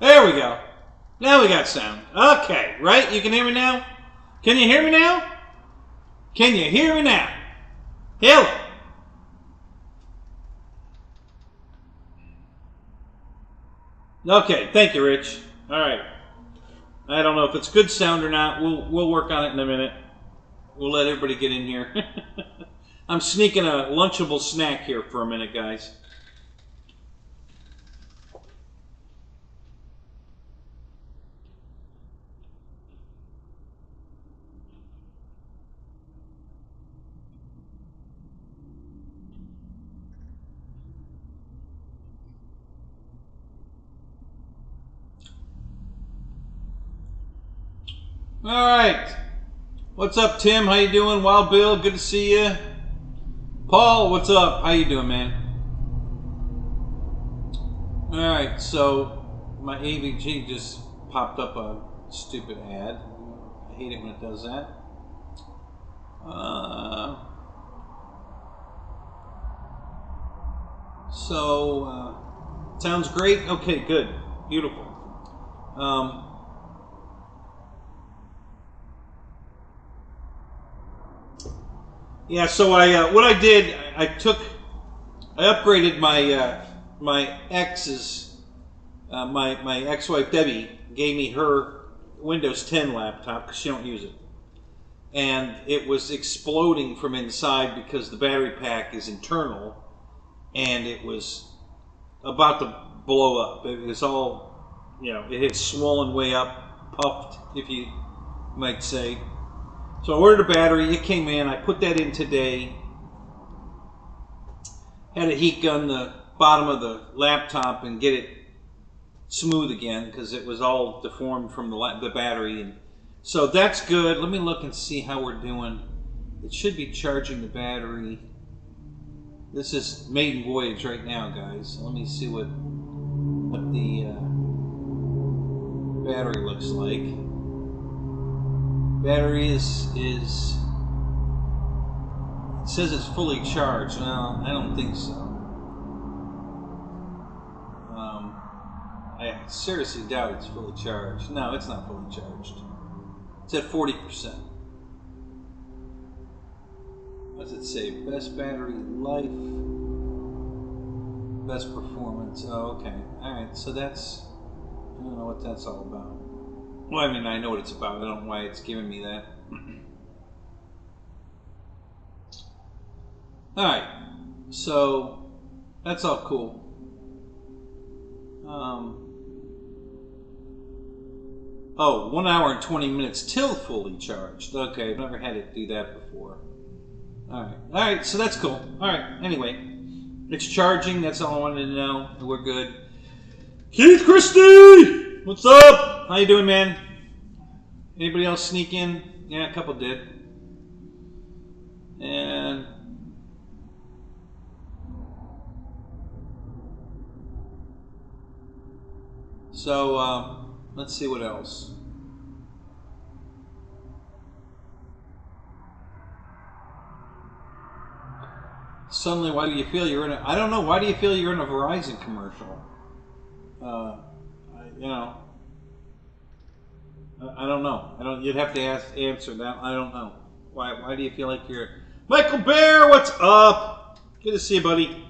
There we go. Now we got sound. Okay, right? You can hear me now? Can you hear me now? Can you hear me now? Hello. Okay, thank you, Rich. All right. I don't know if it's good sound or not. We'll work on it in a minute. We'll let everybody get in here. I'm sneaking a Lunchable snack here for a minute, guys. All right. What's up, Tim? How you doing? Wild Bill, good to see you. Paul, what's up? How you doing, man? All right, so my AVG just popped up a stupid ad. I hate it when it does that. Sounds great. Okay, good, beautiful. Yeah, so what I did, I upgraded my ex's, my ex-wife Debbie gave me her Windows 10 laptop because she don't use it, and it was exploding from inside because the battery pack is internal, and it was about to blow up. It was all, it had swollen way up, puffed, if you might say. So I ordered a battery, it came in, I put that in today, had to heat gun the bottom of the laptop and get it smooth again because it was all deformed from the battery. And so that's good. Let me look and see how we're doing. It should be charging the battery. This is maiden voyage right now, guys. Let me see what the battery looks like. Battery is it says it's fully charged. Well, I don't think so. I seriously doubt it's fully charged. No, it's not fully charged. It's at 40%. What does it say? Best battery life, best performance. Oh, okay. All right. So that's, I don't know what that's all about. Well, I mean, I know what it's about. I don't know why it's giving me that. Alright, so that's all cool. 1 hour and 20 minutes till fully charged. Okay, I've never had it do that before. Alright, so that's cool. Alright, anyway, it's charging. That's all I wanted to know. We're good. Keith Christie! What's up? How you doing, man? Anybody else sneak in? Yeah, a couple did. And so let's see what else. Suddenly, why do you feel you're in a? I don't know. Why do you feel you're in a Verizon commercial? I don't know. You'd have to answer that. I don't know. Why do you feel like you're... Michael Bear, what's up? Good to see you, buddy.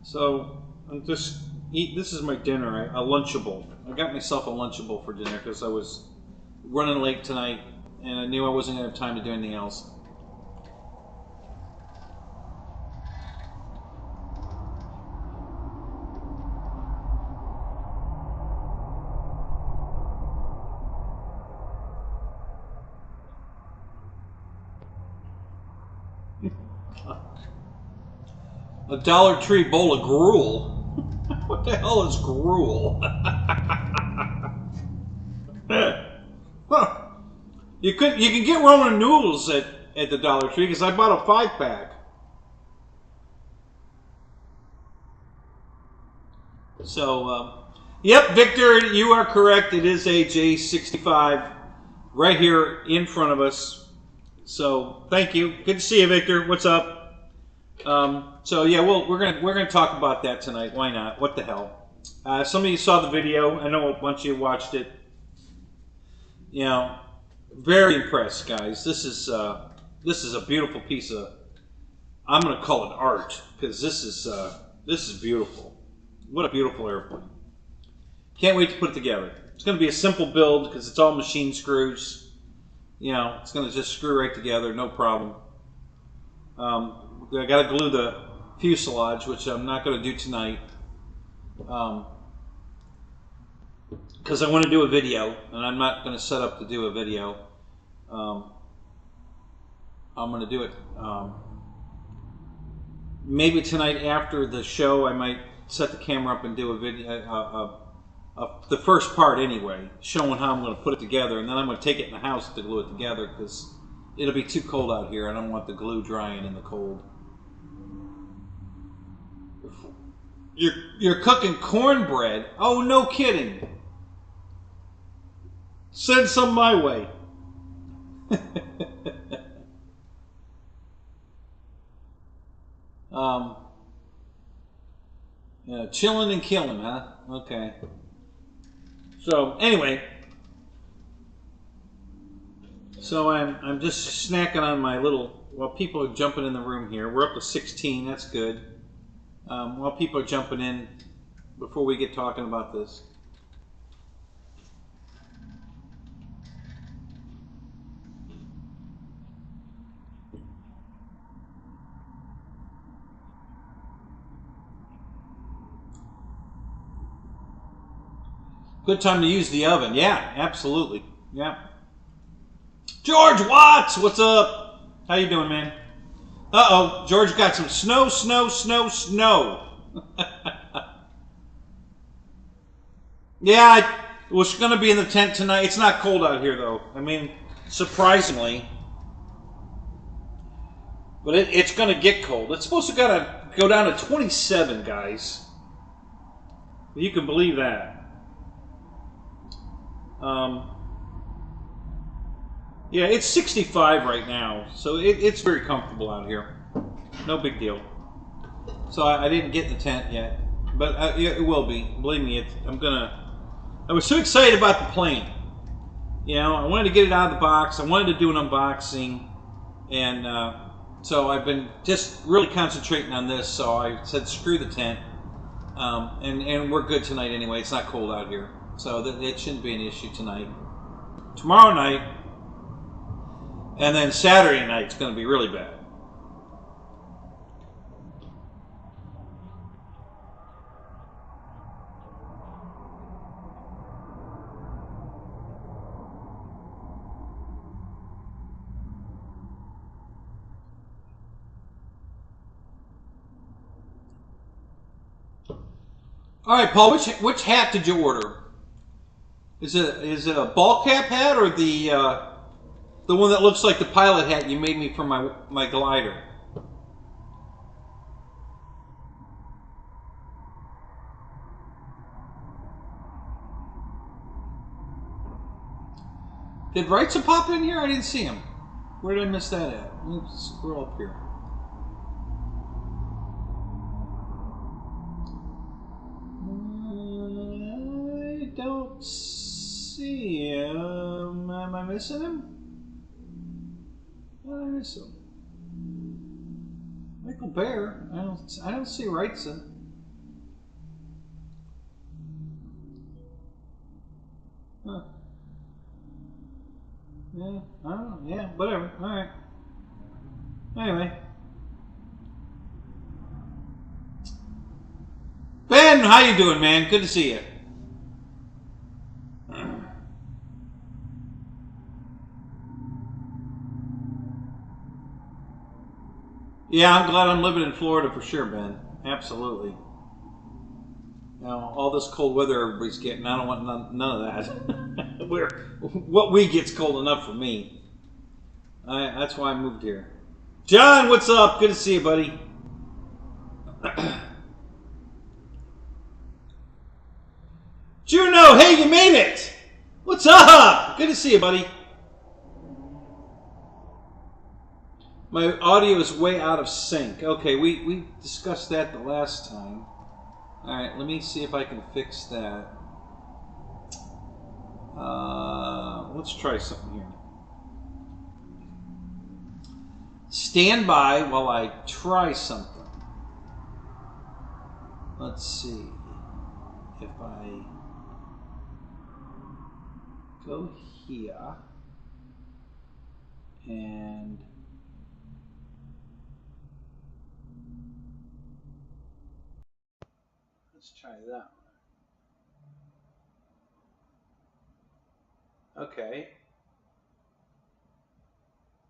So, this is my dinner, a Lunchable. I got myself a Lunchable for dinner because I was running late tonight and I knew I wasn't going to have time to do anything else. A Dollar Tree bowl of gruel? What the hell is gruel? Huh. You can get Roman noodles at the Dollar Tree because I bought a 5-pack. So, yep, Victor, you are correct. It is a J65 right here in front of us. So, thank you. Good to see you, Victor. What's up? So yeah, we're gonna talk about that tonight. Why not? What the hell? Some of you saw the video. I know a bunch of you watched it. You know, very impressed, guys. This is a beautiful piece of, I'm going to call it art, because this is beautiful. What a beautiful airplane. Can't wait to put it together. It's going to be a simple build because it's all machine screws. You know, it's going to just screw right together, no problem. I got to glue the fuselage, which I'm not going to do tonight. Because I want to do a video, and I'm not going to set up to do a video. I'm going to do it maybe tonight after the show. I might set the camera up and do a video, the first part anyway, showing how I'm going to put it together, and then I'm going to take it in the house to glue it together because it'll be too cold out here. I don't want the glue drying in the cold. You're cooking cornbread? Oh, no kidding. Send some my way. Yeah, chilling and killing, huh? Okay. So anyway, so I'm just snacking on my little. While people are jumping in the room here, we're up to 16. That's good. While people are jumping in, before we get talking about this. Good time to use the oven. Yeah, absolutely. Yeah. George Watts, what's up? How you doing, man? Uh-oh, George got some snow. Yeah, we're going to be in the tent tonight. It's not cold out here, though. I mean, surprisingly. But it's going to get cold. It's supposed to go down to 27, guys. You can believe that. Yeah, it's 65 right now, so it's very comfortable out here. No big deal. So I didn't get in the tent yet, but it will be. Believe me, I was so excited about the plane. You know, I wanted to get it out of the box. I wanted to do an unboxing, and so I've been just really concentrating on this. So I said, screw the tent, and we're good tonight anyway. It's not cold out here. So it shouldn't be an issue tonight. Tomorrow night, and then Saturday night, it's going to be really bad. All right, Paul, which hat did you order? Is it a ball cap hat or the one that looks like the pilot hat you made me for my glider? Did Wrightson pop in here? I didn't see him. Where did I miss that at? Let me scroll up here. I don't see him. Am I missing him? How did I miss him? Michael Bear. I don't see Wrightson. Huh. Yeah, I don't know. Yeah, whatever. All right. Anyway. Ben, how you doing, man? Good to see you. Yeah, I'm glad I'm living in Florida for sure, Ben. Absolutely. You know, all this cold weather everybody's getting, I don't want none of that. What we get's cold enough for me. That's why I moved here. John, what's up? Good to see you, buddy. Juno, hey, you made it! What's up? Good to see you, buddy. My audio is way out of sync. Okay, we discussed that the last time. Alright, let me see if I can fix that. Let's try something here. Stand by while I try something. Let's see if I go here and let's try that one. Okay.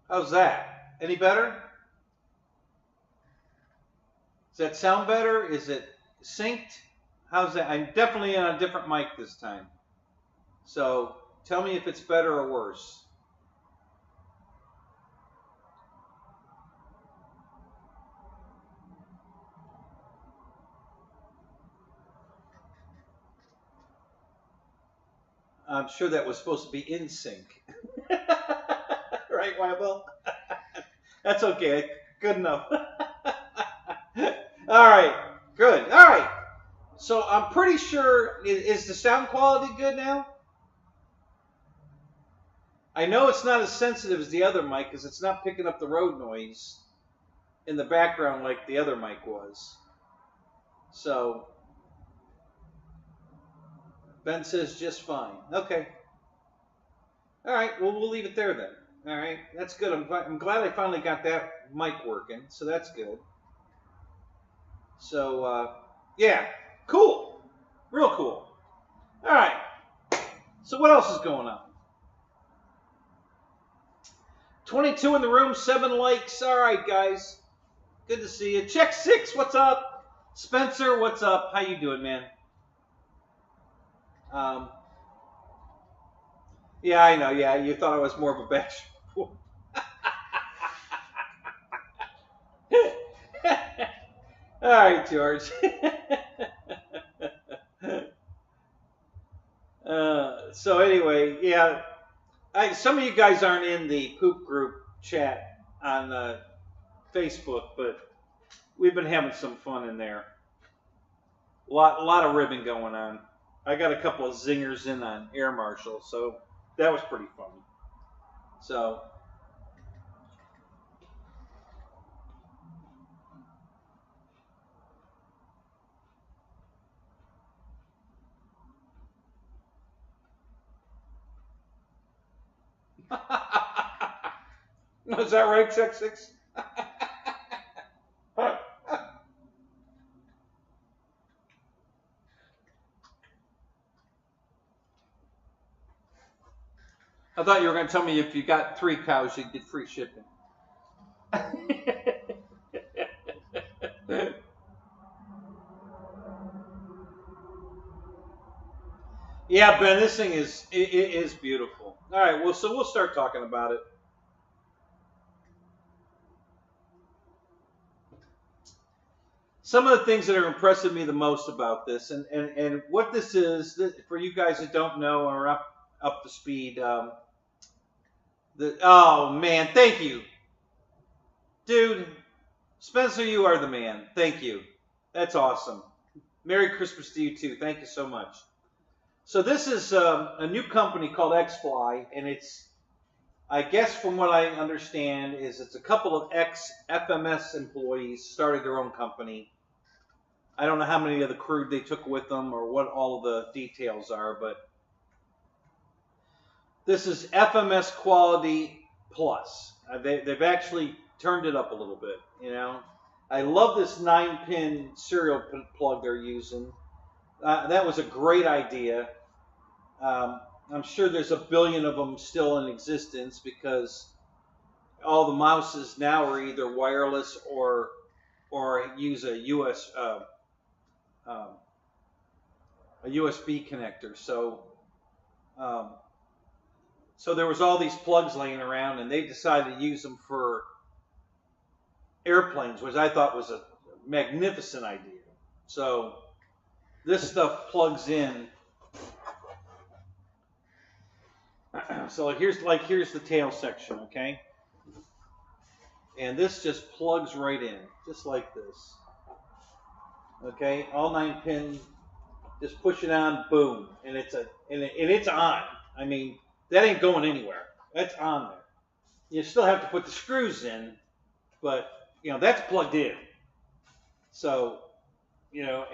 How's that? Any better? Does that sound better? Is it synced? How's that? I'm definitely on a different mic this time. So tell me if it's better or worse. I'm sure that was supposed to be in sync. Right, Wibble? That's okay. Good enough. All right. Good. All right. So I'm pretty sure, is the sound quality good now? I know it's not as sensitive as the other mic because it's not picking up the road noise in the background like the other mic was. So Ben says just fine. Okay. All right. Well, we'll leave it there then. All right. That's good. I'm glad I finally got that mic working. So that's good. So, yeah. Cool. Real cool. All right. So what else is going on? 22 in the room, 7 likes. All right, guys. Good to see you. Check 6. What's up? Spencer, what's up? How you doing, man? Yeah, I know. Yeah, you thought I was more of a bachelor. All right, George. So anyway, yeah, some of you guys aren't in the poop group chat on Facebook, but we've been having some fun in there. A lot of ribbon going on. I got a couple of zingers in on Air Marshal, so that was pretty fun. So. Is that right, Check 6? I thought you were going to tell me if you got 3 cows, you'd get free shipping. Yeah, Ben, this thing is beautiful. All right, well, so we'll start talking about it. Some of the things that are impressing me the most about this, and what this is, for you guys that don't know or are up to speed, oh man, thank you, dude, Spencer, you are the man. Thank you, that's awesome. Merry Christmas to you too. Thank you so much. So this is a new company called XFly, and it's, I guess from what I understand, is it's a couple of ex-FMS employees started their own company. I don't know how many of the crew they took with them or what all of the details are, but this is FMS Quality Plus. They've actually turned it up a little bit, you know. I love this 9-pin serial plug they're using. That was a great idea. I'm sure there's a billion of them still in existence because all the mouses now are either wireless or use a USB connector. So so there was all these plugs laying around, and they decided to use them for airplanes, which I thought was a magnificent idea. So this stuff plugs in. So here's the tail section, okay? And this just plugs right in, just like this. Okay, all 9 pin. Just push it on, boom, and it's on. I mean, that ain't going anywhere. That's on there. You still have to put the screws in, but that's plugged in. So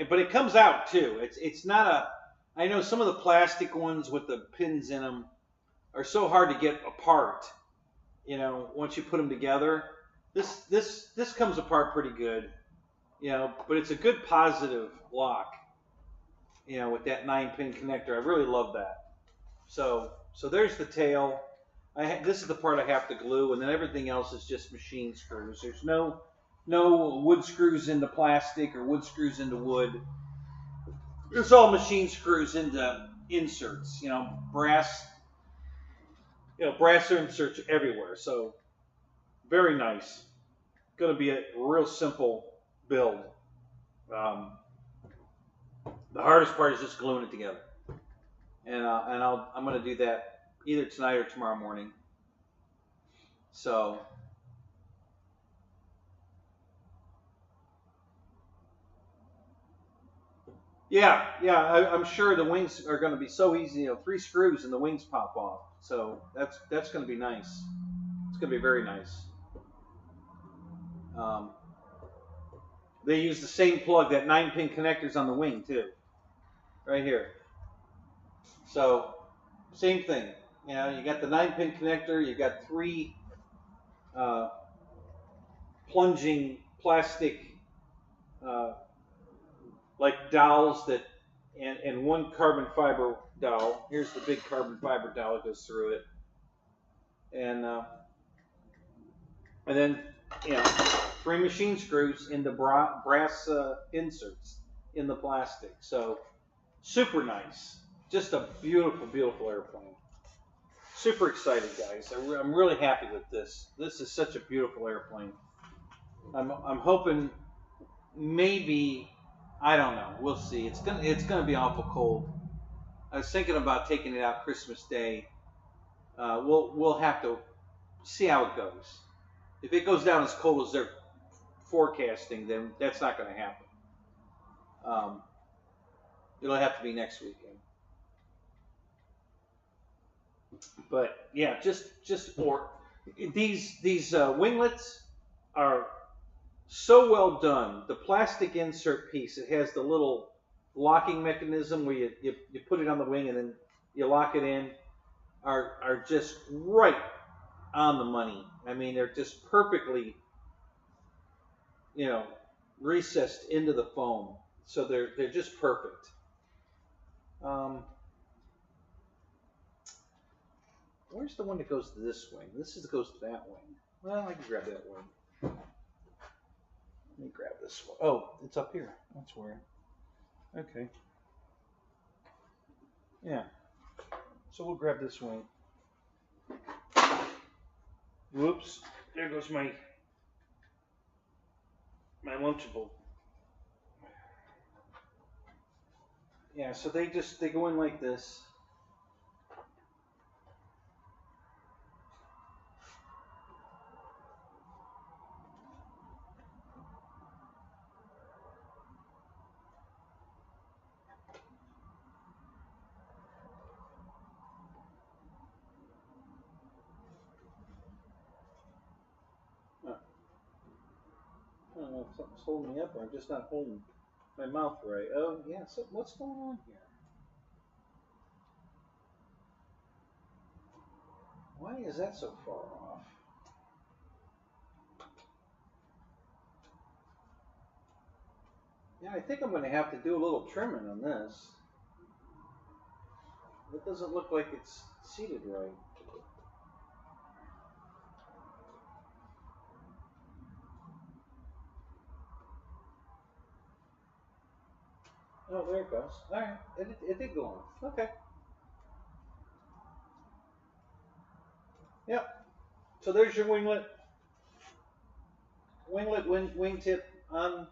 but it comes out too. It's not a. I know some of the plastic ones with the pins in them are so hard to get apart. Once you put them together, this comes apart pretty good. But it's a good positive lock. With that 9-pin connector, I really love that. So there's the tail. This is the part I have to glue, and then everything else is just machine screws. There's no wood screws into plastic or wood screws into wood. It's all machine screws into inserts. Brass. Brass inserts everywhere. So very nice. Going to be a real simple build. The hardest part is just gluing it together, and I'm going to do that either tonight or tomorrow morning. So yeah, I'm sure the wings are going to be so easy. 3 screws and the wings pop off. So that's going to be nice. It's going to be very nice. They use the same plug, that 9-pin connector's on the wing too, right here. So same thing. You got the 9-pin connector. You got 3 plunging plastic like dowels and 1 carbon fiber dowel. Here's the big carbon fiber dowel that goes through it, and then 3 machine screws into brass inserts in the plastic. So super nice. Just a beautiful, beautiful airplane. Super excited, guys. I'm really happy with this. This is such a beautiful airplane. I'm hoping maybe, I don't know. We'll see. It's gonna be awful cold. I was thinking about taking it out Christmas Day. We'll have to see how it goes. If it goes down as cold as they're forecasting, then that's not going to happen. It'll have to be next weekend. But yeah, these winglets are so well done. The plastic insert piece, it has the little locking mechanism where you put it on the wing and then you lock it in, are just right on the money. I mean, they're just perfectly, recessed into the foam. So they're just perfect. Where's the one that goes to this wing? This goes to that wing. Well, I can grab that wing. Let me grab this one. Oh, it's up here. That's where. Okay. Yeah. So we'll grab this wing. Whoops. There goes my Lunchable. Yeah, so they go in like this. I don't know if something's holding me up or I'm just not holding my mouth right. Oh, yeah, so what's going on here? Why is that so far off? Yeah, I think I'm going to have to do a little trimming on this. It doesn't look like it's seated right. Oh, there it goes. All right, it did go on. Okay. Yep. So there's your winglet. Wingtip on.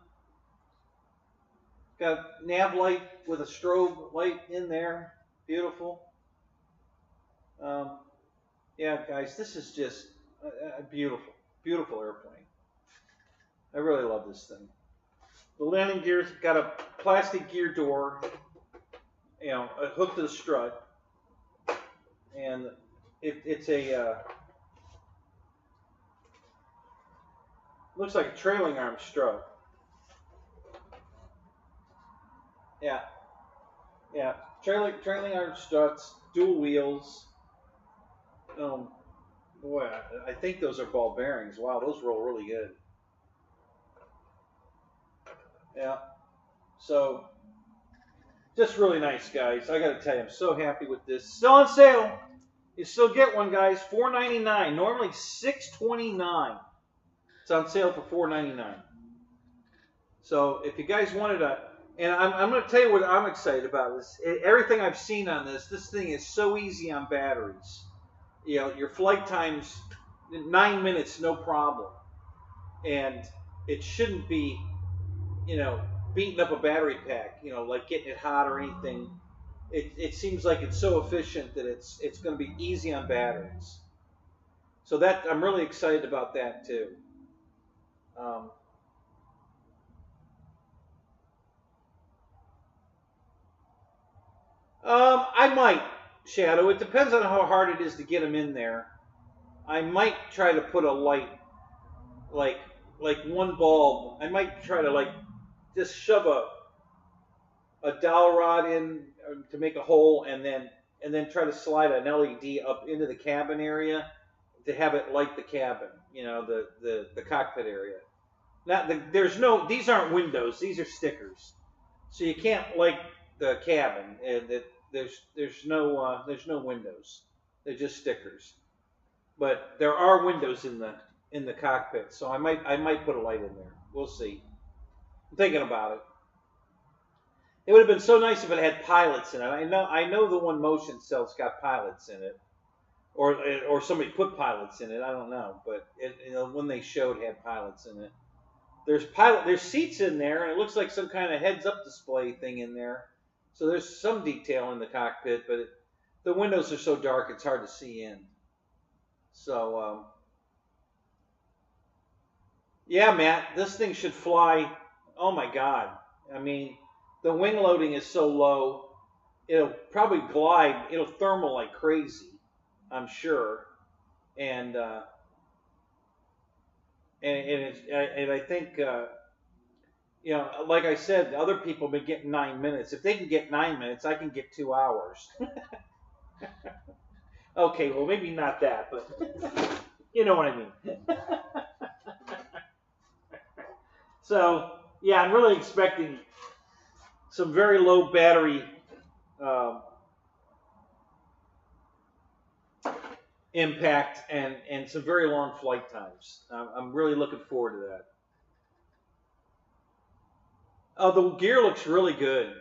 Got nav light with a strobe light in there. Beautiful. Yeah, guys, this is just a beautiful, beautiful airplane. I really love this thing. The landing gear's got a plastic gear door, you know, hooked to the strut, and it's a looks like a trailing arm strut. Yeah, yeah, trailing arm struts, dual wheels. Boy, I think those are ball bearings. Wow, those roll really good. Yeah, so just really nice, guys. I got to tell you, I'm so happy with this. Still on sale. You still get one, guys. $4.99. Normally $6.29. It's on sale for $4.99. So if you guys wanted to, and I'm going to tell you what I'm excited about. Is everything I've seen on this. This thing is so easy on batteries. You know, your flight time's 9 minutes, no problem. And it shouldn't be, you know, beating up a battery pack, you know, like getting it hot or anything. It seems like it's so efficient that it's going to be easy on batteries. So that I'm really excited about that too. I might, Shadow. It depends on how hard it is to get them in there. I might try to put a light, like one bulb. I might try to like just shove a dowel rod in to make a hole, and then try to slide an LED up into the cabin area to have it light the cabin. You know, the cockpit area. Now there's no. These aren't windows. These are stickers. So you can't light the cabin. There's no windows. They're just stickers. But there are windows in the cockpit, so I might put a light in there. We'll see. I'm thinking about it. It would have been so nice if it had pilots in it. I know the One Motion cell's got pilots in it, or somebody put pilots in it. I don't know, but when they showed, had pilots in it. There's seats in there, and it looks like some kind of heads-up display thing in there. So there's some detail in the cockpit, but the windows are so dark it's hard to see in. So yeah, Matt, this thing should fly. Oh my God! I mean, the wing loading is so low, it'll probably glide. It'll thermal like crazy, I'm sure, and I think you know, like I said, other people have been getting 9 minutes. If they can get 9 minutes, I can get 2 hours. Okay, well maybe not that, but you know what I mean. So yeah, I'm really expecting some very low battery impact and some very long flight times. I'm really looking forward to that. Oh, the gear looks really good,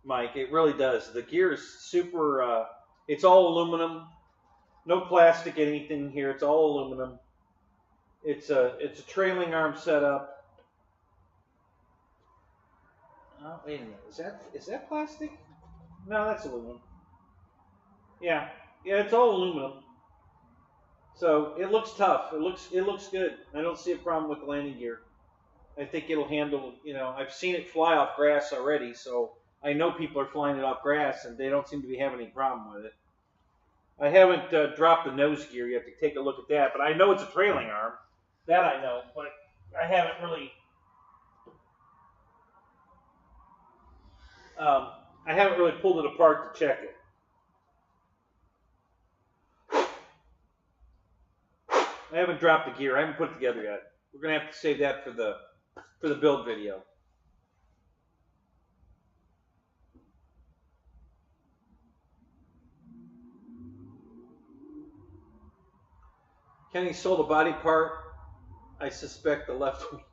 Mike. It really does. The gear is super. It's all aluminum, no plastic anything here. It's all aluminum. It's a trailing arm setup. Oh, wait a minute. Is that plastic? No, that's aluminum. Yeah, it's all aluminum. So it looks tough. It looks good. I don't see a problem with the landing gear. I think it'll handle. You know, I've seen it fly off grass already, so I know people are flying it off grass, and they don't seem to be having any problem with it. I haven't dropped the nose gear yet to take a look at that, but I know it's a trailing arm. That I know, but I haven't really. I haven't really pulled it apart to check it. I haven't dropped the gear. I haven't put it together yet. We're gonna have to save that for the build video. Kenny sold a body part. I suspect the left wing.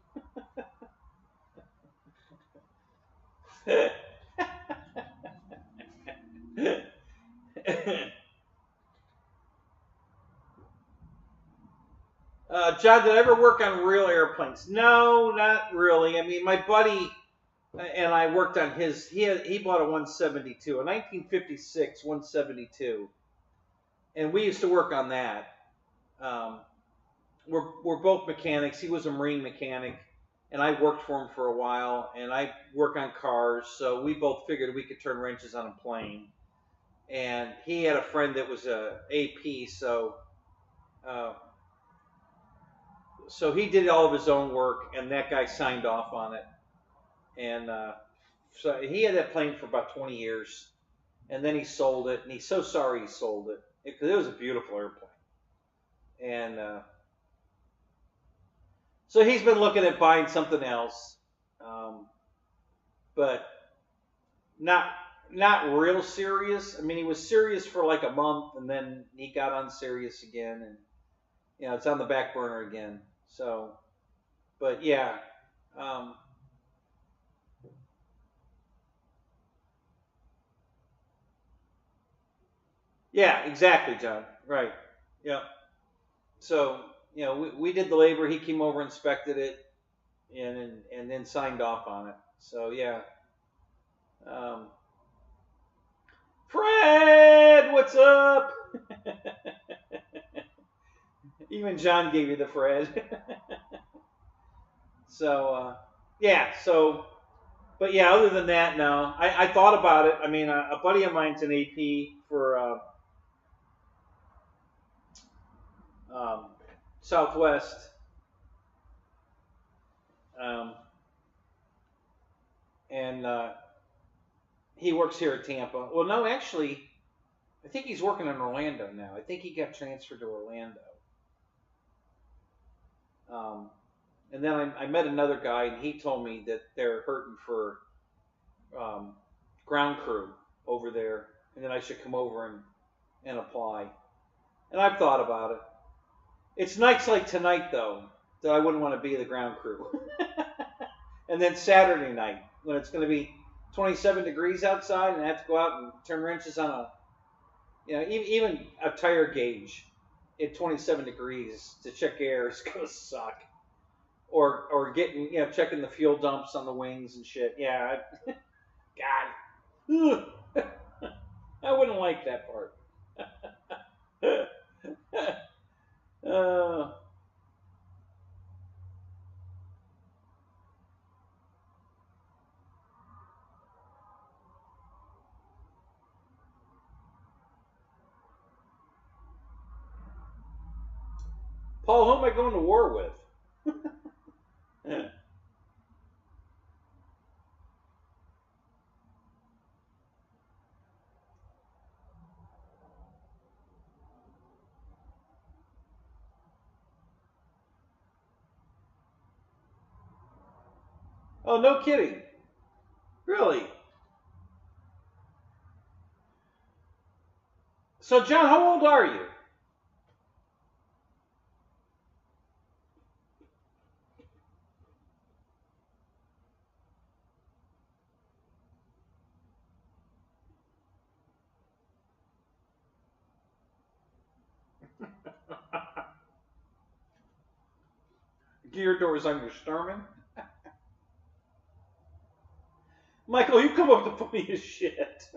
John, did I ever work on real airplanes? No, not really. I mean, my buddy and I worked on his. He bought a 172, a 1956 172, and we used to work on that. We're both mechanics. He was a marine mechanic, and I worked for him for a while, and I work on cars, so we both figured we could turn wrenches on a plane. And he had a friend that was a AP, uh, so he did all of his own work, and that guy signed off on it. And so he had that plane for about 20 years, and then he sold it, and he's so sorry he sold it because it was a beautiful airplane. And so he's been looking at buying something else, but not real serious. I mean, he was serious for like a month, and then he got unserious again, and it's on the back burner again. So, but yeah. Yeah, exactly, John. Right. Yeah. So, we did the labor. He came over, inspected it, and then signed off on it. So, yeah. Um, Fred, what's up? Even John gave you the Fred. So, yeah. So, but yeah, other than that, no. I thought about it. I mean, a buddy of mine's an AP for Southwest. And he works here at Tampa. Well, no, actually, I think he's working in Orlando now. I think he got transferred to Orlando. And then I met another guy, and he told me that they're hurting for ground crew over there, and then I should come over and apply. And I've thought about it. It's nights like tonight, though, that I wouldn't want to be the ground crew. And then Saturday night, when it's going to be 27 degrees outside, and I have to go out and turn wrenches on even a tire gauge at 27 degrees to check air is going to suck. Or getting, checking the fuel dumps on the wings and shit. Yeah, God, I wouldn't like that part. Paul, who am I going to war with? Oh, no kidding. Really? So, John, how old are you? Gear doors on your Sturman? Michael, you come up with the funniest shit.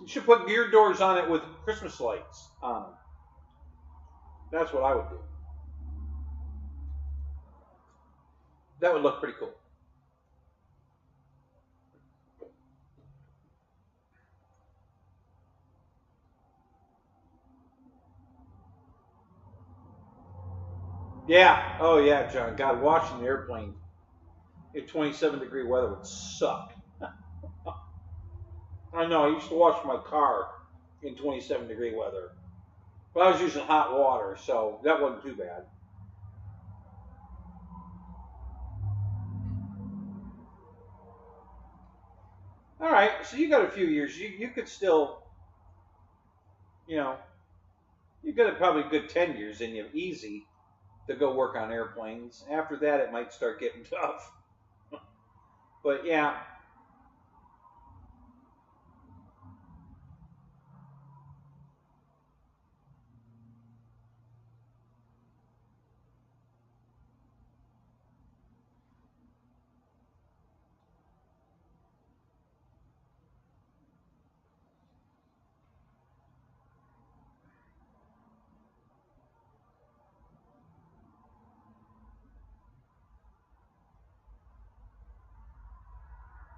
You should put gear doors on it with Christmas lights on them. That's what I would do. That would look pretty cool. Yeah. Oh, yeah, John. God, washing the airplane in 27-degree weather would suck. I know. I used to wash my car in 27-degree weather. But I was using hot water, so that wasn't too bad. All right. So you got a few years. You could still, you got probably a good 10 years in you, easy, to go work on airplanes. After that, it might start getting tough. But yeah.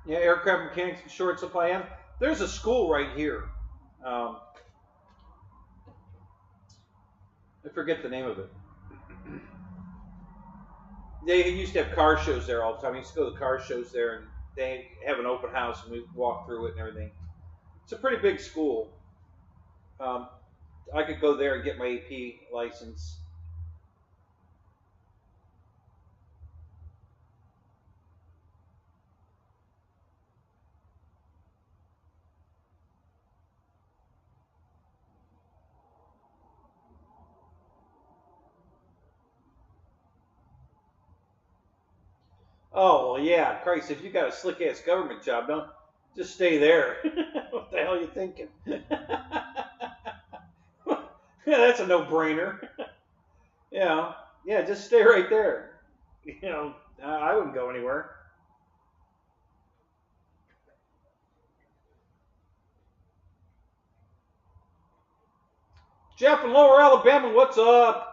Yeah, aircraft mechanics in short supply. And there's a school right here. I forget the name of it. They used to have car shows there all the time. I used to go to the car shows there, and they have an open house, and we walk through it and everything. It's a pretty big school. I could go there and get my AP license. Oh, well, yeah, Christ, if you got a slick ass government job, don't just stay there. What the hell are you thinking? Yeah, that's a no-brainer. Yeah, yeah, just stay right there. I wouldn't go anywhere. Jeff in Lower Alabama, what's up?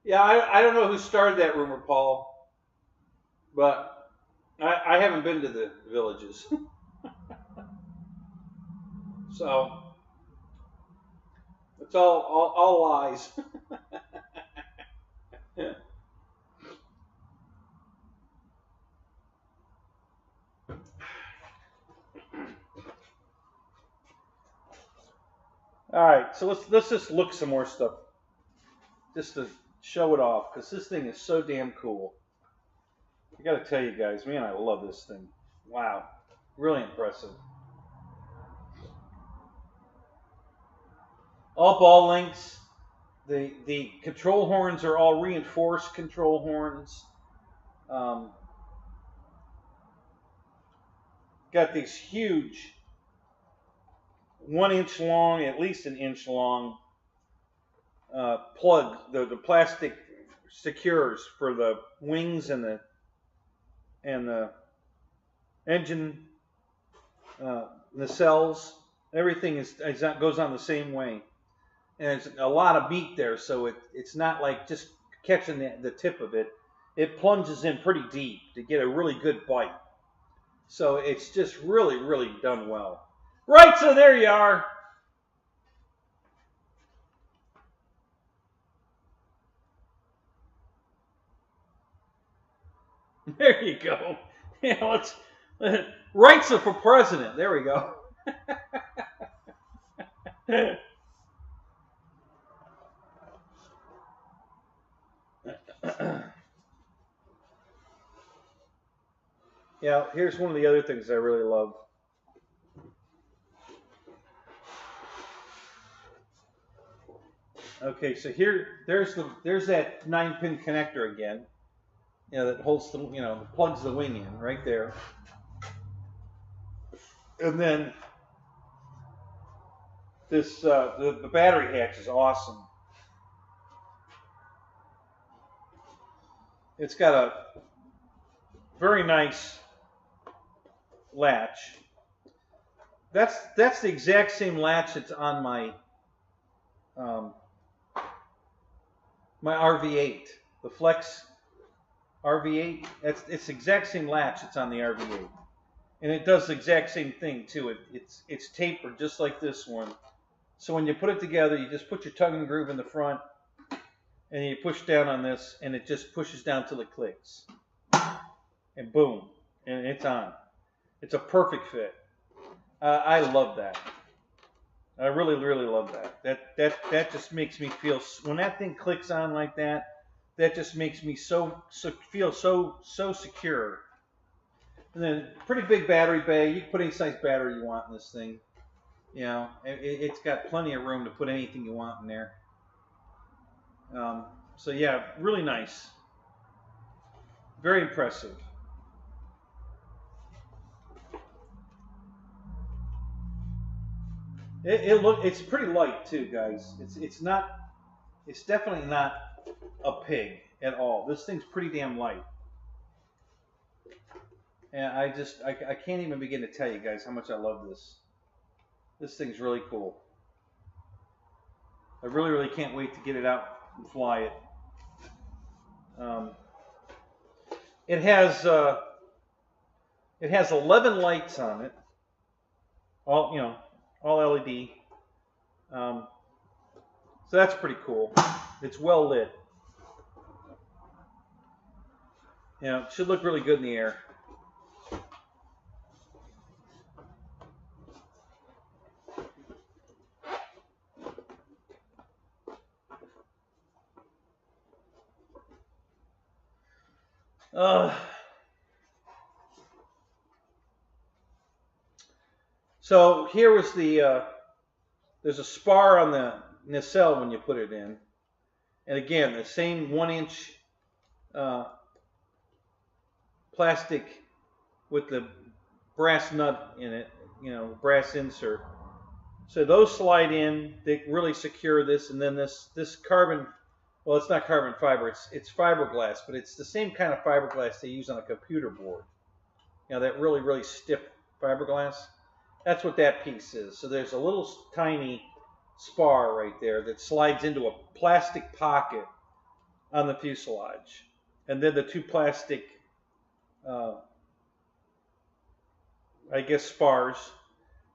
Yeah, I don't know who started that rumor, Paul, but I haven't been to the villages. So it's all lies. All right, so let's just look some more stuff, just to show it off, because this thing is so damn cool. I got to tell you guys, man, I love this thing. Wow, really impressive. All ball links. The control horns are all reinforced control horns. Got these huge 1 inch long, at least an inch long plug, the plastic secures for the wings and the engine nacelles. Everything goes on the same way, and it's a lot of beat there, so it's not like just catching the tip of it. It plunges in pretty deep to get a really good bite. So it's just really, really done well. Right, so there you are. There you go. Let's rights for president. There we go. Yeah, here's one of the other things I really love. Okay, so there's that 9-pin connector again. That holds that plugs the wing in right there. And then this the battery hatch is awesome. It's got a very nice latch. That's the exact same latch that's on my my RV8, the Flex RV8. It's the exact same latch that's on the RV8, and it does the exact same thing too. It's tapered just like this one. So when you put it together, you just put your tongue and groove in the front, and you push down on this, and it just pushes down till it clicks, and boom, and it's on. It's a perfect fit. I love that. I really, really love that. That just makes me feel, when that thing clicks on like that, that just makes me feel so secure. And then pretty big battery bay. You can put any size battery you want in this thing. It's got plenty of room to put anything you want in there. So yeah, really nice. Very impressive. It's pretty light too, guys. It's definitely not a pig at all. This thing's pretty damn light. And I can't even begin to tell you guys how much I love this. This thing's really cool. I really can't wait to get it out and fly it. It has 11 lights on it, all LED. So that's pretty cool. It's well lit. It should look really good in the air. So here was there's a spar on the nacelle when you put it in. And again, the same 1-inch plastic with the brass nut in it, brass insert. So those slide in, they really secure this, and then this carbon, well, it's not carbon fiber, it's fiberglass, but it's the same kind of fiberglass they use on a computer board. That really stiff fiberglass. That's what that piece is. So there's a little tiny spar right there that slides into a plastic pocket on the fuselage. And then the two plastic, I guess, spars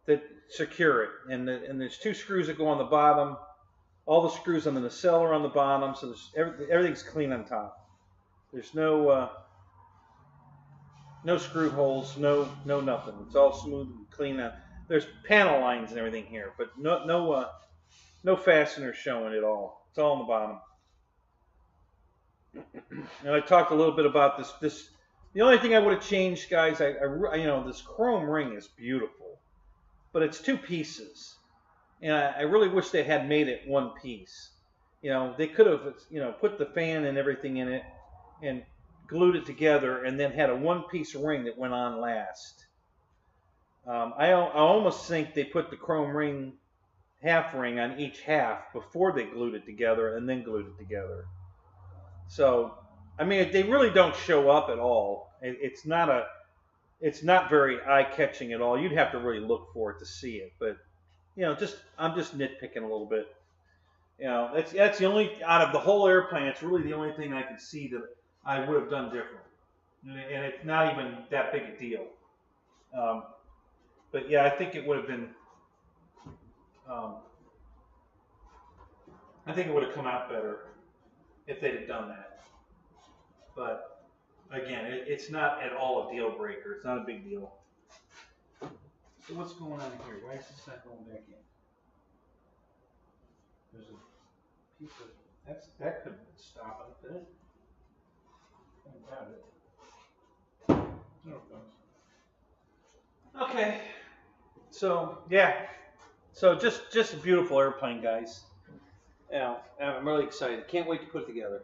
that secure it. And there's 2 screws that go on the bottom. All the screws on the nacelle are on the bottom, so everything's clean on top. There's no screw holes, no nothing. It's all smooth and clean. There's panel lines and everything here, but no fasteners showing at all. It's all on the bottom. And I talked a little bit about this. The only thing I would have changed, guys, this chrome ring is beautiful, but it's 2 pieces, and I really wish they had made it 1 piece. They could have, put the fan and everything in it and glued it together, and then had a 1-piece ring that went on last. I almost think they put the chrome ring, half ring on each half before they glued it together and then glued it together. So, I mean, they really don't show up at all. It's not very eye-catching at all. You'd have to really look for it to see it. But, I'm just nitpicking a little bit. That's the only, out of the whole airplane, it's really the only thing I can see that I would have done different. And it's not even that big a deal. But yeah, I think it would have been, I think it would have come out better if they'd have done that. But again, it's not at all a deal breaker. It's not a big deal. So what's going on here? Why is this not going back in? There's a piece of, that could stop it, couldn't it? I got it. There it goes. Okay. So yeah. So just a beautiful airplane, guys. I'm really excited. Can't wait to put it together.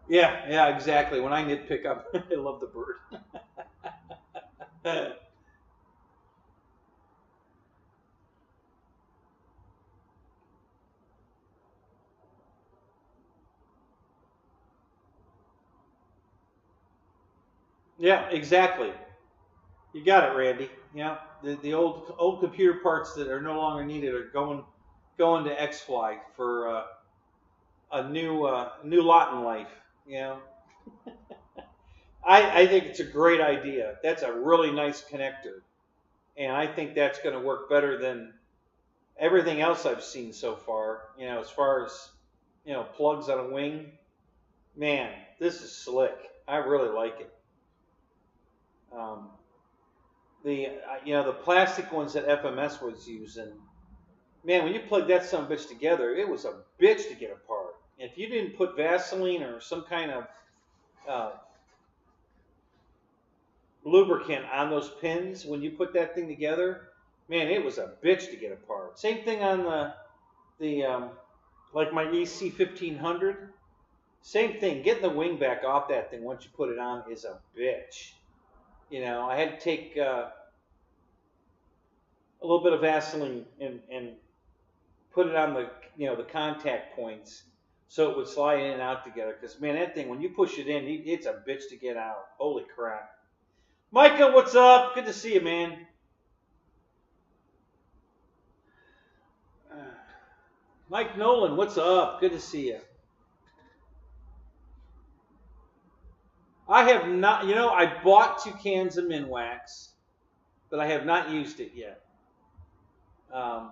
Yeah, exactly. When I nitpick up, I love the bird. Yeah, exactly. You got it, Randy. Yeah, the old computer parts that are no longer needed are going to X-Fly for a new lot in life. I think it's a great idea. That's a really nice connector, and I think that's going to work better than everything else I've seen so far. As far as plugs on a wing, man, this is slick. I really like it. The plastic ones that FMS was using, man, when you plug that son of a bitch together, it was a bitch to get apart. If you didn't put Vaseline or some kind of lubricant on those pins when you put that thing together, man, it was a bitch to get apart. Same thing on the like my EC 1500. Same thing. Getting the wing back off that thing once you put it on is a bitch. You know, I had to take a little bit of Vaseline and put it on the the contact points so it would slide in and out together. Because man, that thing when you push it in, it's a bitch to get out. Holy crap! Micah, what's up? Good to see you, man. Mike Nolan, what's up? Good to see you. I have not, I bought 2 cans of Minwax, but I have not used it yet. I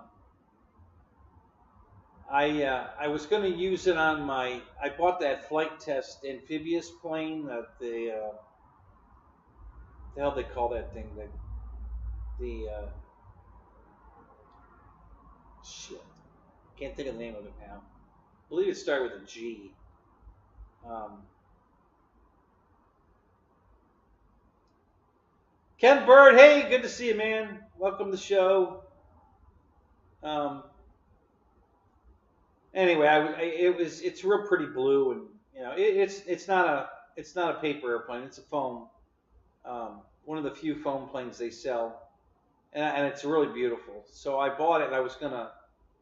was going to use it on I bought that flight test amphibious plane, the hell they call that thing, shit, can't think of the name of it now. I believe it started with a G. Ken Bird, hey, good to see you, man. Welcome to the show. Anyway, it's real pretty blue, and it's not a paper airplane. It's a foam. One of the few foam planes they sell, and it's really beautiful. So I bought it, and I was gonna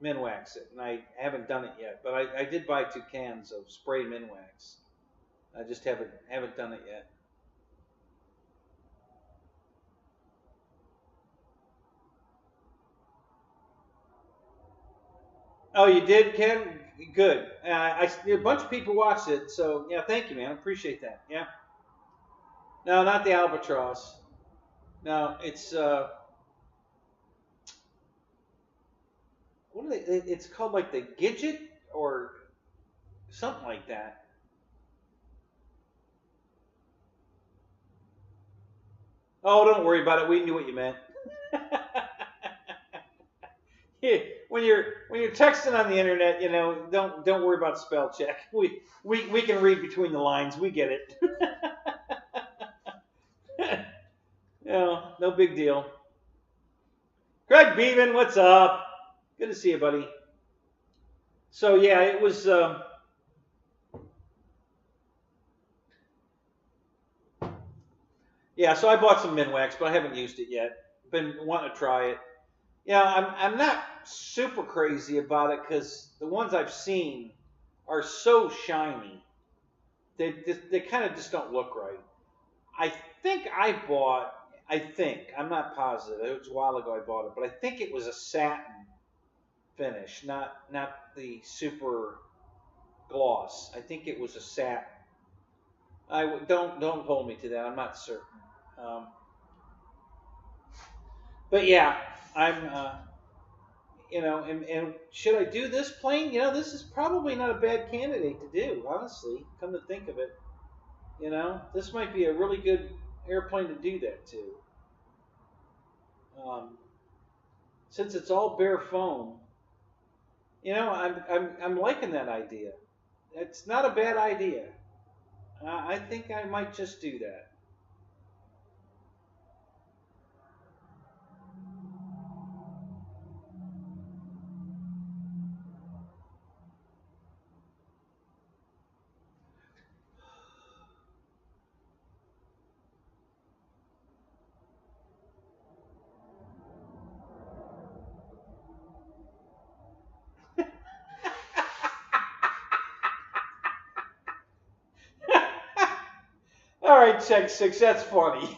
Minwax it, and I haven't done it yet. But I did buy 2 cans of spray Minwax. I just haven't done it yet. Oh, you did, Ken? Good. A bunch of people watched it, so yeah, thank you, man. I appreciate that. Yeah. No, not the Albatross. No, it's what are they? It's called like the Gidget or something like that. Oh, don't worry about it. We knew what you meant. Yeah, when you're texting on the internet, don't worry about spell check. We can read between the lines. We get it. No big deal. Greg Beeman, what's up? Good to see you, buddy. So yeah, it was. Yeah, so I bought some Minwax, but I haven't used it yet. Been wanting to try it. I'm not super crazy about it because the ones I've seen are so shiny. They kind of just don't look right. I think I'm not positive. It was a while ago I bought it, but I think it was a satin finish, not the super gloss. I think it was a satin. Don't hold me to that. I'm not certain. But yeah, I'm and should I do this plane? This is probably not a bad candidate to do, honestly. Come to think of it, this might be a really good airplane to do that to. Since it's all bare foam, I'm liking that idea. It's not a bad idea. I think I might just do that. All right, check 6. That's funny.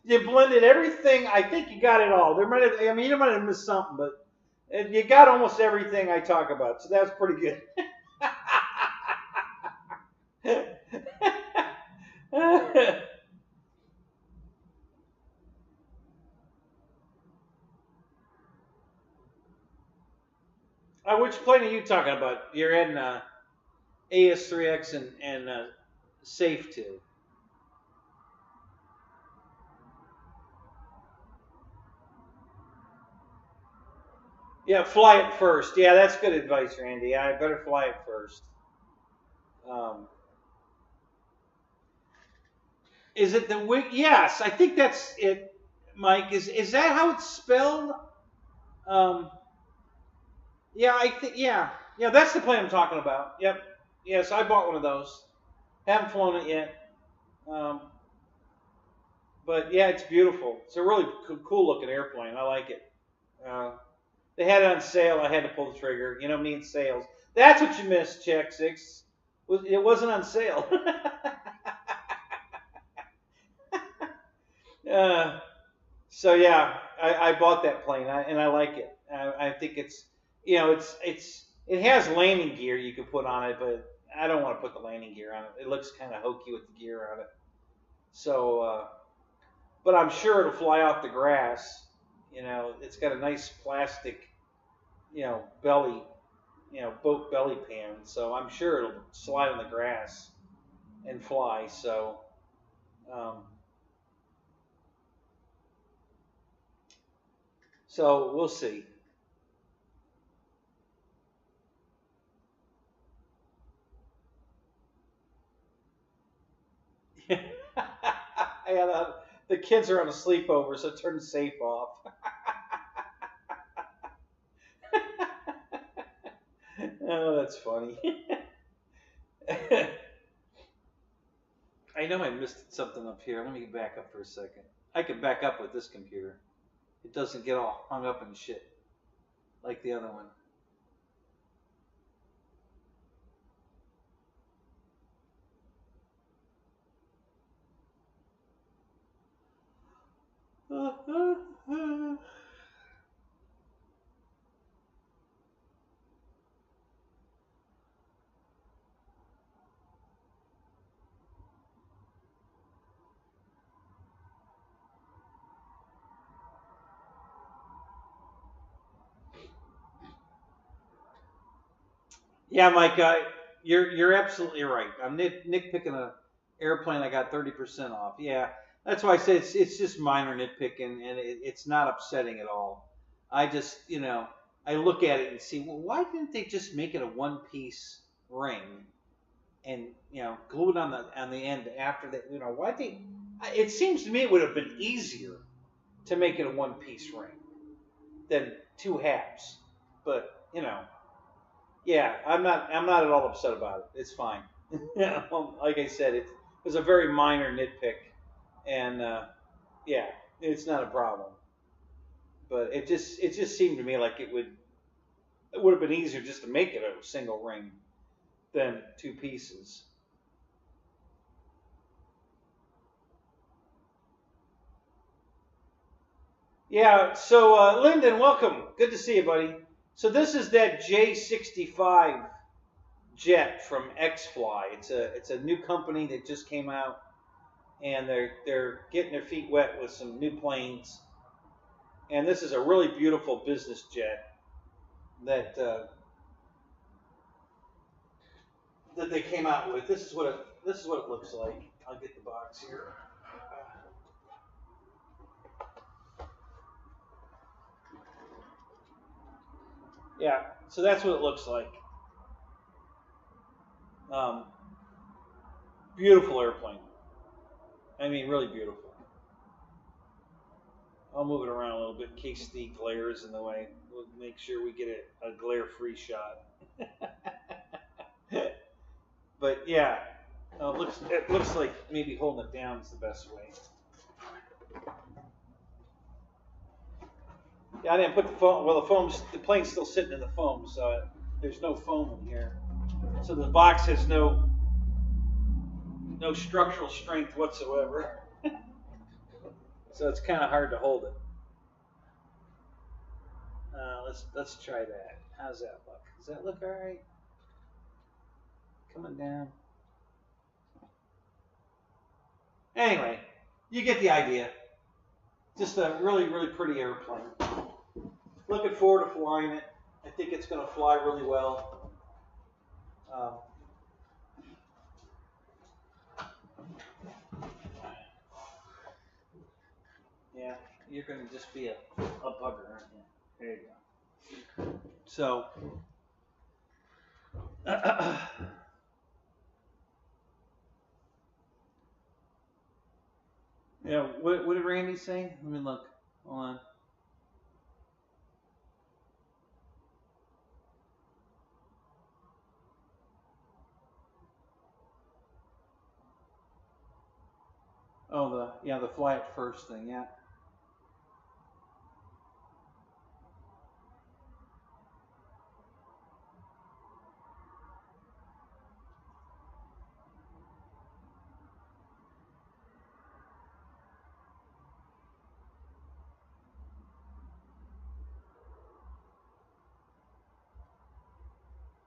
You blended everything. I think you got it all. You might have missed something, but you got almost everything I talk about. So that's pretty good. Which plane are you talking about? You're in AS3X and Safe 2. Yeah, fly it first. Yeah, that's good advice, Randy. I better fly it first. Is it the wing? Yes, I think that's it, Mike. Is that how it's spelled? Yeah, I think. Yeah, Yeah, that's the plane I'm talking about. Yep. Yes, I bought one of those. Haven't flown it yet. But yeah, it's beautiful. It's a really cool looking airplane. I like it. They had it on sale. I had to pull the trigger. You know me and sales. That's what you missed, Check 6. It wasn't on sale. So yeah, I bought that plane and I like it. I think it's, you know, it has landing gear you can put on it, but I don't want to put the landing gear on it. It looks kind of hokey with the gear on it. So, but I'm sure it'll fly off the grass. You know, it's got a nice plastic, you know, belly, you know, boat belly pan. So I'm sure it'll slide on the grass and fly. So, so we'll see. Yeah, the kids are on a sleepover, so turn the safe off. Oh, that's funny. I know I missed something up here. Let me back up for a second. I can back up with this computer. It doesn't get all hung up in shit like the other one. Yeah, Mike, you're absolutely right. I'm nitpicking a airplane. I got 30% off. Yeah, that's why I say it's just minor nitpicking, and it's not upsetting at all. I just, you know, I look at it and see, well, why didn't they just make it a one-piece ring and, you know, glue it on the end after that? You know, why they? It seems to me it would have been easier to make it a one-piece ring than two halves. But you know. Yeah, I'm not at all upset about it. It's fine. Yeah, well, like I said, it was a very minor nitpick, and yeah, it's not a problem. But it just seemed to me like it would have been easier just to make it a single ring than two pieces. Yeah. So Lyndon, welcome. Good to see you, buddy. So this is that J65 jet from X-Fly. It's a new company that just came out, and they're getting their feet wet with some new planes. And this is a really beautiful business jet that that they came out with. This is what it looks like. I'll get the box here. Yeah, so that's what it looks like. Um, Beautiful airplane. I mean, really beautiful. I'll move it around a little bit in case the glare is in the way. We'll make sure we get a glare-free shot. But yeah, it looks like maybe holding it down is the best way. Yeah, I didn't put the foam. Well, the plane's still sitting in the foam, so there's no foam in here. So the box has no structural strength whatsoever. So it's kind of hard to hold it. Let's try that. How's that look? Does that look all right? Coming down. Anyway, you get the idea. Just a really, really pretty airplane. Looking forward to flying it. I think it's going to fly really well. Yeah, you're going to just be a bugger, aren't you? There you go. So, yeah, what did Randy say? Let me look. Hold on. Oh, the fly it first thing, yeah.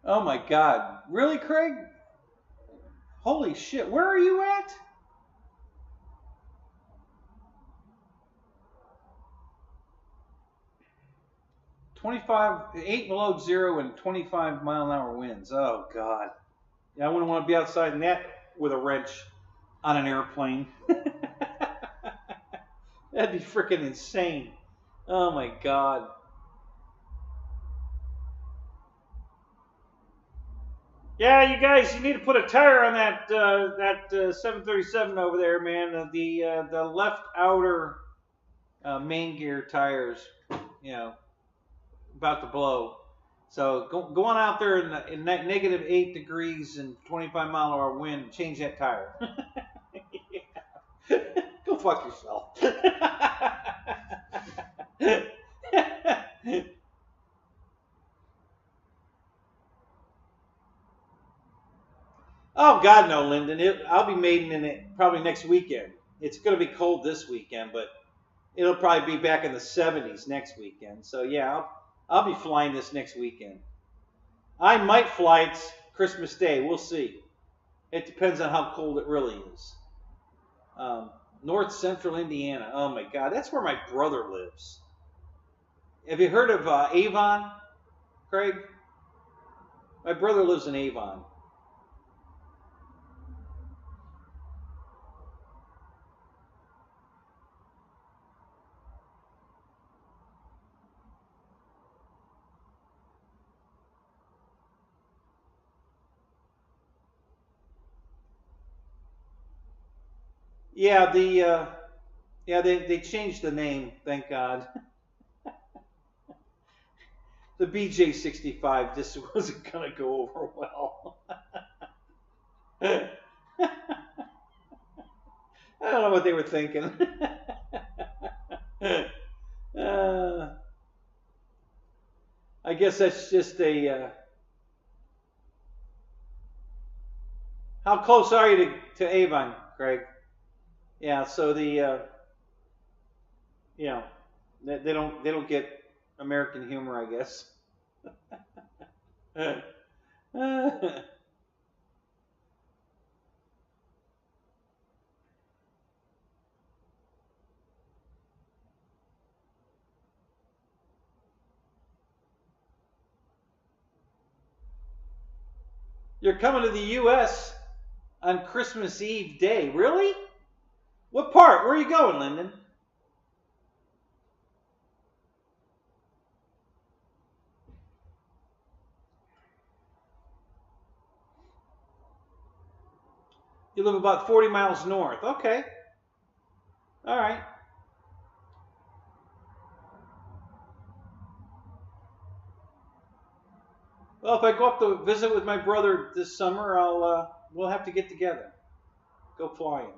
Oh my God. Really, Craig? Holy shit. Where are you at? $8 below zero and 25-mile-an-hour winds. Oh God. Yeah, I wouldn't want to be outside in that with a wrench on an airplane. That'd be freaking insane. Oh my God. Yeah, you guys, you need to put a tire on that 737 over there, man. The left outer main gear tires, you know, about to blow. So go on out there in negative 8 degrees and 25-mile-an-hour wind. Change that tire. Go fuck yourself. Oh God, no, Lyndon. I'll be maiden in it probably next weekend. It's going to be cold this weekend, but it'll probably be back in the 70s next weekend. So yeah, I'll be flying this next weekend. I might fly it Christmas Day. We'll see. It depends on how cold it really is. North Central Indiana. Oh my God, that's where my brother lives. Have you heard of Avon, Craig? My brother lives in Avon. Yeah, they changed the name, thank God. The BJ65 just wasn't gonna go over well. I don't know what they were thinking. I guess that's just a. How close are you to Avon, Craig? Yeah, so you know, they don't get American humor, I guess. You're coming to the U.S. on Christmas Eve day, really? What part? Where are you going, Lyndon? You live about 40 miles north. Okay. All right. Well, if I go up to visit with my brother this summer, we'll have to get together. Go flying.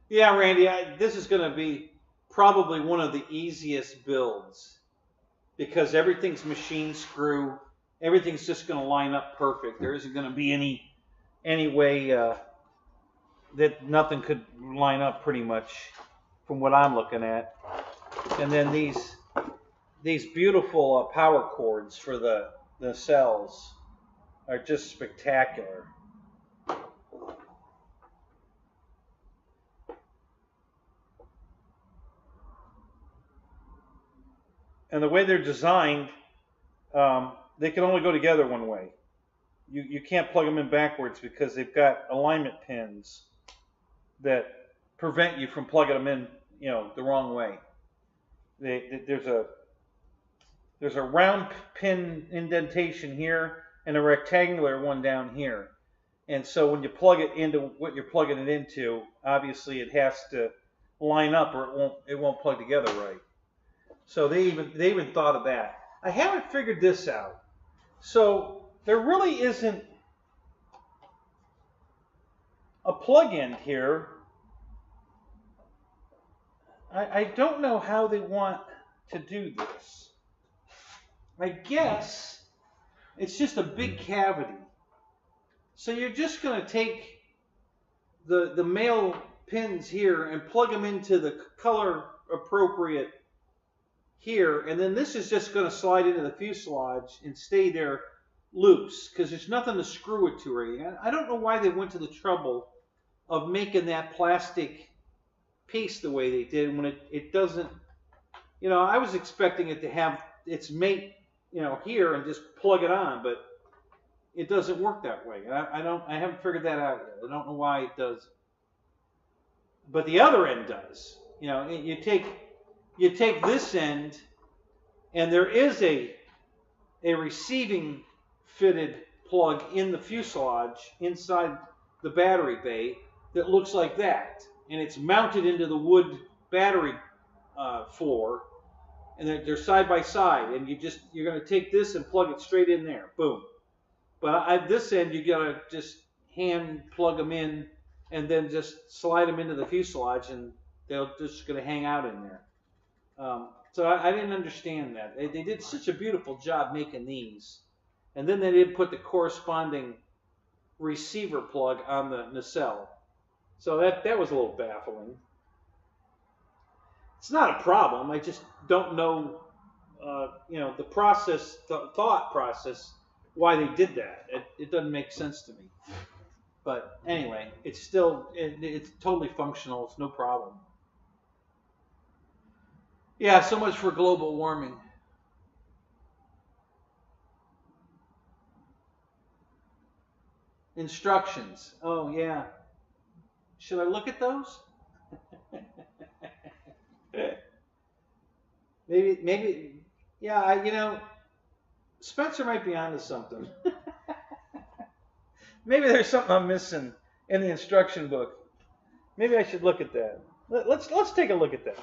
Yeah, Randy, this is going to be probably one of the easiest builds because everything's machine screw. Everything's just going to line up perfect. There isn't going to be any way that nothing could line up pretty much from what I'm looking at. And then these beautiful power cords for the cells are just spectacular. And the way they're designed, they can only go together one way. You can't plug them in backwards because they've got alignment pins that prevent you from plugging them in, the wrong way. There's a there's a round pin indentation here and a rectangular one down here. And so when you plug it into what you're plugging it into, obviously it has to line up or it won't plug together right. So they even thought of that. I haven't figured this out. So there really isn't a plug-in here. I don't know how they want to do this. I guess it's just a big cavity. So you're just going to take the male pins here and plug them into the color appropriate here, and then this is just going to slide into the fuselage and stay there loose because there's nothing to screw it to or anything. I don't know why they went to the trouble of making that plastic piece the way they did when it doesn't, you know, I was expecting it to have its mate, you know, here and just plug it on, but it doesn't work that way. I haven't figured that out yet. I don't know why it does. But the other end does. You know, you take this end, and there is a receiving fitted plug in the fuselage inside the battery bay that looks like that, and it's mounted into the wood battery floor, and they're side by side, and you're going to take this and plug it straight in there, boom. But this end you got to just hand plug them in, and then just slide them into the fuselage, and they're just going to hang out in there. So I didn't understand that. They did such a beautiful job making these, and then they didn't put the corresponding receiver plug on the nacelle. So that was a little baffling. It's not a problem. I just don't know, you know, the process, thought process, why they did that. It doesn't make sense to me. But anyway, it's still, it's totally functional. It's no problem. Yeah, so much for global warming. Instructions. Oh, yeah. Should I look at those? maybe, yeah, you know, Spencer might be onto something. Maybe there's something I'm missing in the instruction book. Maybe I should look at that. Let's take a look at that.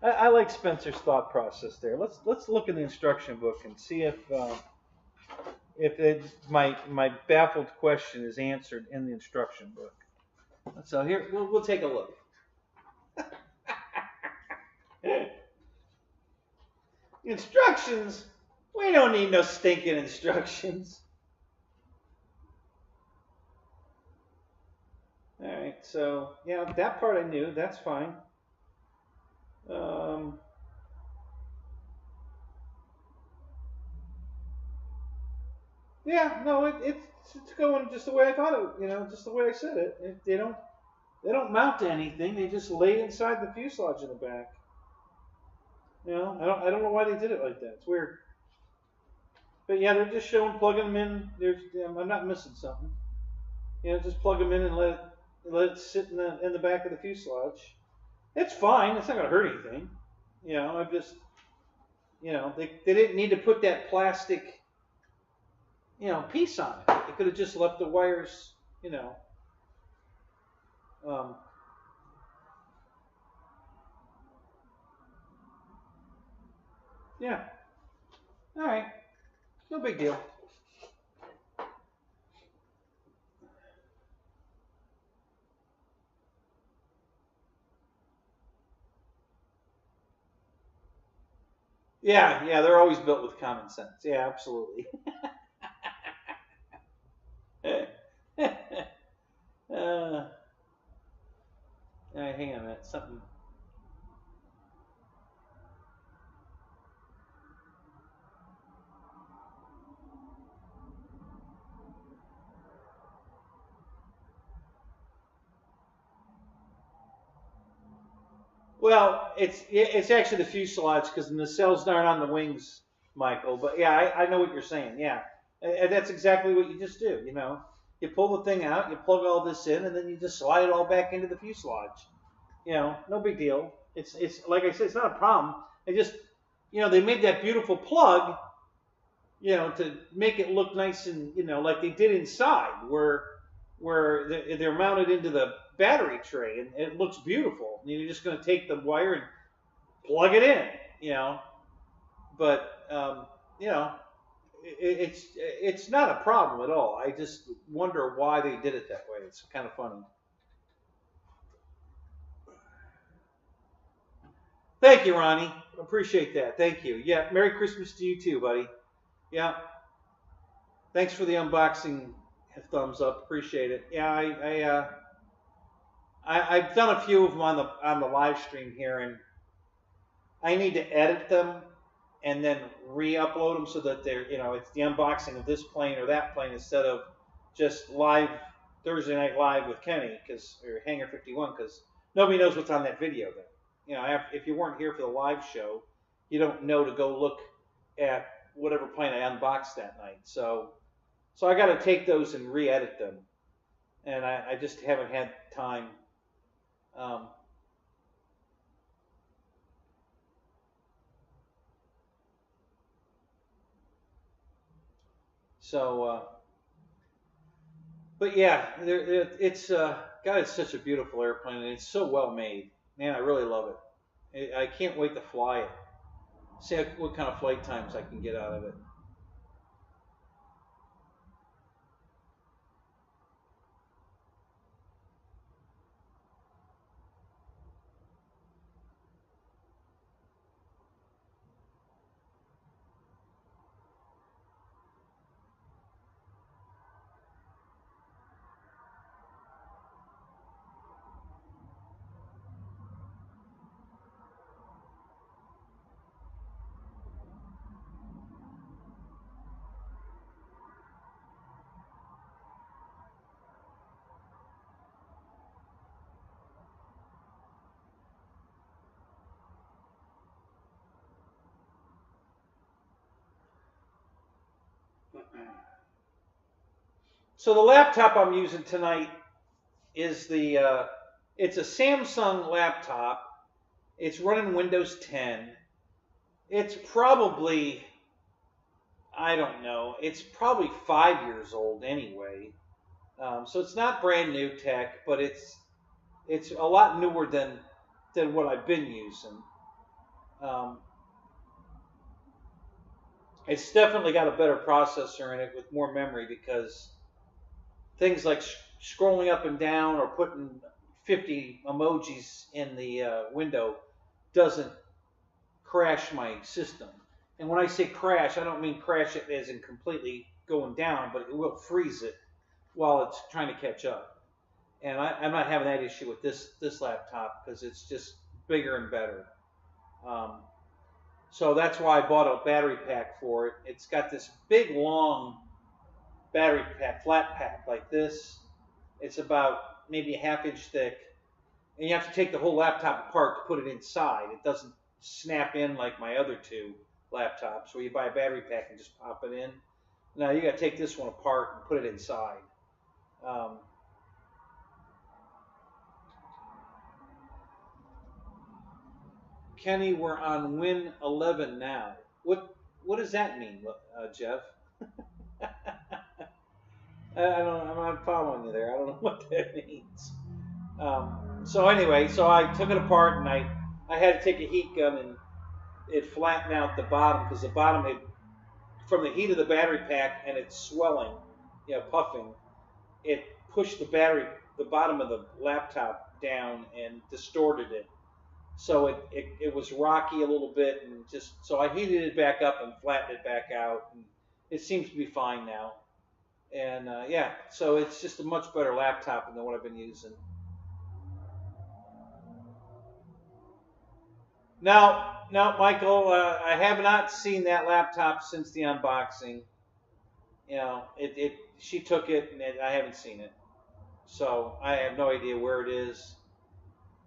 I like Spencer's thought process there. Let's look in the instruction book and see if my baffled question is answered in the instruction book. So here we'll take a look. Instructions? We don't need no stinking instructions. All right, so yeah, that part I knew. That's fine. Yeah, no, it's going just the way I thought it. You know, just the way I said it. They don't mount to anything. They just lay inside the fuselage in the back. You know, I don't know why they did it like that. It's weird. But yeah, they're just showing plugging them in. I'm not missing something. You know, just plug them in and let it sit in the back of the fuselage. It's fine. It's not going to hurt anything. You know, I'm just, you know, they didn't need to put that plastic, you know, piece on it. They could have just left the wires, you know. Yeah. All right. No big deal. Yeah, they're always built with common sense. Yeah, absolutely. All right, hang on a minute. Something. Well, it's actually the fuselage because the nacelles aren't on the wings, Michael. But yeah, I know what you're saying. Yeah, and that's exactly what you just do. You know, you pull the thing out, you plug all this in, and then you just slide it all back into the fuselage. You know, no big deal. It's like I said, it's not a problem. you know, they made that beautiful plug, you know, to make it look nice and, you know, like they did inside, where they're mounted into the battery tray, and it looks beautiful. And you're just going to take the wire and plug it in, you know. But you know, it's not a problem at all. I just wonder why they did it that way. It's kind of funny. Thank you, Ronnie. Appreciate that. Thank you. Yeah, Merry Christmas to you too, buddy. Yeah. Thanks for the unboxing thumbs up. Appreciate it. Yeah, I've done a few of them on the live stream here, and I need to edit them and then re-upload them so that they're, you know, it's the unboxing of this plane or that plane instead of just live Thursday Night Live with Kenny, or Hangar 51, because nobody knows what's on that video then. You know, if you weren't here for the live show, you don't know to go look at whatever plane I unboxed that night. So I got to take those and re-edit them, and I just haven't had time. But yeah, it's God, it's such a beautiful airplane, and it's so well made. Man, I really love it. I can't wait to fly it. See what kind of flight times I can get out of it. So the laptop I'm using tonight is it's a Samsung laptop. It's running Windows 10. It's probably, I don't know, it's probably 5 years old anyway. So it's not brand new tech, but it's a lot newer than what I've been using. It's definitely got a better processor in it with more memory, because things like scrolling up and down or putting 50 emojis in the window doesn't crash my system. And when I say crash, I don't mean crash it as in completely going down, but it will freeze it while it's trying to catch up. And I'm not having that issue with this laptop, because it's just bigger and better. So that's why I bought a battery pack for it. It's got this big, long battery pack, flat pack like this. It's about maybe a ½ inch thick. And you have to take the whole laptop apart to put it inside. It doesn't snap in like my other two laptops, where you buy a battery pack and just pop it in. Now you got to take this one apart and put it inside. Kenny, we're on Win 11 now. What does that mean, Jeff? I'm not following you there. I don't know what that means. So anyway, so I took it apart, and I had to take a heat gun and it flattened out the bottom, because the bottom had, from the heat of the battery pack and it's swelling, you know, puffing, it pushed the bottom of the laptop down and distorted it. So it was rocky a little bit, and so I heated it back up and flattened it back out, and it seems to be fine now. And yeah, so it's just a much better laptop than what I've been using. Now, Michael, I have not seen that laptop since the unboxing. You know, she took it, and I haven't seen it. So I have no idea where it is.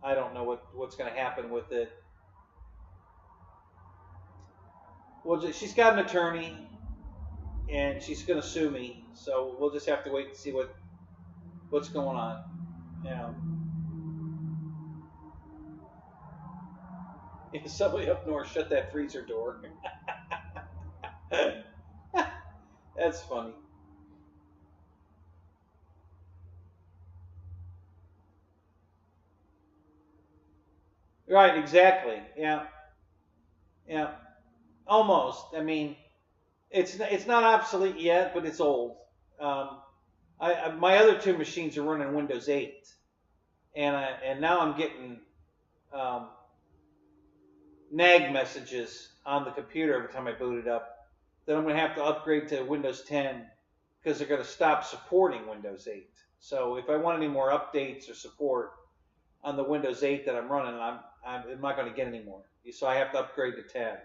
I don't know what's going to happen with it. Well, she's got an attorney, and she's going to sue me. So we'll just have to wait and see what's going on. Yeah. Somebody up north shut that freezer door. That's funny. Right, exactly. Yeah, yeah, almost. I mean, it's not obsolete yet, but it's old. Um, my other two machines are running Windows 8, and now I'm getting um, nag messages on the computer every time I boot it up that I'm going to have to upgrade to Windows 10 because they're going to stop supporting Windows 8. So if I want any more updates or support on the Windows 8 that I'm running, I'm not going to get any more. So I have to upgrade to 10.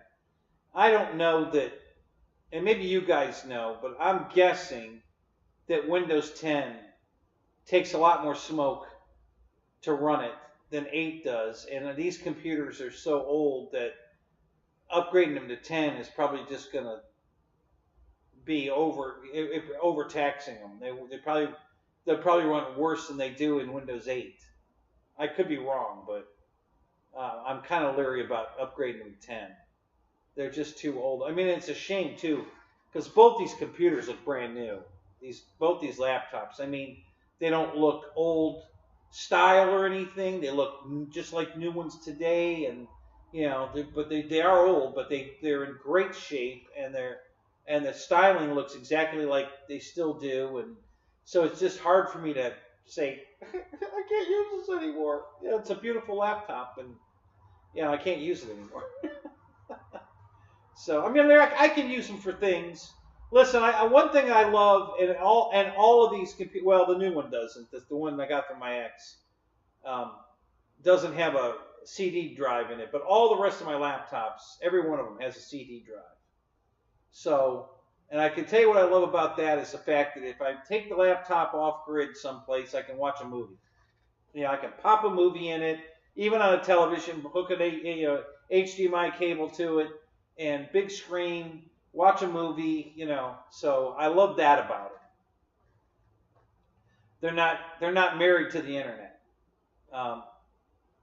I don't know that, and maybe you guys know, but I'm guessing that Windows 10 takes a lot more smoke to run it than 8 does. And these computers are so old that upgrading them to 10 is probably just going to be overtaxing them. They'll probably run worse than they do in Windows 8. I could be wrong, but I'm kind of leery about upgrading them to 10. They're just too old. I mean, it's a shame too, because both these computers look brand new. Both these laptops. I mean, they don't look old style or anything. They look just like new ones today, and but they are old, but they're in great shape, and the styling looks exactly like they still do, and so it's just hard for me to say I can't use this anymore. Yeah, it's a beautiful laptop, and I can't use it anymore. So I mean, I can use them for things. Listen, one thing I love, and all of these well, the new one doesn't. The one I got from my ex um, doesn't have a CD drive in it, but all the rest of my laptops, every one of them has a CD drive. So, and I can tell you what I love about that is the fact that if I take the laptop off grid someplace, I can watch a movie. I can pop a movie in it, even on a television, hook an HDMI cable to it, and big screen, watch a movie. So I love that about it. They're not married to the internet. Um,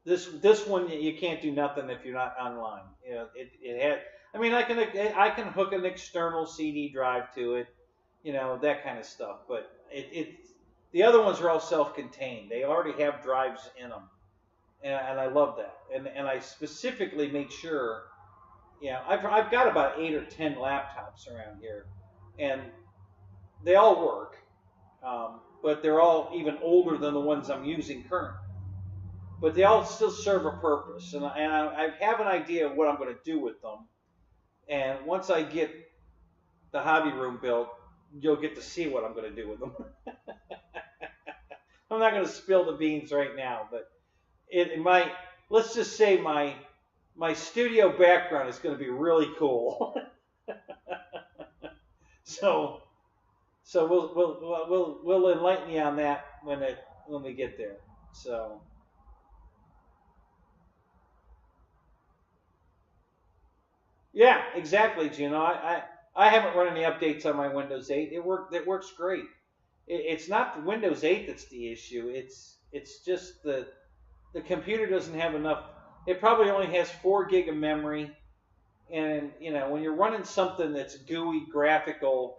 this one you can't do nothing if you're not online. It had. I mean, I can hook an external CD drive to it, that kind of stuff. But the other ones are all self-contained. They already have drives in them, and I love that. And I specifically make sure. I've got about 8 or 10 laptops around here, and they all work, but they're all even older than the ones I'm using currently. But they all still serve a purpose, and I have an idea of what I'm going to do with them. And once I get the hobby room built, you'll get to see what I'm going to do with them. I'm not going to spill the beans right now, but it might. Let's just say my studio background is going to be really cool. so so we'll enlighten you on that when we get there. So yeah, exactly, Juno. I haven't run any updates on my Windows 8. It works great. It's not the Windows 8 that's the issue. It's just the computer doesn't have enough. It probably only has 4 gig of memory, and when you're running something that's GUI graphical,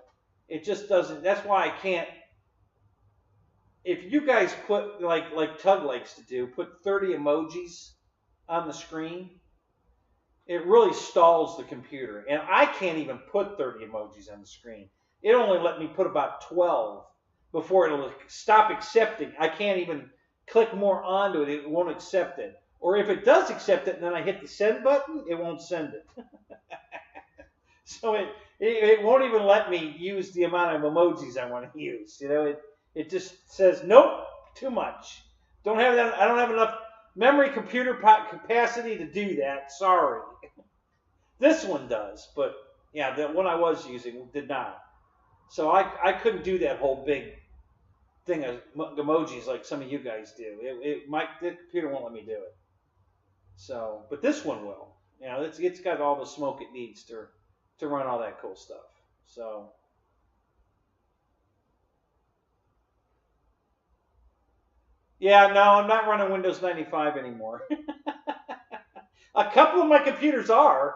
it just doesn't. That's why I can't. If you guys put like Tug likes to do, put 30 emojis on the screen, it really stalls the computer. And I can't even put 30 emojis on the screen. It only let me put about 12 before it'll stop accepting. I can't even click more onto it. It won't accept it. Or if it does accept it and then I hit the send button, it won't send it. So it won't even let me use the amount of emojis I want to use. It just says, nope, too much. Don't have that. I don't have enough memory computer capacity to do that. Sorry. This one does, but yeah, the one I was using did not. So I couldn't do that whole big thing of emojis like some of you guys do. The computer won't let me do it. So, but this one will. It's got all the smoke it needs to run all that cool stuff. So. Yeah, no, I'm not running Windows 95 anymore. A couple of my computers are.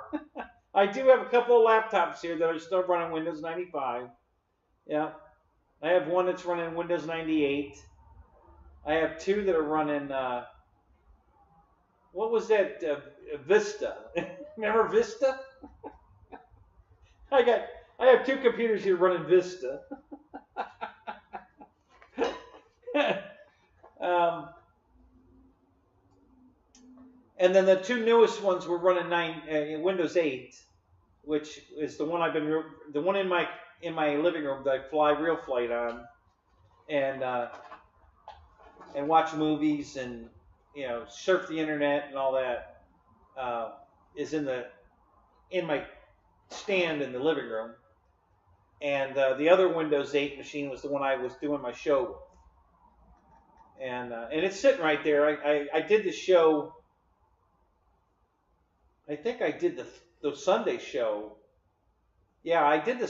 I do have a couple of laptops here that are still running Windows 95. Yeah. I have one that's running Windows 98. I have two that are running, what was that? Vista. Remember Vista? I have two computers here running Vista. And then the two newest ones were running Windows 8, which is the one in my living room that I fly real flight on, and watch movies and surf the internet and all that is in my stand in the living room. And the other Windows 8 machine was the one I was doing my show with, and it's sitting right there. I did the show. I think I did the Sunday show. Yeah, I think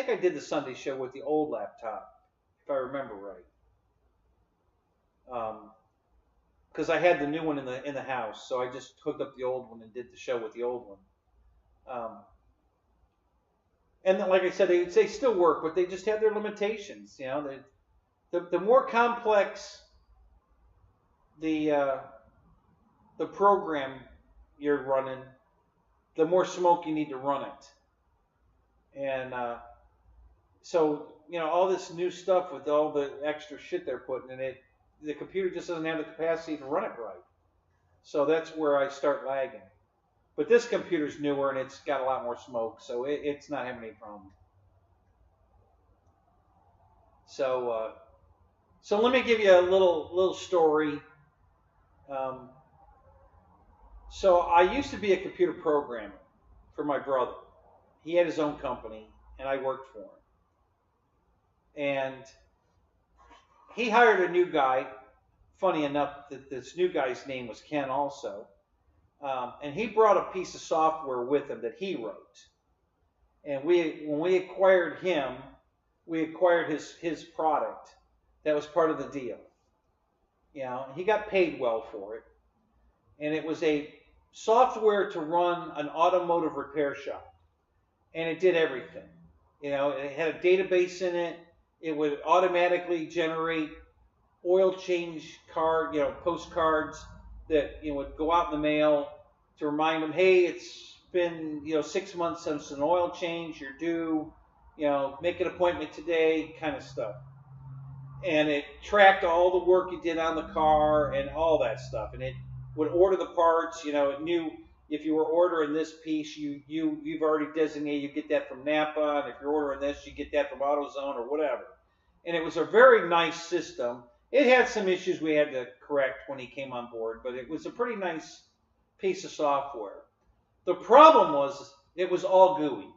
I did the Sunday show with the old laptop, if I remember right. Because I had the new one in the house, so I just hooked up the old one and did the show with the old one. And then, like I said, they still work, but they just have their limitations. The more complex the program you're running, the more smoke you need to run it. And so, all this new stuff with all the extra shit they're putting in it, the computer just doesn't have the capacity to run it right. So that's where I start lagging. But this computer's newer and it's got a lot more smoke, so it's not having any problem. So, so let me give you a little story. So I used to be a computer programmer for my brother. He had his own company, and I worked for him. And he hired a new guy. Funny enough, that this new guy's name was Ken also. And he brought a piece of software with him that he wrote. And when we acquired him, we acquired his product. That was part of the deal. He got paid well for it. And it was a software to run an automotive repair shop. And it did everything. It had a database in it. It would automatically generate oil change postcards that would go out in the mail to remind them, hey, it's been 6 months since an oil change, you're due, make an appointment today, kind of stuff. And it tracked all the work you did on the car and all that stuff. And it would order the parts. It knew if you were ordering this piece, you've already designated you get that from Napa, and if you're ordering this, you get that from AutoZone or whatever. And it was a very nice system. It had some issues we had to correct when he came on board, but it was a pretty nice piece of software. The problem was it was all GUI.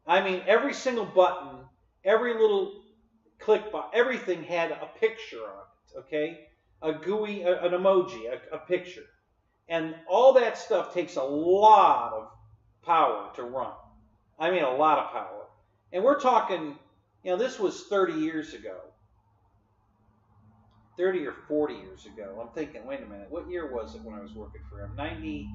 I mean, every single button, every little click button, everything had a picture on it, okay? A GUI, an emoji, a picture. And all that stuff takes a lot of power to run. I mean, a lot of power. And we're talking, this was 30 years ago. 30 or 40 years ago. I'm thinking, wait a minute, what year was it when I was working for him? 98?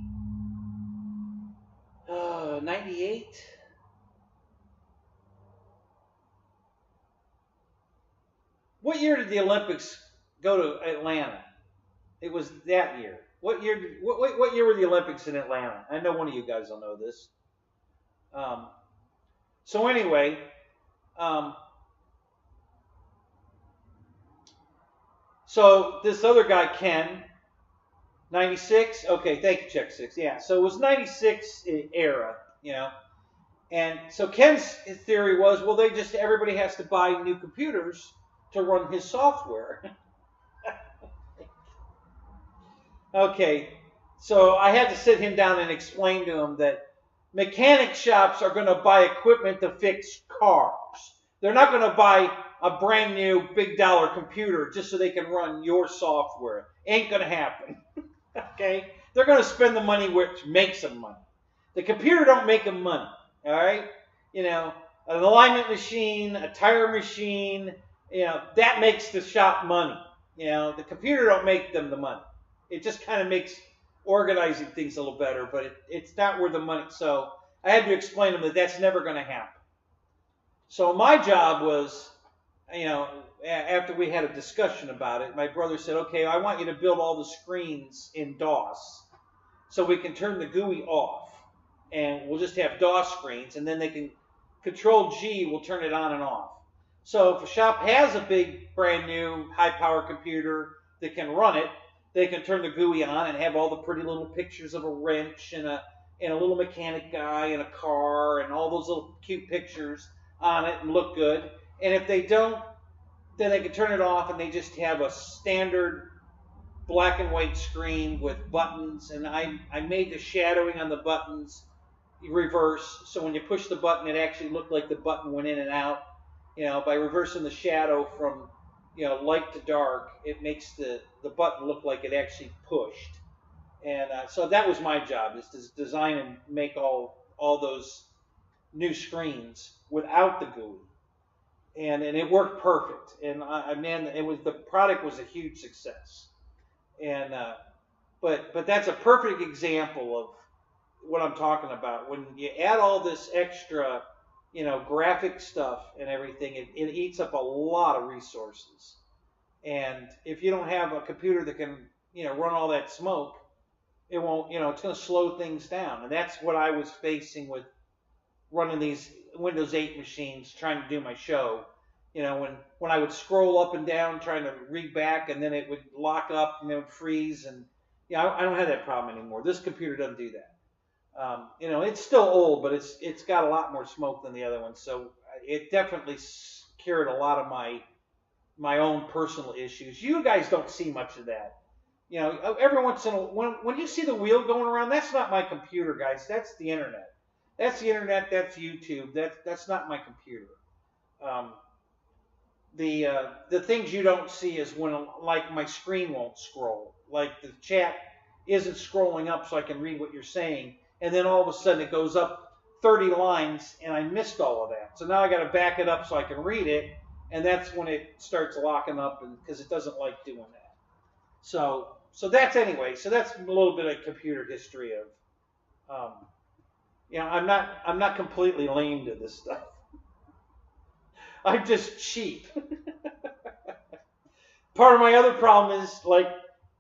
What year did the Olympics go to Atlanta? It was that year. What year were the Olympics in Atlanta? I know one of you guys will know this. So anyway, so this other guy, Ken, 96? Okay, thank you, Check 6. Yeah, so it was 96 era, And so Ken's theory was, well, everybody has to buy new computers to run his software. Okay, so I had to sit him down and explain to him that mechanic shops are going to buy equipment to fix cars. They're not going to buy a brand new big dollar computer just so they can run your software. Ain't going to happen. Okay? They're going to spend the money which makes them money. The computer don't make them money. All right? An alignment machine, a tire machine, that makes the shop money. The computer don't make them the money. It just kind of makes organizing things a little better, but it's not where the money. So I had to explain to them that that's never going to happen. So my job was, after we had a discussion about it, my brother said, okay, I want you to build all the screens in DOS so we can turn the GUI off. And we'll just have DOS screens, and then they can, Control-G will turn it on and off. So if a shop has a big, brand new, high-power computer that can run it, they can turn the GUI on and have all the pretty little pictures of a wrench and a little mechanic guy and a car and all those little cute pictures on it and look good. And if they don't, then they can turn it off and they just have a standard black and white screen with buttons. And I made the shadowing on the buttons reverse, so when you push the button, it actually looked like the button went in and out. By reversing the shadow from light to dark, it makes the button look like it actually pushed. And so that was my job, is to design and make all those new screens without the GUI. And it worked perfect. And man, the product was a huge success. And but that's a perfect example of what I'm talking about. When you add all this extra, graphic stuff and everything, it eats up a lot of resources. And if you don't have a computer that can, run all that smoke, it won't, it's going to slow things down. And that's what I was facing with running these Windows 8 machines, trying to do my show. When I would scroll up and down trying to read back, and then it would lock up and it would freeze. And I don't have that problem anymore. This computer doesn't do that. It's still old, but it's got a lot more smoke than the other one. So it definitely cured a lot of my own personal issues. You guys don't see much of that. Every once in a while, when you see the wheel going around, that's not my computer, guys. That's the internet. That's the internet. That's YouTube. That's not my computer. The things you don't see is when, like, my screen won't scroll, like the chat isn't scrolling up so I can read what you're saying, and then all of a sudden it goes up 30 lines and I missed all of that. So now I got to back it up so I can read it, and that's when it starts locking up, and because it doesn't like doing that. So that's anyway. So that's a little bit of computer history of, I'm not completely lame to this stuff. I'm just cheap. Part of my other problem is, like,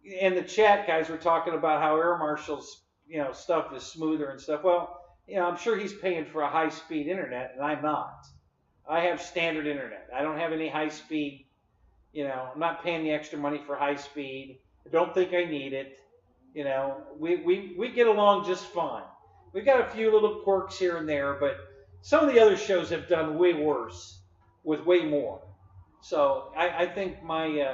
in the chat, guys were talking about how Air Marshal's, stuff is smoother and stuff. Well, I'm sure he's paying for a high-speed internet, and I'm not. I have standard internet. I don't have any high-speed. I'm not paying the extra money for high-speed. I don't think I need it. We get along just fine. We've got a few little quirks here and there, but some of the other shows have done way worse with way more. So I think my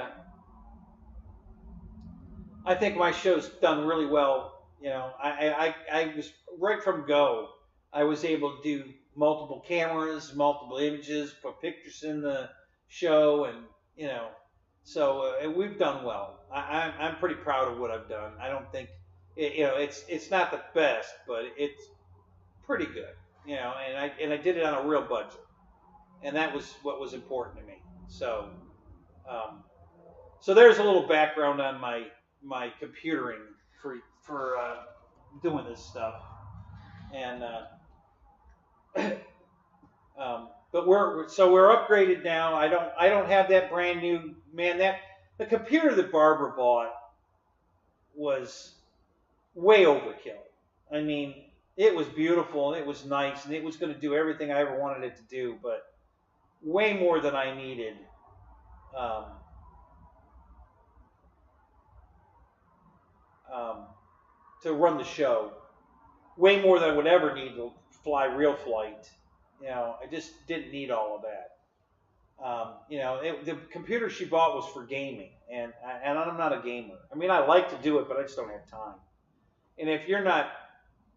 show's done really well. I was right from go. I was able to do multiple cameras, multiple images, put pictures in the show, and so we've done well. I'm pretty proud of what I've done. I don't think it's not the best, but it's pretty good. And I did it on a real budget, and that was what was important to me. So so there's a little background on my computering for doing this stuff, and but we're upgraded now. I don't have that brand new, man. The computer that Barbara bought was way overkill. I mean, it was beautiful and it was nice and it was going to do everything I ever wanted it to do, but way more than I needed. To run the show, way more than I would ever need to fly real flight. I just didn't need all of that. The computer she bought was for gaming, and I'm not a gamer. I mean, I like to do it, but I just don't have time. And if you're not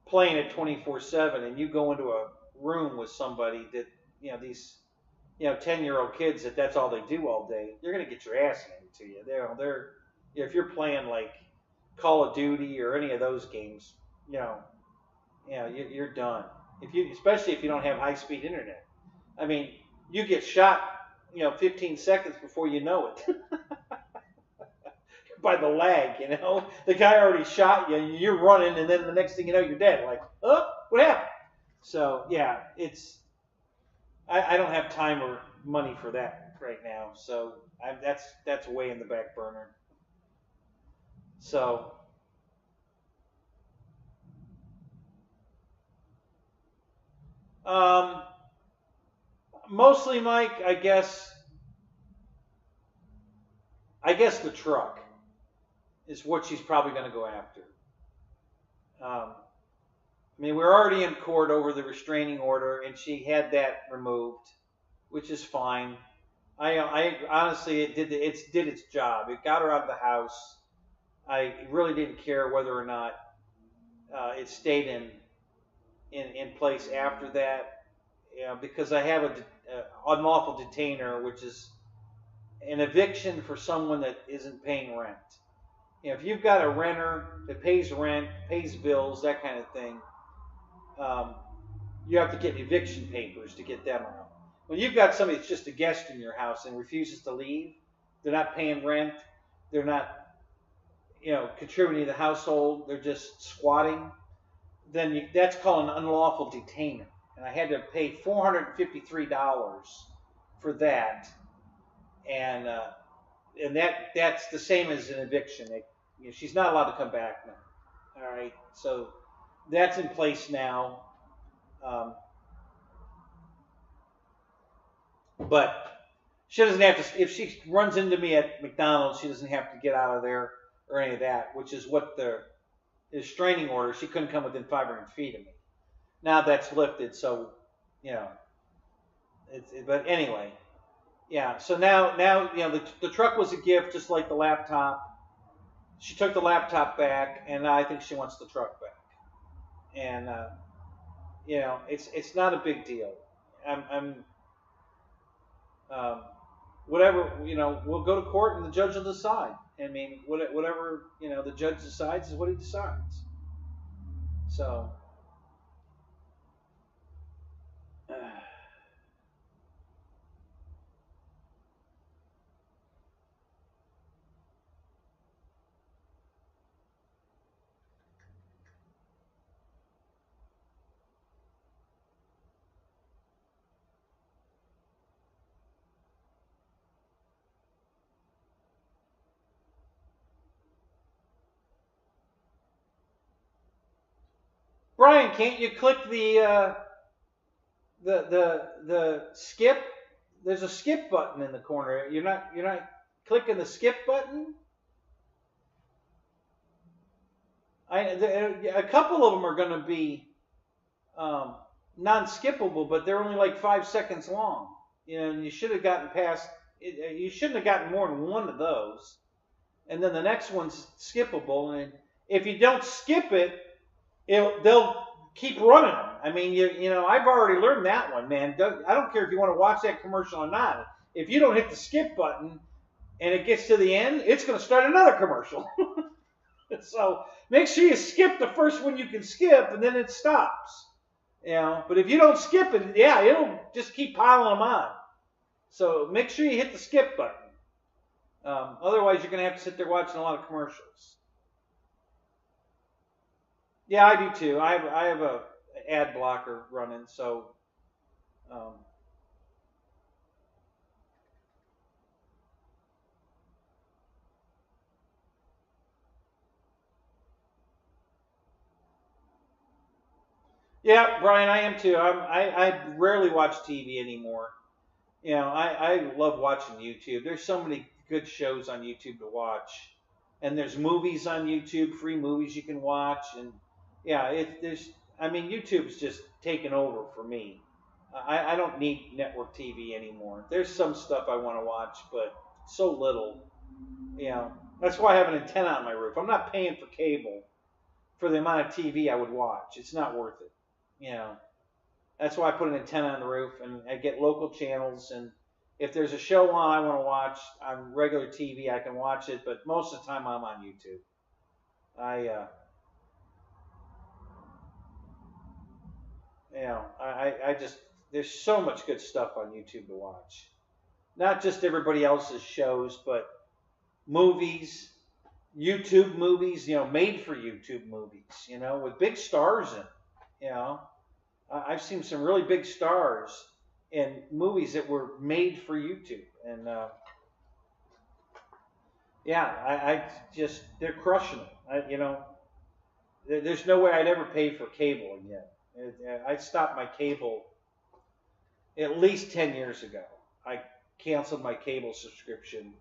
playing it 24/7, and you go into a room with somebody that these 10-year-old kids that's all they do all day, you're gonna get your ass handed to you. They're if you're playing like Call of Duty or any of those games, you're done. Especially if you don't have high-speed internet. I mean, you get shot, 15 seconds before you know it by the lag, you know. The guy already shot you, and you're running, and then the next thing you know, you're dead. Like, oh, what happened? So yeah, it's I don't have time or money for that right now. So that's way in the back burner. So mostly, Mike, I guess the truck is what she's probably going to go after. I mean, we're already in court over the restraining order, and she had that removed, which is fine. I honestly, it did its job. It got her out of the house. I really didn't care whether or not it stayed in place after that, because I have a unlawful detainer, which is an eviction for someone that isn't paying rent. If you've got a renter that pays rent, pays bills, that kind of thing, you have to get eviction papers to get them out. When you've got somebody that's just a guest in your house and refuses to leave, they're not paying rent, they're not, contributing to the household, they're just squatting, then that's called an unlawful detainer. And I had to pay $453 for that, and that's the same as an eviction. She's not allowed to come back now. All right, so that's in place now. But she doesn't have to, if she runs into me at McDonald's, she doesn't have to get out of there or any of that, which is what the restraining order, she couldn't come within 500 feet of me. Now that's lifted, so, but anyway, yeah, so now the truck was a gift, just like the laptop. She took the laptop back, and I think she wants the truck back. And, it's not a big deal. Whatever, we'll go to court and the judge will decide. I mean, whatever, the judge decides is what he decides. So, Brian, can't you click the skip? There's a skip button in the corner. You're not clicking the skip button. A couple of them are going to be non-skippable, but they're only like 5 seconds long. And you should have gotten past. You shouldn't have gotten more than one of those. And then the next one's skippable, and if you don't skip it, they'll keep running them. I mean, I've already learned that one, man. I don't care if you want to watch that commercial or not. If you don't hit the skip button and it gets to the end, it's going to start another commercial. So make sure you skip the first one you can skip, and then it stops. But if you don't skip it, it'll just keep piling them on. So make sure you hit the skip button. Otherwise, you're going to have to sit there watching a lot of commercials. Yeah, I do too. I have a ad blocker running, so yeah, Brian, I am too. I rarely watch TV anymore. I love watching YouTube. There's so many good shows on YouTube to watch, and there's movies on YouTube, free movies you can watch, and YouTube's just taken over for me. I don't need network TV anymore. There's some stuff I want to watch, but so little. That's why I have an antenna on my roof. I'm not paying for cable for the amount of TV I would watch. It's not worth it. That's why I put an antenna on the roof, and I get local channels. And if there's a show on I want to watch on regular TV, I can watch it. But most of the time, I'm on YouTube. I just, there's so much good stuff on YouTube to watch. Not just everybody else's shows, but movies, YouTube movies, made for YouTube movies, with big stars in it, you know. I've seen some really big stars in movies that were made for YouTube, and yeah, I just they're crushing it. There's no way I'd ever pay for cable again. I stopped my cable at least 10 years ago. I canceled my cable subscription.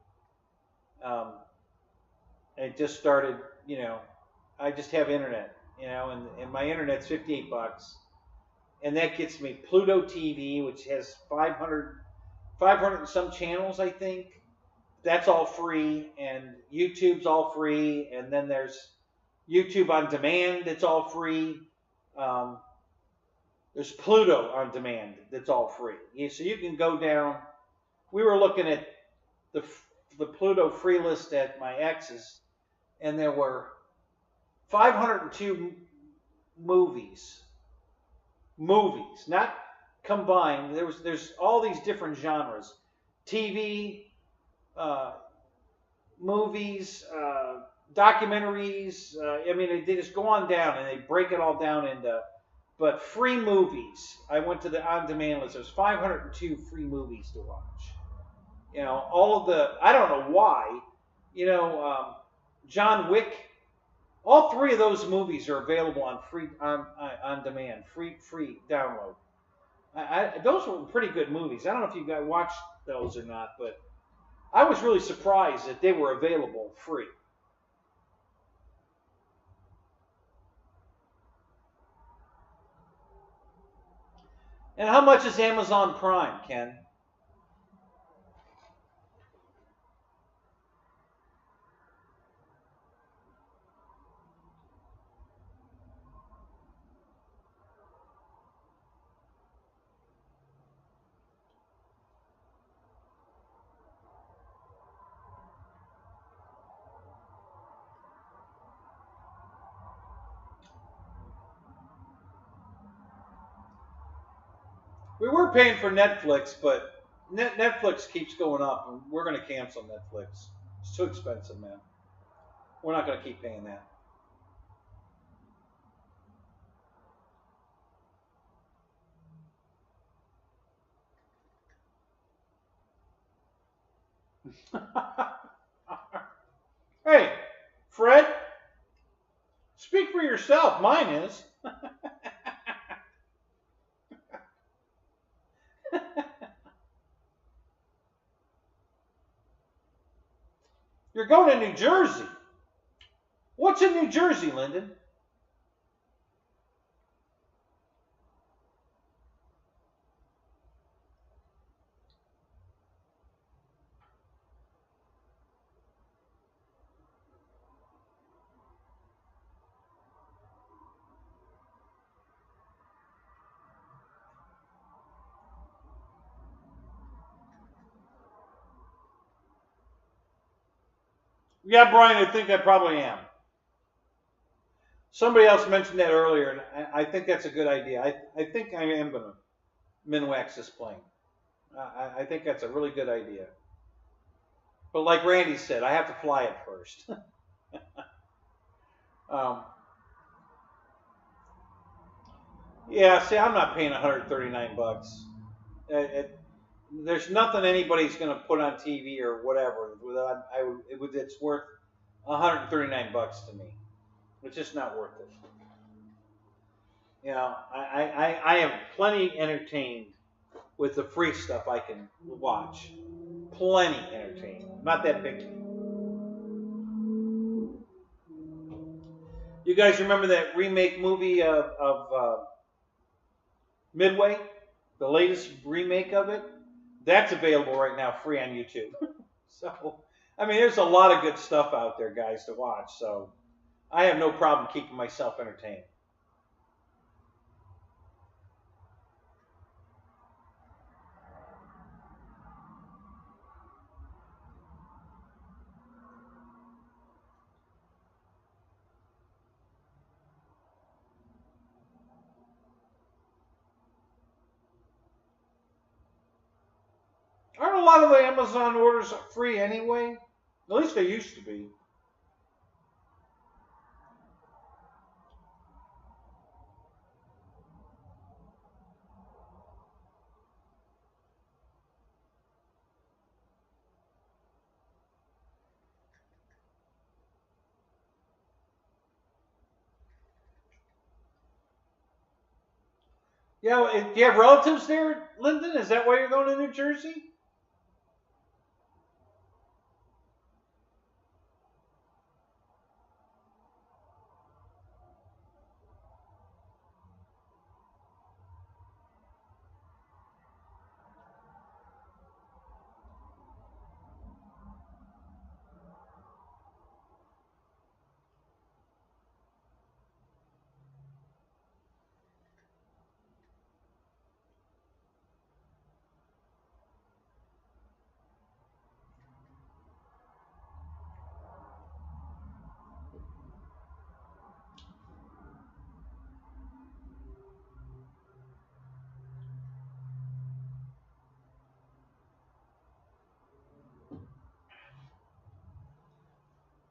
And just started, I just have internet, and my internet's $58. And that gets me Pluto TV, which has 500 and some channels, I think. That's all free, and YouTube's all free, and then there's YouTube on demand that's all free. There's Pluto on demand that's all free. So you can go down. We were looking at the Pluto free list at my ex's, and there were 502 movies, not combined. There's all these different genres, TV, movies, documentaries. I mean, they just go on down and they break it all down into. But free movies. I went to the on-demand list. There's 502 free movies to watch. All of the. I don't know why. John Wick. All three of those movies are available on free on demand, free download. Those were pretty good movies. I don't know if you guys watched those or not, but I was really surprised that they were available free. And how much is Amazon Prime, Ken? We were paying for Netflix, but Netflix keeps going up, and we're going to cancel Netflix. It's too expensive, man. We're not going to keep paying that. Hey, Fred, speak for yourself. Mine is. You're going to New Jersey. What's in New Jersey, Lyndon? Yeah, Brian, I think I probably am. Somebody else mentioned that earlier, and I think that's a good idea. I think I am going to min-wax this plane. I think that's a really good idea. But like Randy said, I have to fly it first. Yeah, see, I'm not paying $139. There's nothing anybody's going to put on TV or whatever it's worth $139 to me. It's just not worth it. I am plenty entertained with the free stuff I can watch. Plenty entertained. Not that picky. You guys remember that remake movie of Midway? The latest remake of it? That's available right now free on YouTube. So, I mean, there's a lot of good stuff out there, guys, to watch. So, I have no problem keeping myself entertained. Aren't a lot of the Amazon orders free anyway? At least they used to be. Yeah, do you have relatives there, Lyndon? Is that why you're going to New Jersey?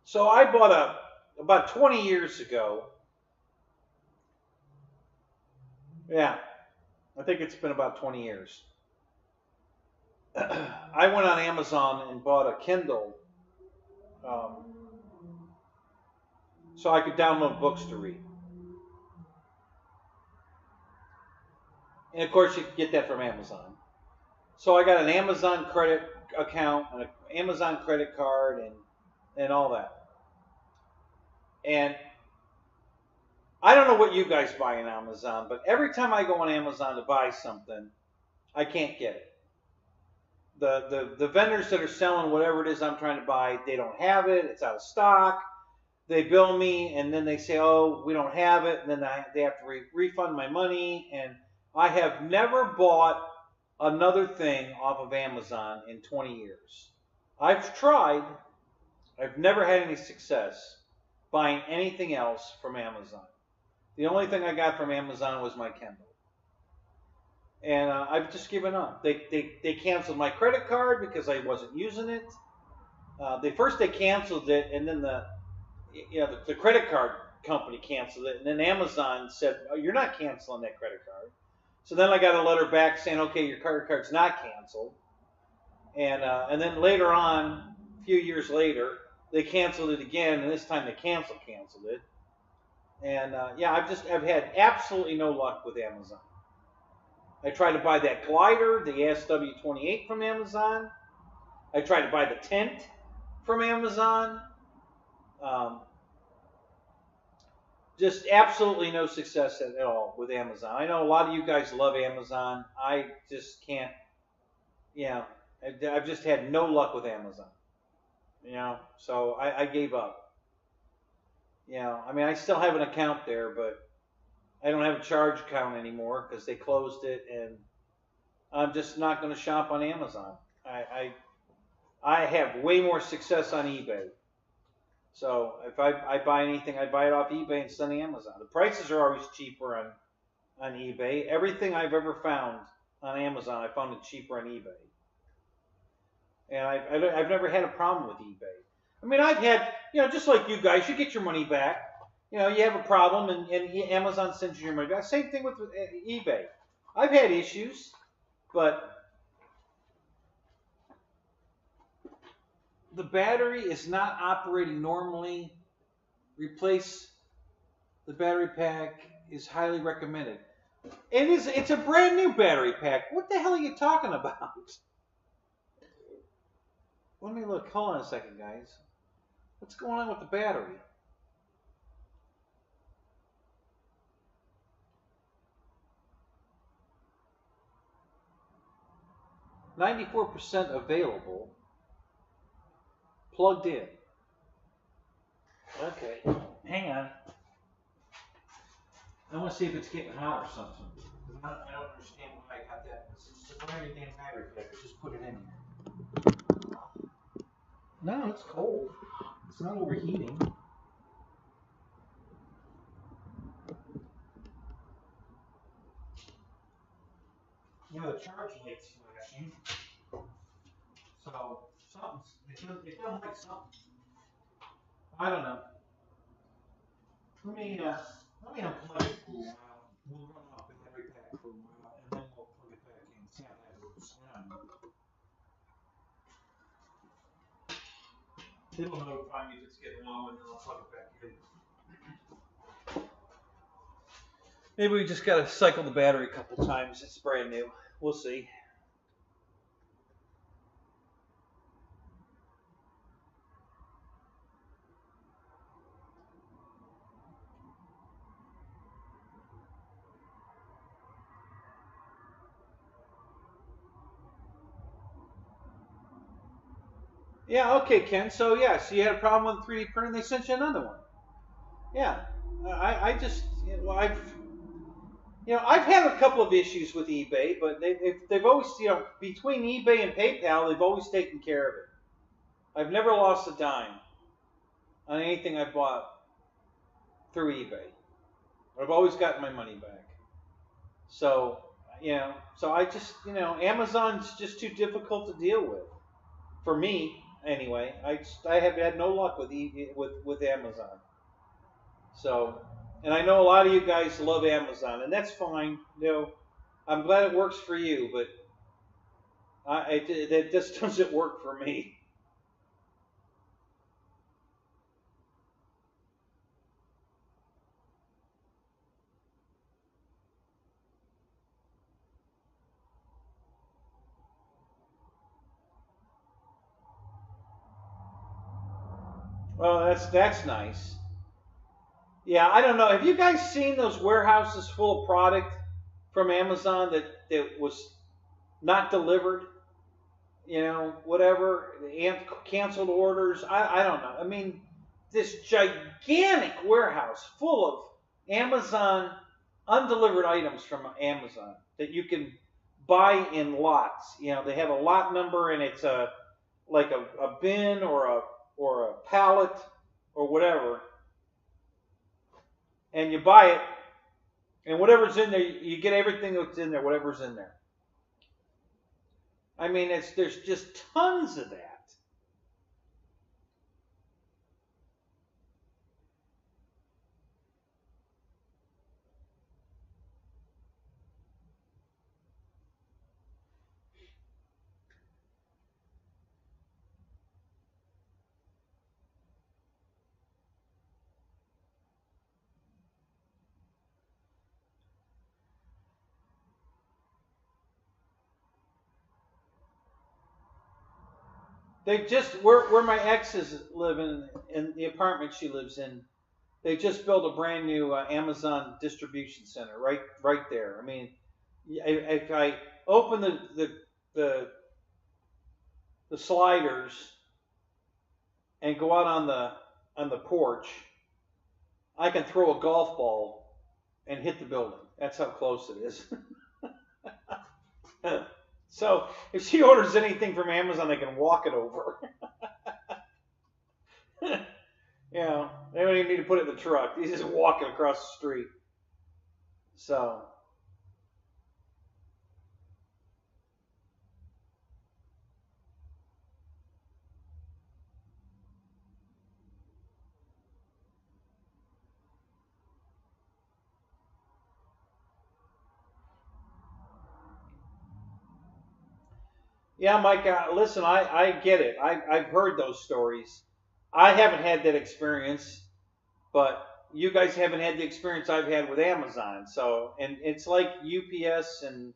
So I bought about 20 years ago. Yeah, I think it's been about 20 years. I went on Amazon and bought a Kindle so I could download books to read. And of course, you can get that from Amazon. So I got an Amazon credit account and an Amazon credit card and all that. And I don't know what you guys buy on Amazon, but every time I go on Amazon to buy something, I can't get it. The vendors that are selling whatever it is I'm trying to buy, they don't have it. It's out of stock. They bill me, and then they say, oh, we don't have it. And then they have to refund my money. And I have never bought another thing off of Amazon in 20 years. I've tried. I've never had any success buying anything else from Amazon. The only thing I got from Amazon was my Kindle. And I've just given up. They canceled my credit card because I wasn't using it. First they canceled it, and then the credit card company canceled it, and then Amazon said, oh, you're not canceling that credit card. So then I got a letter back saying, okay, your credit card's not canceled. And then later on, a few years later, they canceled it again, and this time they canceled it. And yeah, I've had absolutely no luck with Amazon. I tried to buy that glider, the SW28 from Amazon. I tried to buy the tent from Amazon. Just absolutely no success at all with Amazon. I know a lot of you guys love Amazon. I just can't, I've just had no luck with Amazon. So I gave up. I mean, I still have an account there, but I don't have a charge account anymore because they closed it, and I'm just not going to shop on Amazon. I have way more success on eBay. So if I buy anything, I buy it off eBay instead of Amazon. The prices are always cheaper on eBay. Everything I've ever found on Amazon, I found it cheaper on eBay. And I've never had a problem with eBay. I mean, I've had, just like you guys, you get your money back. You have a problem, and Amazon sends you your money back. Same thing with eBay. I've had issues, but the battery is not operating normally. Replace the battery pack is highly recommended. It's a brand new battery pack. What the hell are you talking about? Let me look. Hold on a second, guys. What's going on with the battery? %, available. Plugged in. Okay, hang on. I want to see if it's getting hot or something. I don't understand why I got that. It's a brand new damn battery pack. I just put it in here. No, it's cold. It's not overheating. The charge light's flashing. So it feels like something. I don't know. Let me unplug it for a while. We'll run off the battery pack for a while, and then we'll plug it back in. See how that goes. It'll notify me if it's getting low, and then I'll plug it back in. Maybe we just got to cycle the battery a couple times. It's brand new. We'll see. Yeah, okay, Ken. So, yeah, so you had a problem with 3D printing, they sent you another one. Yeah. I just, well, I've had a couple of issues with eBay, but they've always, between eBay and PayPal, they've always taken care of it. I've never lost a dime on anything I bought through eBay. I've always gotten my money back. So, so I just, Amazon's just too difficult to deal with. For me, anyway. I have had no luck with Amazon. So, and I know a lot of you guys love Amazon, and that's fine. I'm glad it works for you, but it just doesn't work for me. Well, that's nice. Yeah, I don't know. Have you guys seen those warehouses full of product from Amazon that was not delivered? Whatever, and canceled orders. I don't know. I mean, this gigantic warehouse full of Amazon undelivered items from Amazon that you can buy in lots. They have a lot number, and it's like a bin or a pallet or whatever, and you buy it, and whatever's in there, you get everything that's in there, whatever's in there. I mean, there's just tons of that. They just where my ex is living in the apartment she lives in. They just built a brand new Amazon distribution center right there. I mean, if I open the the sliders and go out on the porch, I can throw a golf ball and hit the building. That's how close it is. So if she orders anything from Amazon, they can walk it over. They don't even need to put it in the truck. He's just walking across the street. So, yeah, Mike, listen, I get it. I've heard those stories. I haven't had that experience, but you guys haven't had the experience I've had with Amazon. So, and it's like UPS and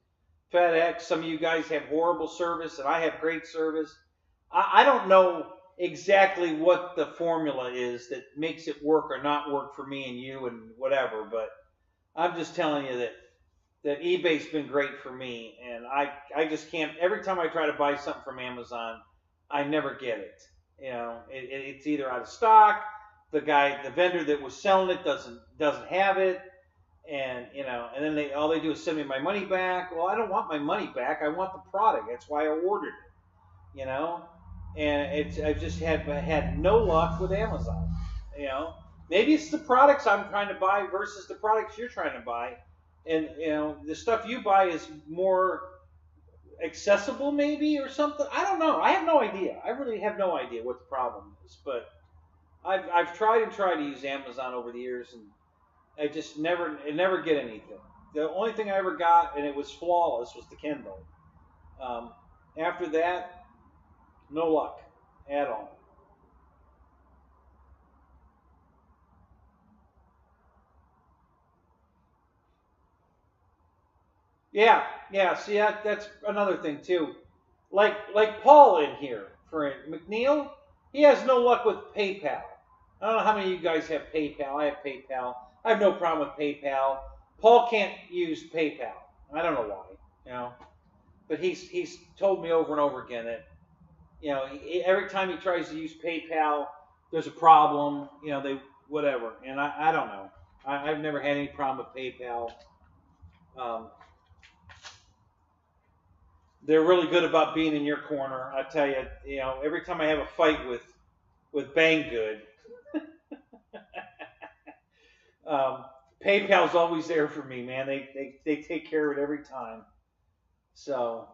FedEx. Some of you guys have horrible service, and I have great service. I don't know exactly what the formula is that makes it work or not work for me and you and whatever, but I'm just telling you that eBay's been great for me, and I just can't. Every time I try to buy something from Amazon, I never get it. It's either out of stock. The vendor that was selling it doesn't have it, and and then all they do is send me my money back. Well, I don't want my money back. I want the product. That's why I ordered it. And I've just had no luck with Amazon. Maybe it's the products I'm trying to buy versus the products you're trying to buy, and the stuff you buy is more accessible maybe or something. I don't know. I have no idea. I really have no idea what the problem is, but I've tried to use Amazon over the years, and I just never get anything. The only thing I ever got, and it was flawless, was the Kindle. After that, no luck at all. Yeah, yeah. See, that's another thing too. Like Paul in here for McNeil, he has no luck with PayPal. I don't know how many of you guys have PayPal. I have PayPal. I have no problem with PayPal. Paul can't use PayPal. I don't know why, you know. But he's told me over and over again that, you know, every time he tries to use PayPal, there's a problem. You know, they whatever. And I don't know. I've never had any problem with PayPal. They're really good about being in your corner. I tell you, you know, every time I have a fight with Banggood, PayPal's always there for me, man. They take care of it every time. So.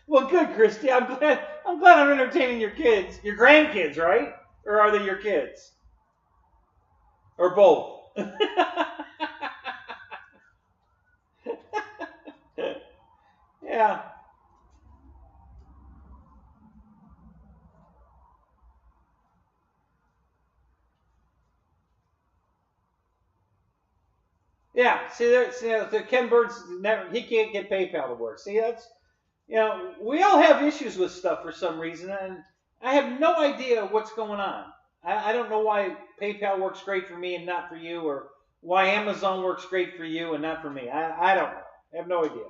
Well, good, Christy. I'm glad I'm entertaining your kids, your grandkids, right? Or are they your kids? Or both? Yeah. Yeah. See, the Ken Burns he can't get PayPal to work. See, that's, you know, we all have issues with stuff for some reason, and I have no idea what's going on. I don't know why PayPal works great for me and not for you, or why Amazon works great for you and not for me. I don't know. I have no idea.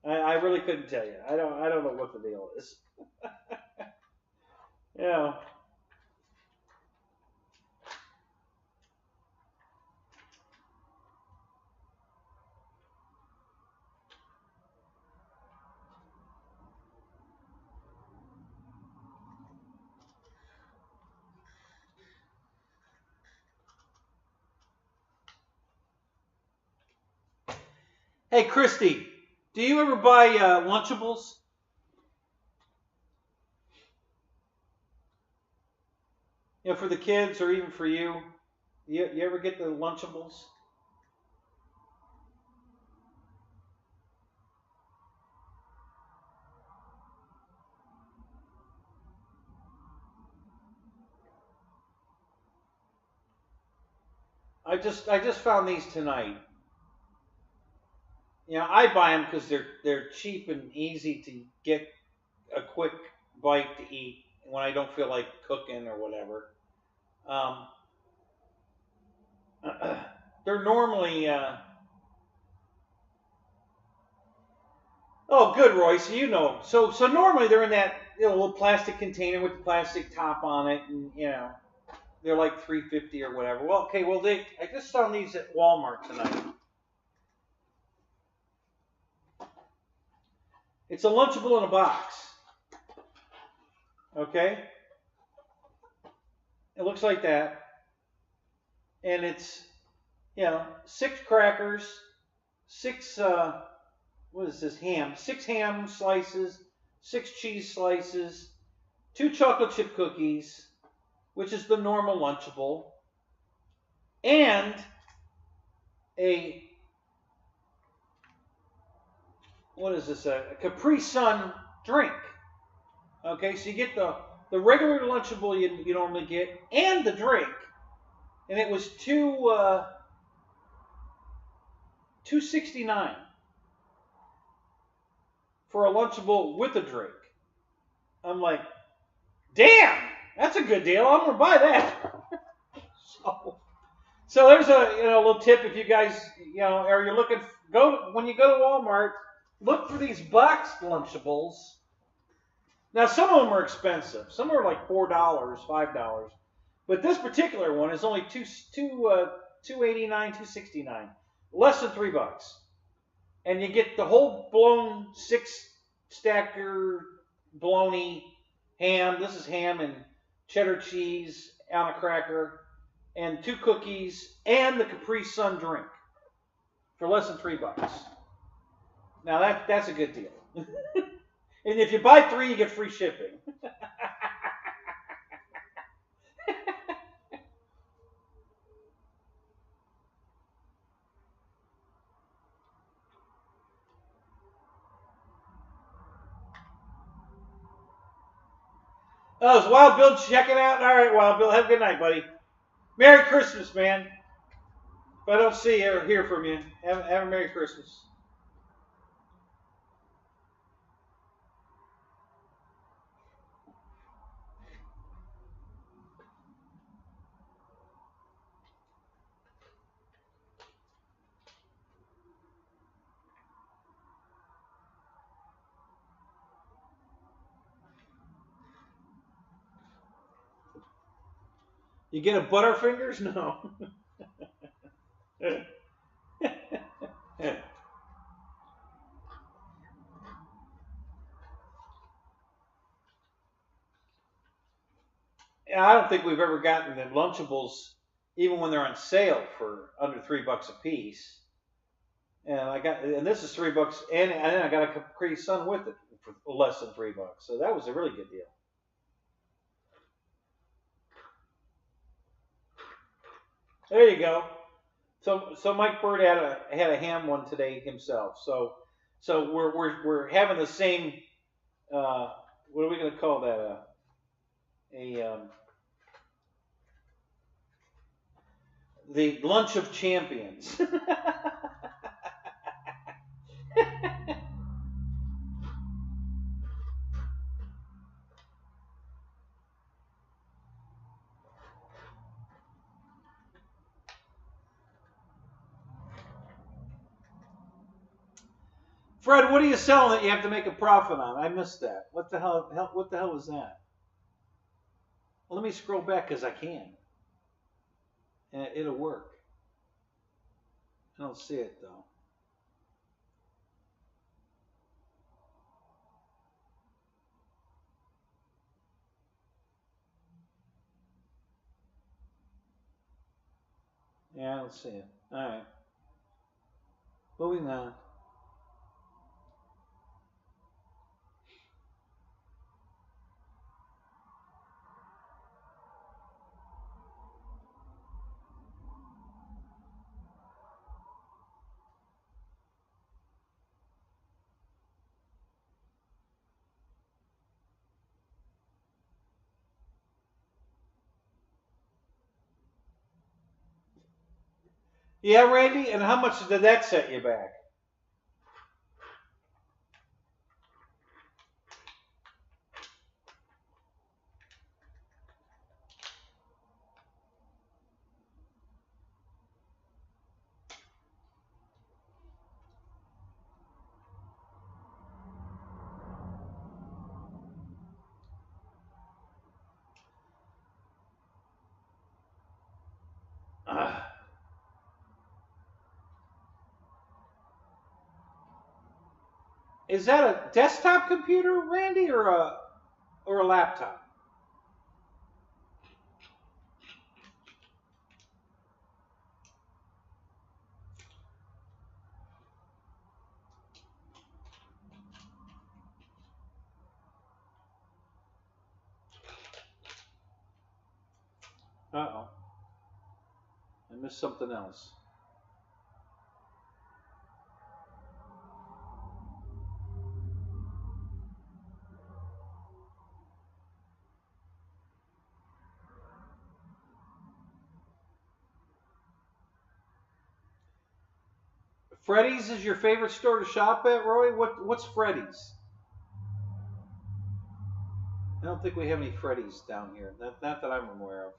I really couldn't tell you. I don't know what the deal is. Yeah. Hey, Christy, do you ever buy Lunchables? You know, for the kids or even for you? You ever get the Lunchables? I just found these tonight. You know, I buy them because they're cheap and easy to get a quick bite to eat when I don't feel like cooking or whatever. Um, they're normally oh, good, Roy. So you know. So normally they're in that, you know, little plastic container with the plastic top on it, and you know they're like $3.50 or whatever. Well, okay. Well, I just found these at Walmart tonight. It's a Lunchable in a box. Okay. It looks like that, and it's, you know, 6 crackers, six what is this, ham? 6 ham slices, 6 cheese slices, 2 chocolate chip cookies, which is the normal Lunchable, and a, what is this, a Capri Sun drink. Okay, so you get the regular Lunchable you normally get, and the drink, and it was $2.69 for a Lunchable with a drink. I'm like, damn, that's a good deal. I'm gonna buy that. So there's a, you know, little tip if you guys, you know, or you're looking, when you go to Walmart, look for these boxed Lunchables. Now some of them are expensive. Some are like $4, $5, but this particular one is only $2.89, $2.69, less than $3, and you get the whole blown 6-stacker bologna ham. This is ham and cheddar cheese on a cracker, and 2 cookies, and the Capri Sun drink for less than $3. Now that's a good deal. And if you buy 3, you get free shipping. Oh, is Wild Bill checking out? All right, Wild Bill. Have a good night, buddy. Merry Christmas, man. If I don't see you or hear from you, have a Merry Christmas. You get a Butterfingers? No. I don't think we've ever gotten the Lunchables, even when they're on sale, for under $3 a piece. And this is $3, and then I got a Capri Sun with it for less than $3. So that was a really good deal. There you go. So Mike Bird had a ham one today himself. So we're having the same. What are we going to call that? The lunch of champions. Fred, what are you selling that you have to make a profit on? I missed that. What the hell? What the hell was that? Well, let me scroll back because I can. And it'll work. I don't see it though. Yeah, I don't see it. All right. Moving on. Yeah, Randy, and how much did that set you back? Is that a desktop computer, Randy, or a laptop? Uh-oh. I missed something else. Freddy's is your favorite store to shop at, Roy? What's Freddy's? I don't think we have any Freddy's down here. Not that I'm aware of.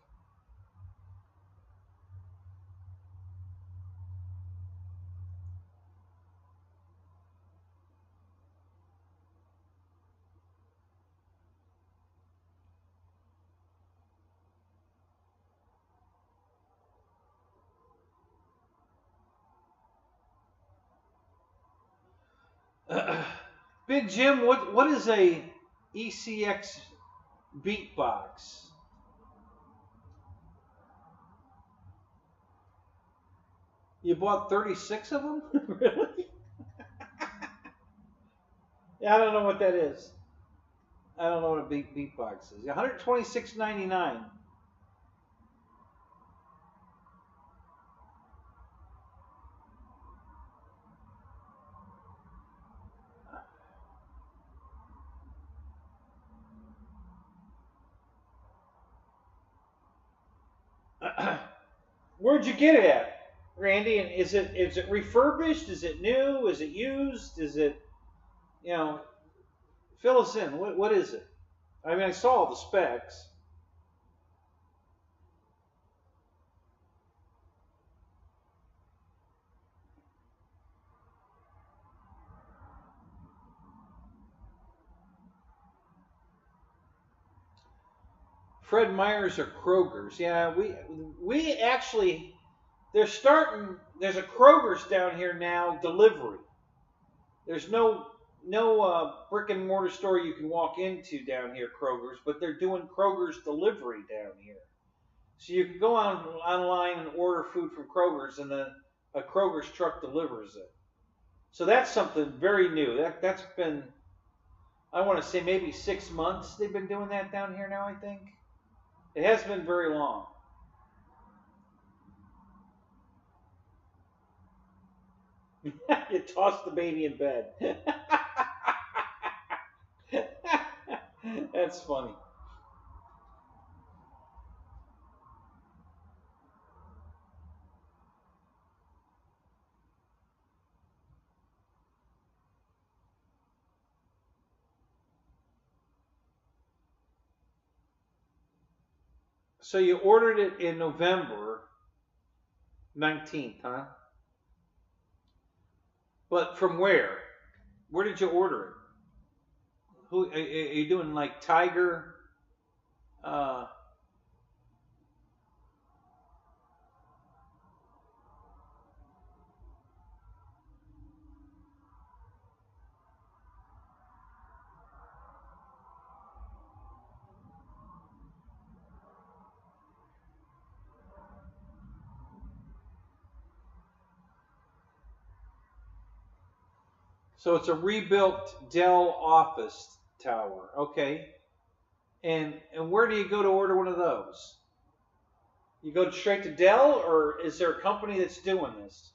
Big Jim, what is a ECX beatbox? You bought 36 of them? Really? Yeah, I don't know what that is. I don't know what a beatbox is. $126.99. Where'd you get it at, Randy? And is it refurbished? Is it new? Is it used? Is it, you know, fill us in. What is it? I mean, I saw all the specs. Fred Meyer's or Kroger's. Yeah, we actually, they're starting, there's a Kroger's down here now, delivery. There's no brick and mortar store you can walk into down here, Kroger's, but they're doing Kroger's delivery down here. So you can go online and order food from Kroger's, and then a Kroger's truck delivers it. So that's something very new. That's been, I want to say maybe 6 months they've been doing that down here now, I think. It hasn't been very long. You toss the baby in bed. That's funny. So you ordered it in November 19th, huh? But from where? Where did you order it? Who are you doing, like Tiger? So it's a rebuilt Dell office tower. Okay. And where do you go to order one of those? You go straight to Dell, or is there a company that's doing this?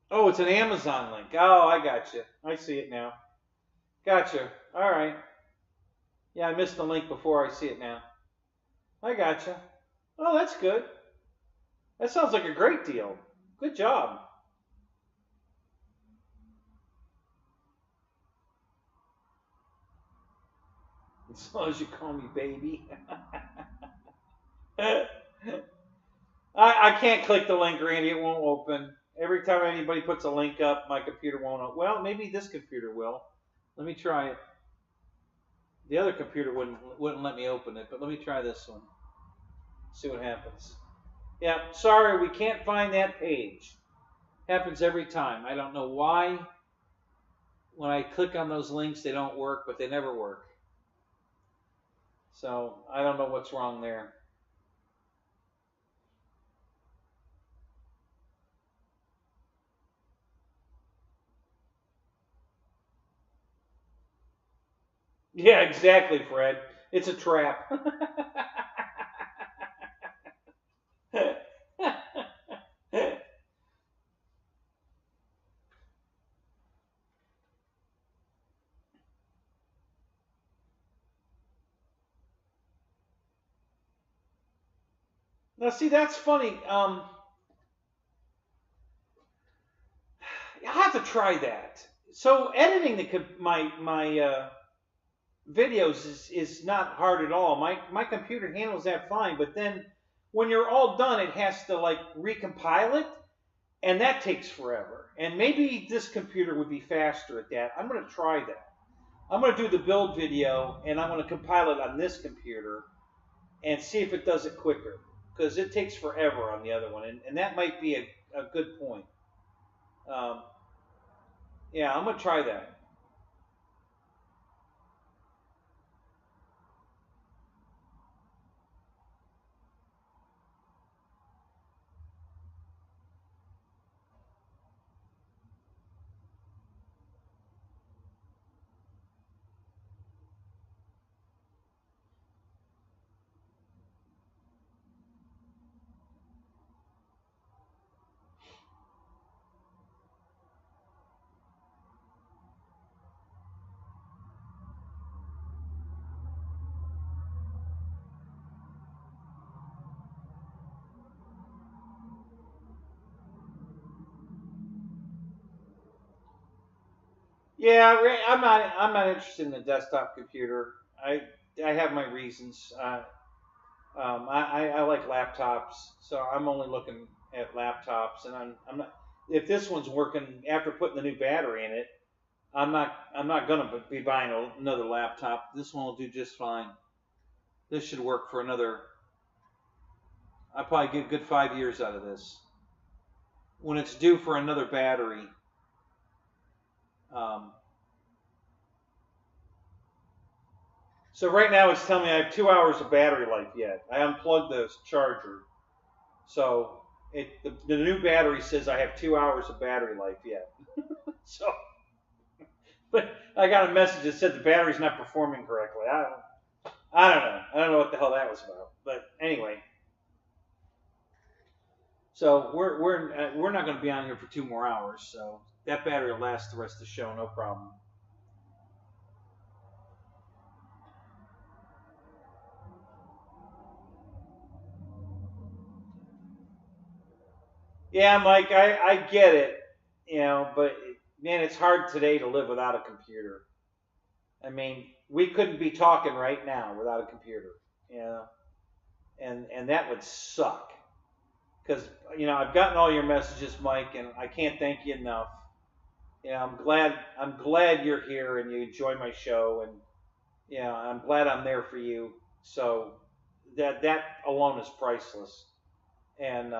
Oh, it's an Amazon link. Oh, I got you. I see it now. Gotcha. All right. Yeah, I missed the link before. I see it now. I gotcha. Oh, that's good. That sounds like a great deal. Good job. As long as you call me baby. I can't click the link, Randy. It won't open. Every time anybody puts a link up, my computer won't open. Well, maybe this computer will. Let me try it. The other computer wouldn't let me open it, but let me try this one. See what happens. Yeah, sorry, we can't find that page. Happens every time. I don't know why. When I click on those links, they don't work, but they never work. So I don't know what's wrong there. Yeah, exactly, Fred. It's a trap. Now, see, that's funny. I have to try that. So editing my videos is not hard at all. My computer handles that fine, but then when you're all done, it has to like recompile it, and that takes forever. And maybe this computer would be faster at that. I'm going to try that. I'm going to do the build video, and I'm going to compile it on this computer and see if it does it quicker, because it takes forever on the other one, and that might be a good point. Yeah, I'm going to try that. Yeah, I'm not interested in a desktop computer. I have my reasons. I like laptops, so I'm only looking at laptops, and I'm not. If this one's working after putting the new battery in it, I'm not gonna be buying another laptop. This one will do just fine. This should work for another. I'll probably get a good 5 years out of this. When it's due for another battery, um, so right now it's telling me I have 2 hours of battery life yet. I unplugged the charger, so the new battery says I have 2 hours of battery life yet. So, but I got a message that said the battery's not performing correctly. I don't know. I don't know what the hell that was about. But anyway, so we're not going to be on here for 2 more hours. So that battery will last the rest of the show, no problem. Yeah, Mike, I get it, but man, it's hard today to live without a computer. I mean, we couldn't be talking right now without a computer, and that would suck. Because I've gotten all your messages, Mike, and I can't thank you enough. I'm glad you're here and you enjoy my show, and I'm glad I'm there for you. So that alone is priceless. And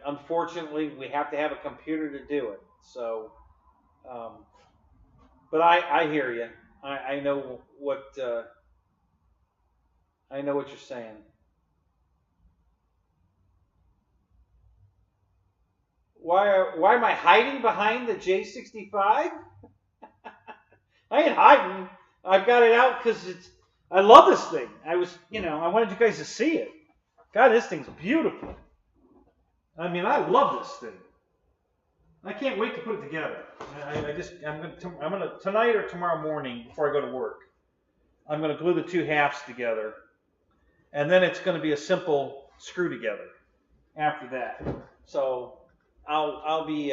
unfortunately, we have to have a computer to do it. So, but I hear you. I know what I know what you're saying. Why am I hiding behind the J65? I ain't hiding. I've got it out because I love this thing. I wanted you guys to see it. God, this thing's beautiful. I mean, I love this thing. I can't wait to put it together. I'm gonna tonight or tomorrow morning before I go to work, I'm gonna glue the two halves together, and then it's gonna be a simple screw together after that. So I'll be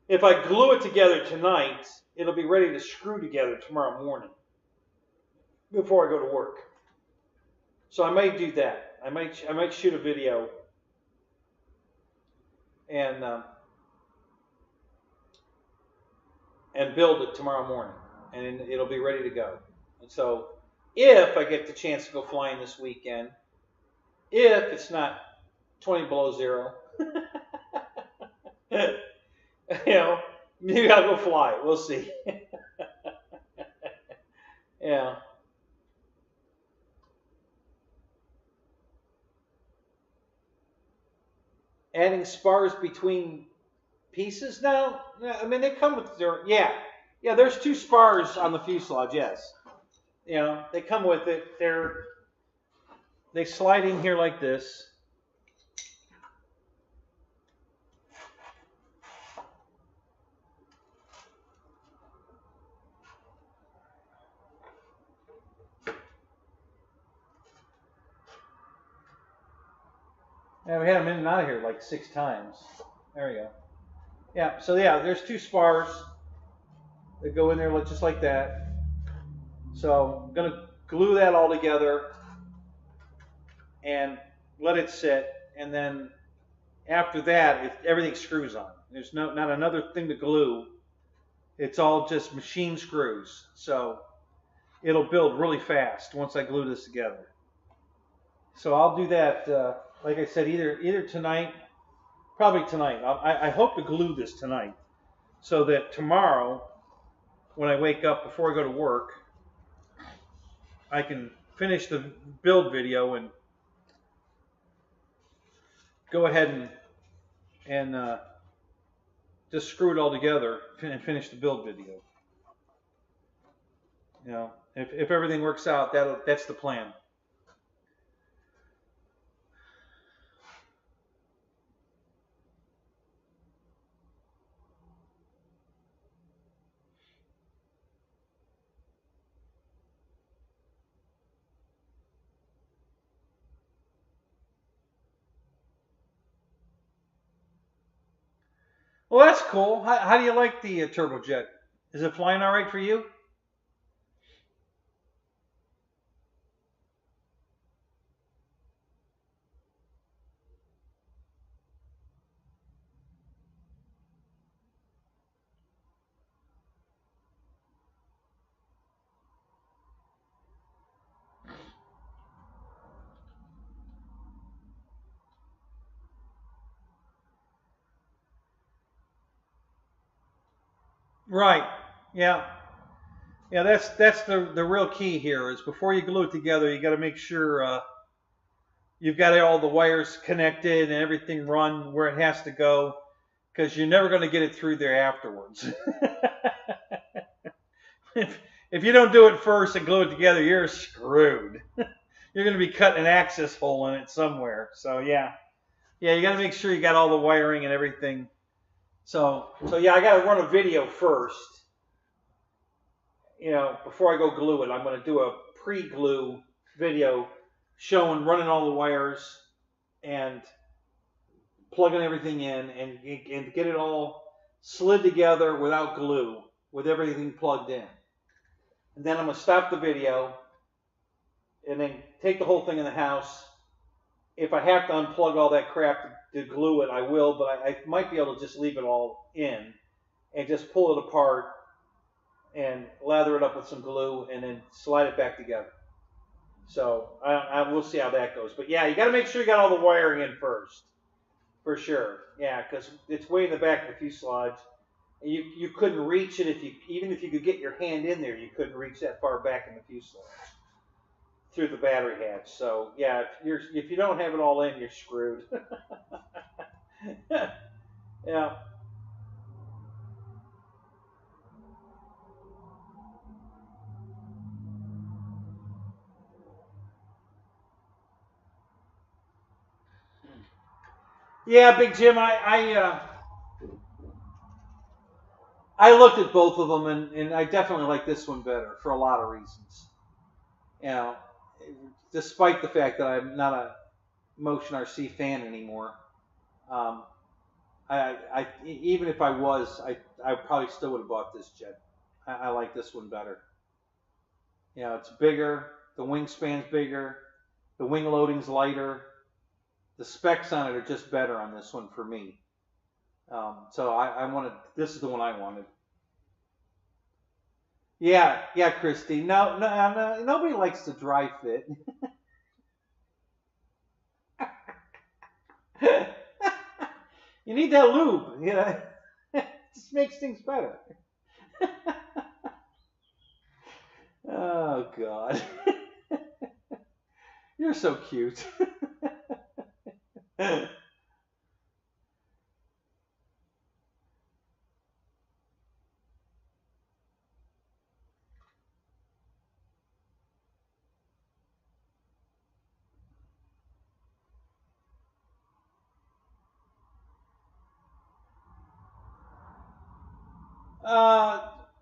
if I glue it together tonight, it'll be ready to screw together tomorrow morning before I go to work. So I might do that. I might shoot a video and build it tomorrow morning, and it'll be ready to go. And so, if I get the chance to go flying this weekend, if it's not 20 below zero, maybe I'll go fly it. We'll see. Yeah. Adding spars between pieces? No, I mean they come with their yeah. There's two spars on the fuselage. Yes, they come with it. They slide in here like this. Yeah, we had them in and out of here like 6 times. There we go. Yeah, so there's two spars that go in there just like that. So I'm going to glue that all together and let it sit. And then after that, everything screws on. There's not another thing to glue. It's all just machine screws. So it'll build really fast once I glue this together. So I'll do that, like I said, either tonight, probably tonight. I hope to glue this tonight so that tomorrow, when I wake up before I go to work, I can finish the build video and go ahead and just screw it all together and finish the build video. If everything works out, that's the plan. Well, that's cool. How do you like the turbojet? Is it flying all right for you? Right. Yeah. Yeah. That's the real key here is before you glue it together, you got to make sure you've got all the wires connected and everything run where it has to go, because you're never going to get it through there afterwards. if you don't do it first and glue it together, you're screwed. You're going to be cutting an access hole in it somewhere. So yeah, you got to make sure you got all the wiring and everything. So yeah, I got to run a video first. Before I go glue it, I'm going to do a pre-glue video showing running all the wires and plugging everything in and get it all slid together without glue, with everything plugged in. And then I'm going to stop the video and then take the whole thing in the house. If I have to unplug all that crap to glue it, I will, but I might be able to just leave it all in and just pull it apart and lather it up with some glue and then slide it back together. So we'll see how that goes. But yeah, you got to make sure you got all the wiring in first, for sure. Yeah, because it's way in the back of the fuselage. You couldn't reach it even if you could get your hand in there, you couldn't reach that far back in the fuselage through the battery hatch. So yeah, if you don't have it all in, you're screwed. Yeah. Yeah, Big Jim, I looked at both of them, and I definitely like this one better for a lot of reasons. You know, despite the fact that I'm not a motion RC fan anymore, um, even if I was, I probably still would have bought this jet. I like this one better. It's bigger, the wingspan's bigger, the wing loading's lighter. The specs on it are just better on this one for me. So I wanted, this is the one I wanted. Yeah, Christy. No, nobody likes the dry fit. You need that lube, it just makes things better. Oh, God. You're so cute.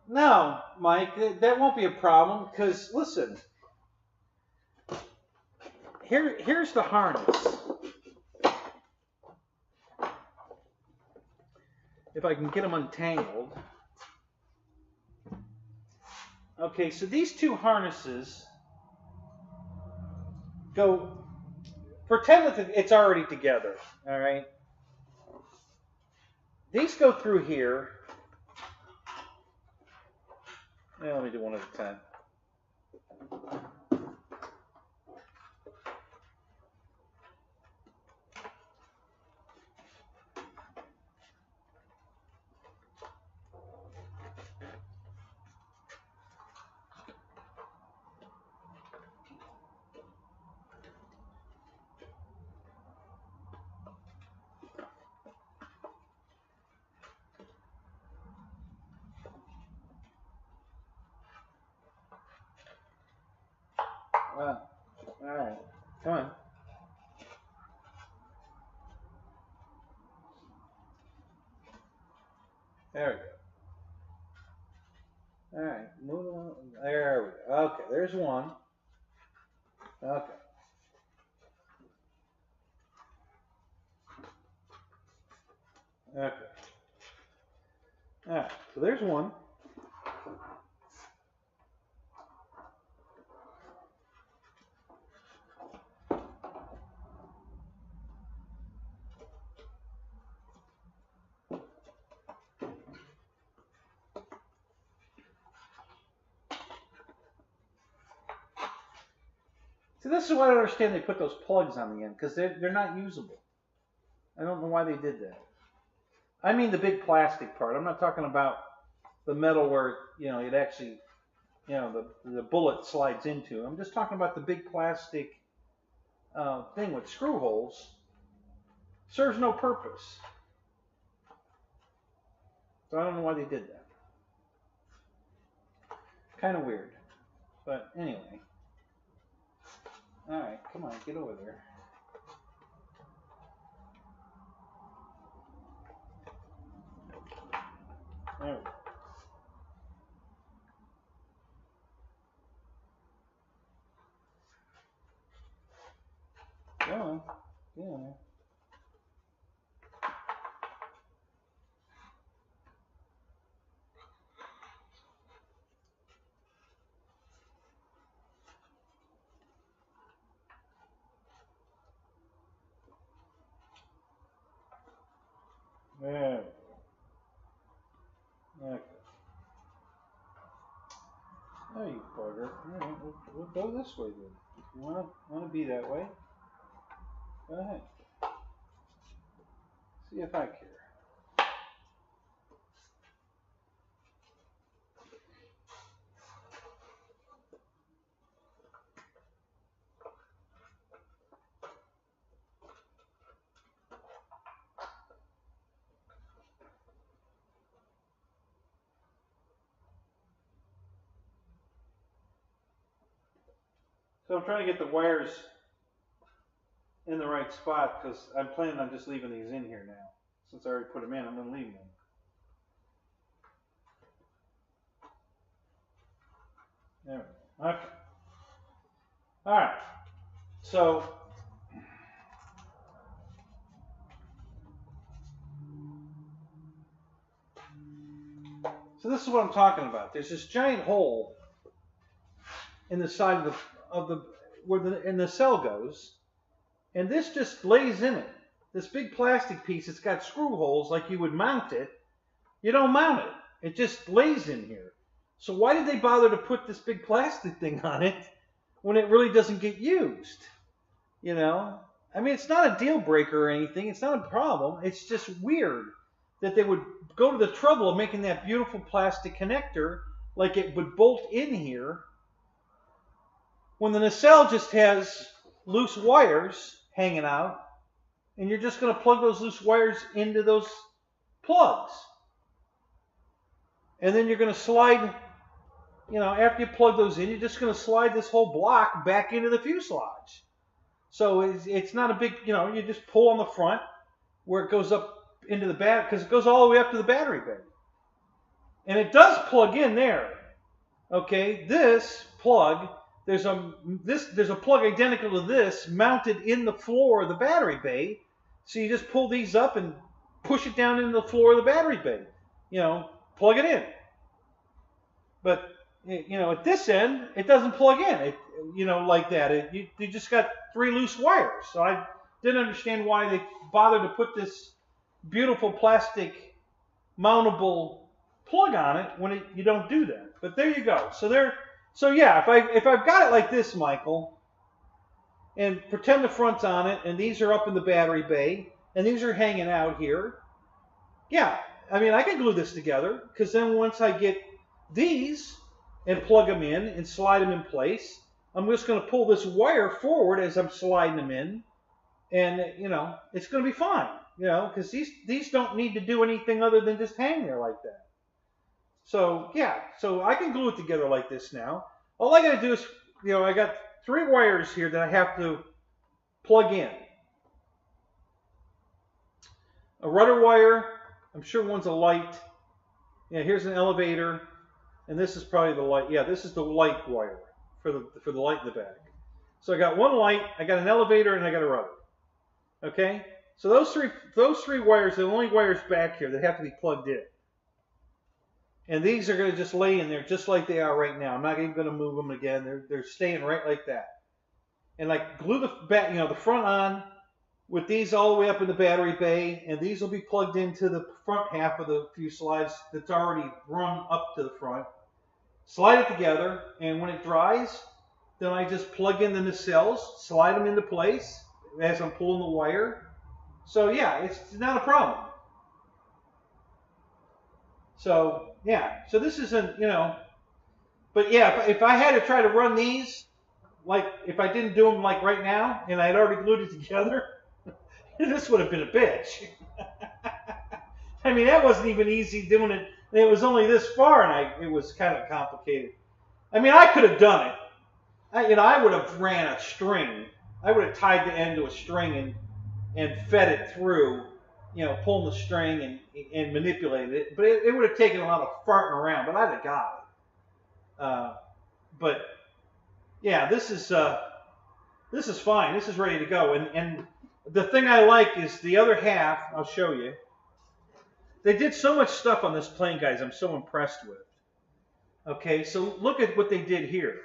No, Mike, that won't be a problem, because, listen, here's the harness. If I can get them untangled. Okay, so these two harnesses go, pretend that it's already together, all right? These go through here. Let me do one at a time. Wow. All right. Come on. There we go. All right. Move on. There we go. Okay. There's one. Okay. Okay. Alright, so there's one. See, this is why I don't understand they put those plugs on the end, because they're not usable. I don't know why they did that. I mean the big plastic part. I'm not talking about the metal where, you know, it actually, you know, the bullet slides into. I'm just talking about the big plastic thing with screw holes. Serves no purpose. So I don't know why they did that. Kind of weird. But anyway. Alright, come on, get over there. There we go. Go on. Get on there. There we go. Okay. There you bugger. Alright, we'll go this way then. If you want to be that way, go ahead. See if I care. So I'm trying to get the wires in the right spot because I'm planning on just leaving these in here now. Since I already put them in, I'm going to leave them. There we go. Okay. Alright. So this is what I'm talking about. There's this giant hole in the side of the where the nacelle goes, and this just lays in it. This big plastic piece, it's got screw holes like you would mount it. You don't mount it. It just lays in here. So why did they bother to put this big plastic thing on it when it really doesn't get used? You know? I mean, it's not a deal breaker or anything. It's not a problem. It's just weird that they would go to the trouble of making that beautiful plastic connector like it would bolt in here when the nacelle just has loose wires hanging out, and you're just going to plug those loose wires into those plugs. And then you're going to slide, you know, after you plug those in, you're just going to slide this whole block back into the fuselage. So it's not a big, you know, you just pull on the front where it goes up into the battery, because it goes all the way up to the battery bay. And it does plug in there. Okay, this plug, there's a plug identical to this mounted in the floor of the battery bay. So you just pull these up and push it down into the floor of the battery bay. You know, plug it in. But, you know, at this end, it doesn't plug in, it, you know, like that. You just got 3 loose wires. So I didn't understand why they bothered to put this beautiful plastic mountable plug on it when you don't do that. But there you go. So yeah, if I've got it like this, Michael, and pretend the front's on it, and these are up in the battery bay, and these are hanging out here, yeah, I mean, I can glue this together, because then once I get these and plug them in and slide them in place, I'm just going to pull this wire forward as I'm sliding them in, and, you know, it's going to be fine, you know, because these don't need to do anything other than just hang there like that. So, yeah, so I can glue it together like this now. All I got to do is, you know, I got 3 wires here that I have to plug in. A rudder wire, I'm sure one's a light. Yeah, here's an elevator, and this is probably the light. Yeah, this is the light wire for the light in the back. So I got one light, I got an elevator, and I got a rudder. Okay? So those three wires are the only wires back here that have to be plugged in. And these are going to just lay in there just like they are right now. I'm not even going to move them again. They're staying right like that. And like glue the back, the front on with these all the way up in the battery bay, and these will be plugged into the front half of the fuselage that's already run up to the front. Slide it together, and when it dries, then I just plug in the nacelles, slide them into place as I'm pulling the wire. So yeah, it's not a problem. So yeah, so this isn't, but yeah, if I had to try to run these, like if I didn't do them like right now, and I had already glued it together, this would have been a bitch. I mean, that wasn't even easy doing it. It was only this far, and it was kind of complicated. I mean, I could have done it. I would have ran a string. I would have tied the end to a string and fed it through, pulling the string and manipulated it. But it would have taken a lot of farting around, but I'd have got it. But yeah, this is fine. This is ready to go. And the thing I like is the other half. I'll show you. They did so much stuff on this plane, guys. I'm so impressed with. Okay, so look at what they did here.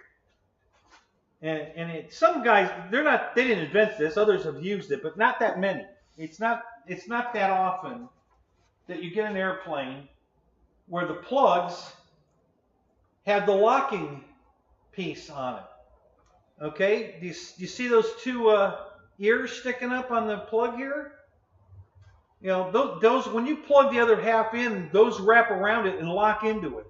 And some guys, they didn't invent this. Others have used it, but not that many. It's not that often that you get an airplane where the plugs have the locking piece on it. Okay, do you see those two ears sticking up on the plug here? Those when you plug the other half in, those wrap around it and lock into it.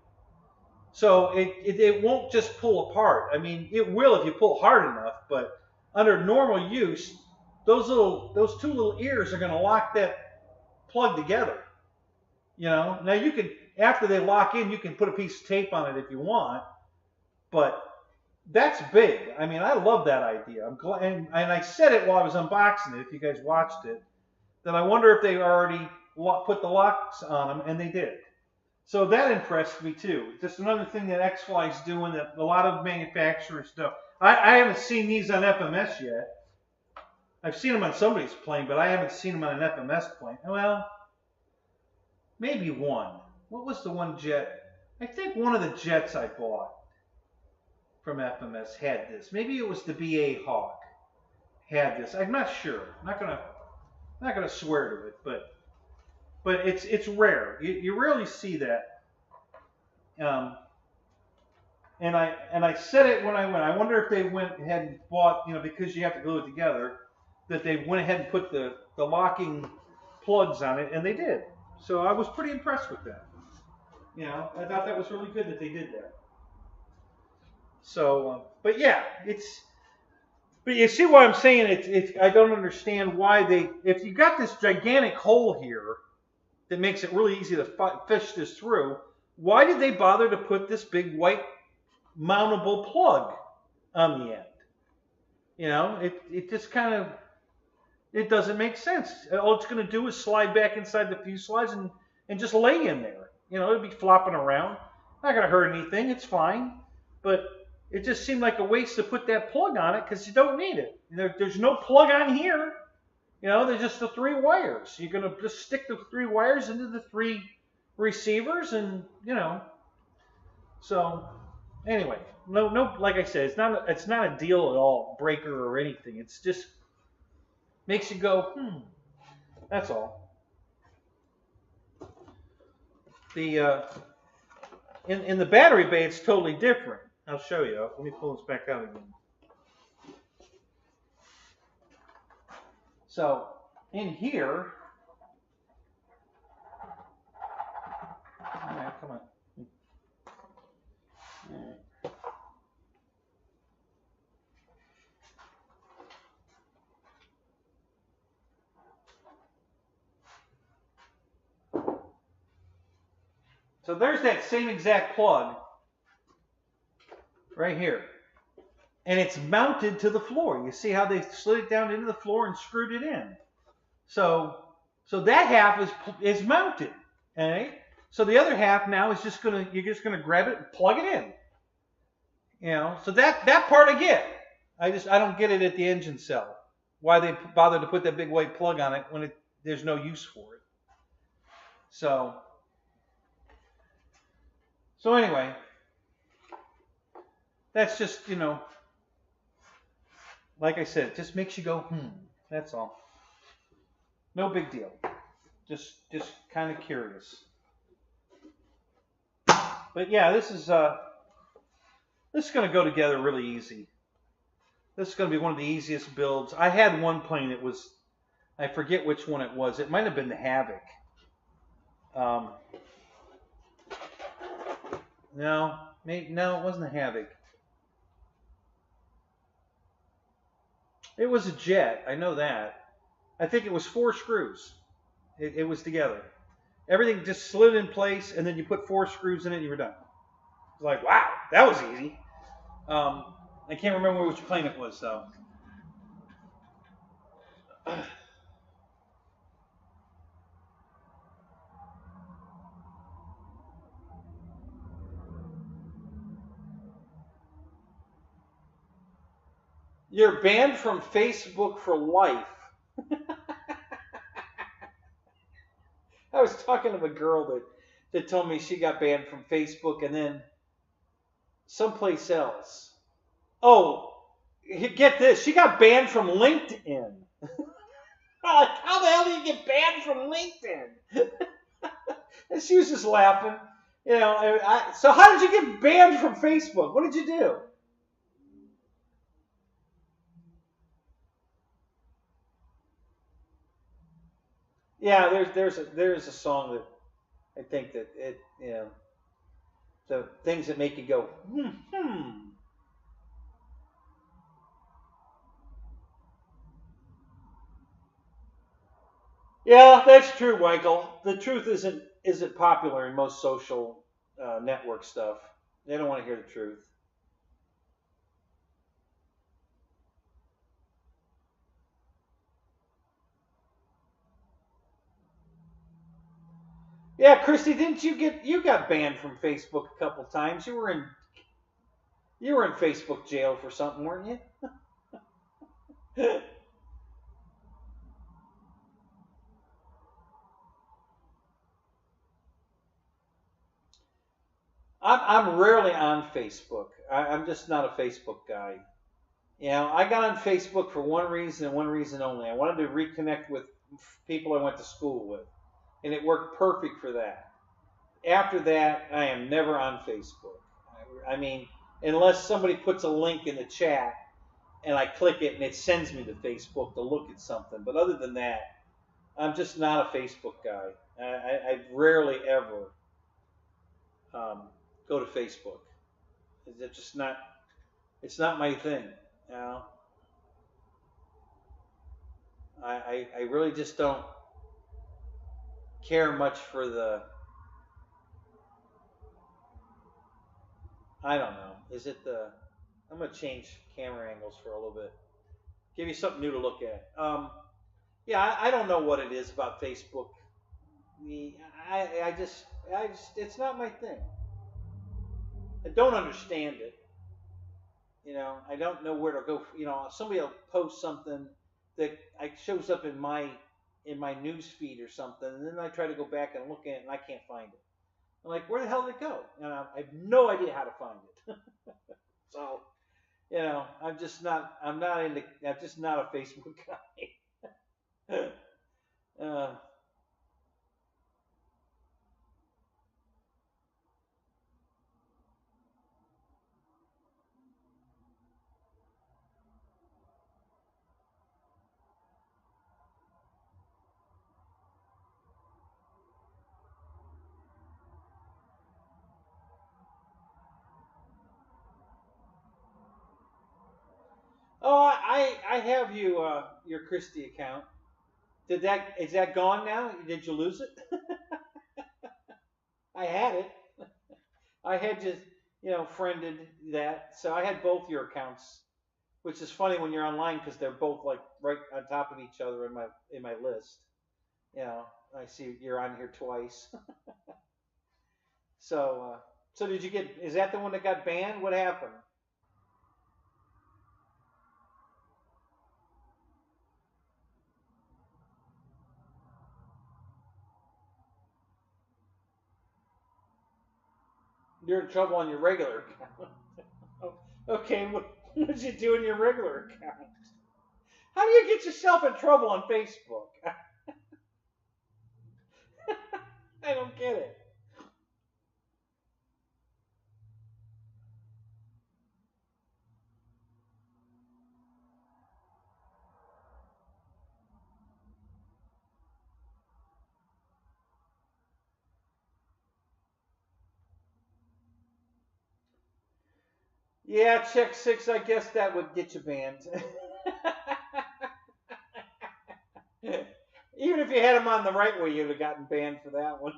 So it won't just pull apart. I mean, it will if you pull hard enough, but under normal use, those two little ears are going to lock that plug together. Now you can, after they lock in, you can put a piece of tape on it if you want, but that's big. I mean, I love that idea. I'm glad, and I said it while I was unboxing it, if you guys watched it, that I wonder if they already put the locks on them, and they did. So that impressed me too. Just another thing that X-Fly's doing that a lot of manufacturers do. I haven't seen these on FMS yet. I've seen them on somebody's plane, but I haven't seen them on an FMS plane. Well, maybe one. What was the one jet? I think one of the jets I bought from FMS had this. Maybe it was the BA Hawk had this. I'm not sure. I'm not gonna swear to it, but it's rare. You rarely see that. And I said it when I went. I wonder if they went ahead and bought, because you have to glue it together, that they went ahead and put the locking plugs on it, and they did. So I was pretty impressed with that. I thought that was really good that they did that. So, but yeah, but you see what I'm saying? I don't understand why if you got this gigantic hole here that makes it really easy to fish this through, why did they bother to put this big white mountable plug on the end? It just kind of, it doesn't make sense. All it's going to do is slide back inside the fuselage and just lay in there. It'll be flopping around. Not going to hurt anything. It's fine. But it just seemed like a waste to put that plug on it because you don't need it. There's no plug on here. There's just the 3 wires. You're going to just stick the 3 wires into the 3 receivers and, So, anyway, no. Like I said, it's not a deal at all, breaker or anything. It's just makes you go, That's all. The in the battery bay, it's totally different. I'll show you. Let me pull this back out again. So in here, all right, come on. All right. So there's that same exact plug right here. And it's mounted to the floor. You see how they slid it down into the floor and screwed it in. So that half is mounted. Okay? So the other half now is you're just gonna grab it and plug it in. So that part I get. I don't get it at the engine cell. Why they bothered to put that big white plug on it when there's no use for it. So So anyway, that's just, like I said, it just makes you go, that's all. No big deal. Just kind of curious. But yeah, this is going to go together really easy. This is going to be one of the easiest builds. I had one plane that was, I forget which one it was. It might have been the Havoc. No, it wasn't the Havoc. It was a jet. I know that. I think it was 4 screws. It was together. Everything just slid in place, and then you put 4 screws in it, and you were done. It's like, wow, that was easy. I can't remember which plane it was, though. You're banned from Facebook for life. I was talking to a girl that told me she got banned from Facebook and then someplace else. Oh, get this. She got banned from LinkedIn. Like, how the hell do you get banned from LinkedIn? And she was just laughing. So how did you get banned from Facebook? What did you do? Yeah, there's a song that I think that it, the things that make you go, Yeah, that's true, Michael. The truth isn't popular in most social network stuff. They don't want to hear the truth. Yeah, Christy, didn't you got banned from Facebook a couple times? You were in Facebook jail for something, weren't you? I'm rarely on Facebook. I'm just not a Facebook guy. I got on Facebook for one reason and one reason only. I wanted to reconnect with people I went to school with, and it worked perfect for that. After that, I am never on Facebook. I mean, unless somebody puts a link in the chat and I click it and it sends me to Facebook to look at something. But other than that, I'm just not a Facebook guy. I rarely ever go to Facebook. It's just not. It's not my thing. I really just don't care much for the. I don't know. Is it the? I'm gonna change camera angles for a little bit. Give you something new to look at. Yeah, I don't know what it is about Facebook. I just, it's not my thing. I don't understand it. I don't know where to go. Somebody will post something that shows up in my news feed or something, and then I try to go back and look at it, and I can't find it. I'm like, where the hell did it go? And I have no idea how to find it. So, I'm just not a Facebook guy. Oh, I have your Christie account. Is that gone now? Did you lose it? I had it. I had just friended that, so I had both your accounts, which is funny when you're online because they're both like right on top of each other in my list. I see you're on here twice. So did you get? Is that the one that got banned? What happened? You're in trouble on your regular account. Okay, what did you do in your regular account? How do you get yourself in trouble on Facebook? I don't get it. Yeah, check 6, I guess that would get you banned. Even if you had them on the right way, you'd have gotten banned for that one.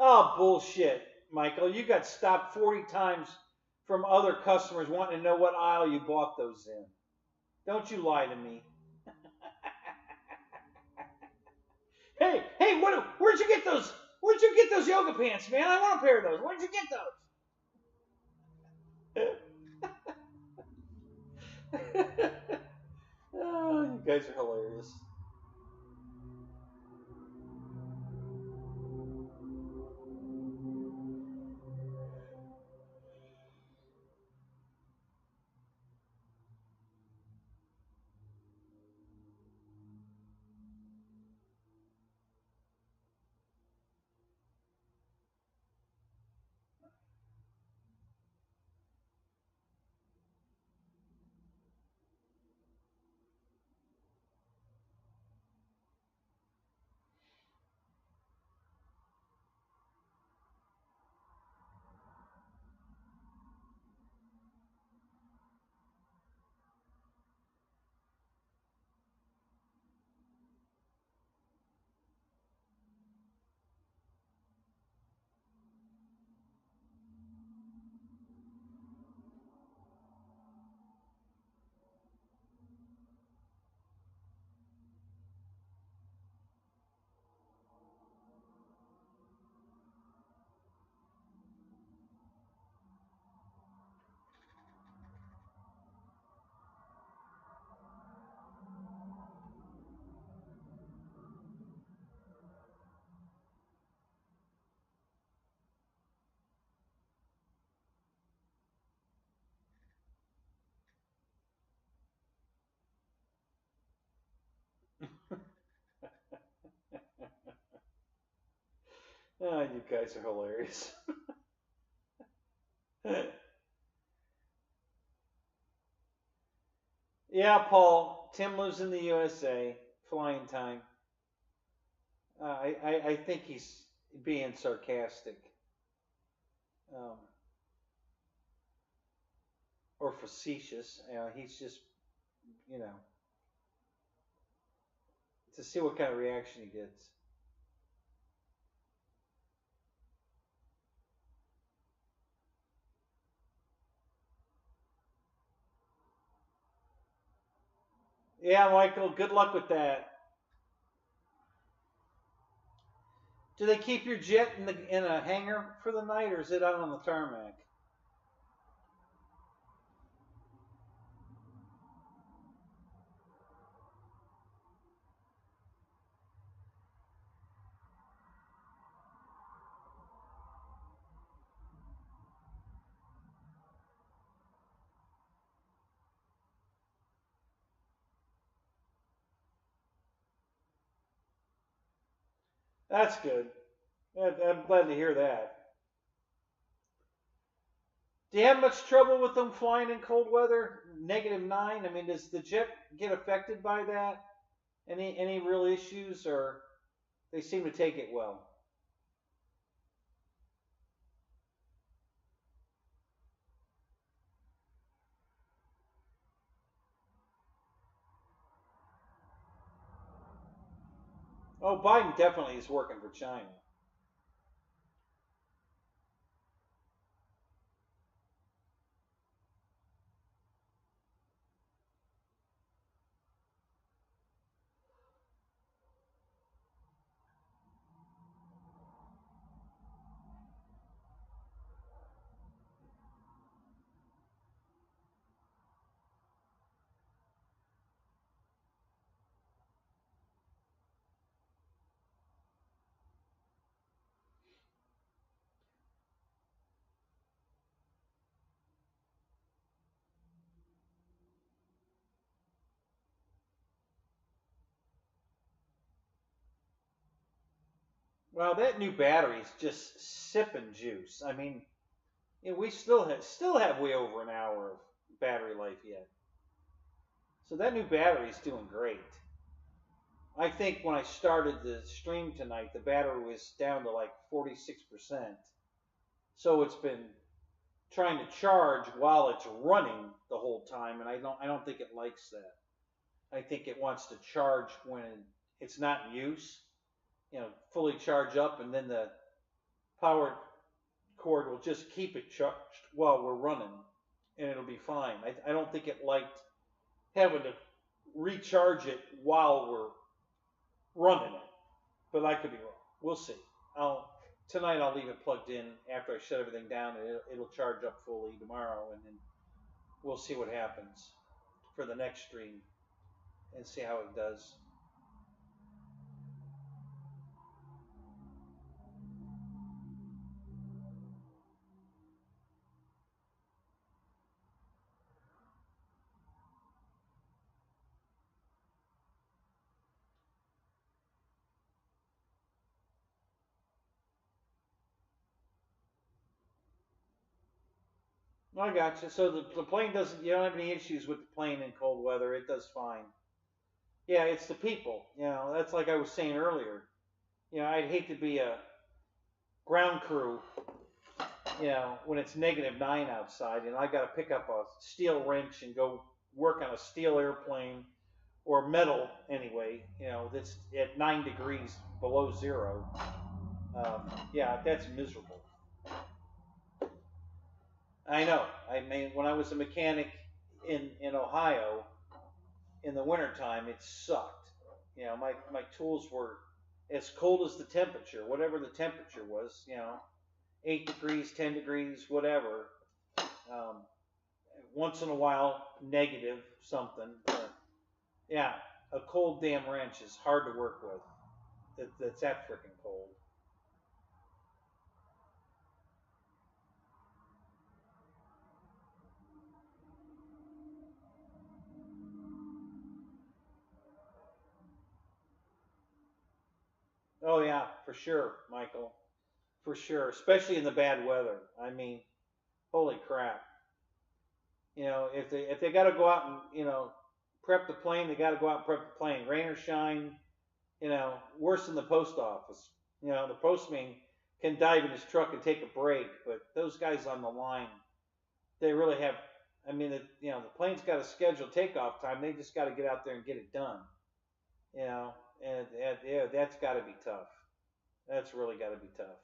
Oh, bullshit, Michael. You got stopped 40 times from other customers wanting to know what aisle you bought those in. Don't you lie to me. Hey, where'd you get those? Where'd you get those yoga pants, man? I want a pair of those. Where'd you get those? Oh, you guys are hilarious. Oh, you guys are hilarious. Yeah, Paul. Tim lives in the USA. Flying time. I think he's being sarcastic. Or facetious. He's just, you know, to see what kind of reaction he gets. Yeah, Michael, good luck with that. Do they keep your jet in a hangar for the night, or is it out on the tarmac? That's good. I'm glad to hear that. Do you have much trouble with them flying in cold weather? -9. I mean, does the jet get affected by that? Any real issues, or they seem to take it well? Oh, Biden definitely is working for China. Well, that new battery is just sipping juice. I mean, we still have way over an hour of battery life yet. So that new battery is doing great. I think when I started the stream tonight, the battery was down to like 46%. So it's been trying to charge while it's running the whole time, and I don't think it likes that. I think it wants to charge when it's not in use, fully charge up, and then the power cord will just keep it charged while we're running, and it'll be fine. I don't think it liked having to recharge it while we're running it, but I could be wrong. We'll see. Tonight I'll leave it plugged in after I shut everything down, and it'll charge up fully tomorrow, and then we'll see what happens for the next stream and see how it does. I got you. So the plane doesn't, you don't have any issues with the plane in cold weather. It does fine. Yeah, it's the people. That's like I was saying earlier. I'd hate to be a ground crew, when it's -9 outside, and I got to pick up a steel wrench and go work on a steel airplane or metal anyway, that's at 9 degrees below zero. Yeah, that's miserable. I know. I mean, when I was a mechanic in Ohio in the wintertime, it sucked. My tools were as cold as the temperature, whatever the temperature was, 8 degrees, 10 degrees, whatever. Um, Once in a while, negative something. But yeah, a cold damn wrench is hard to work with. That's that freaking cold. Oh yeah, for sure, Michael. For sure, especially in the bad weather. I mean, holy crap. If they got to go out and prep the plane, they got to go out and prep the plane, rain or shine. Worse than the post office. The postman can dive in his truck and take a break, but those guys on the line, they really have. I mean, the plane's got a scheduled takeoff time. They just got to get out there and get it done. And yeah, that's got to be tough. That's really got to be tough.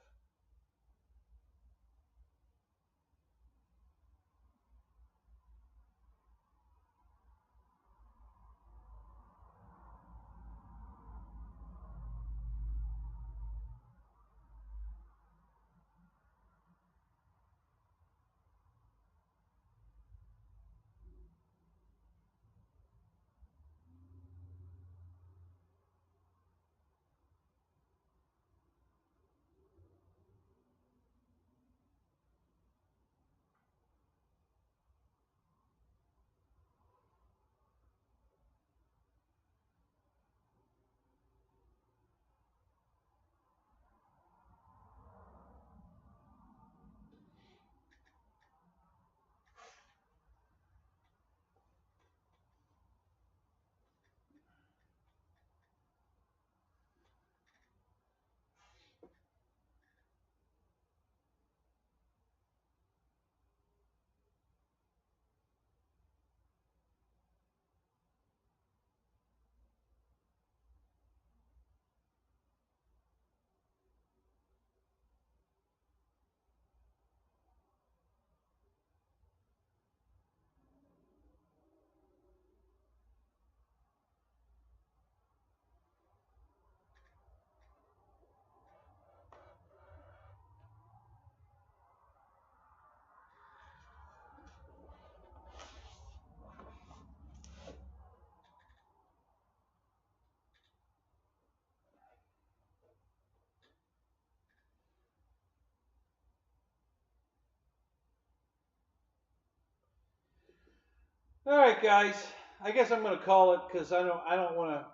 All right, guys. I guess I'm going to call it because I don't want to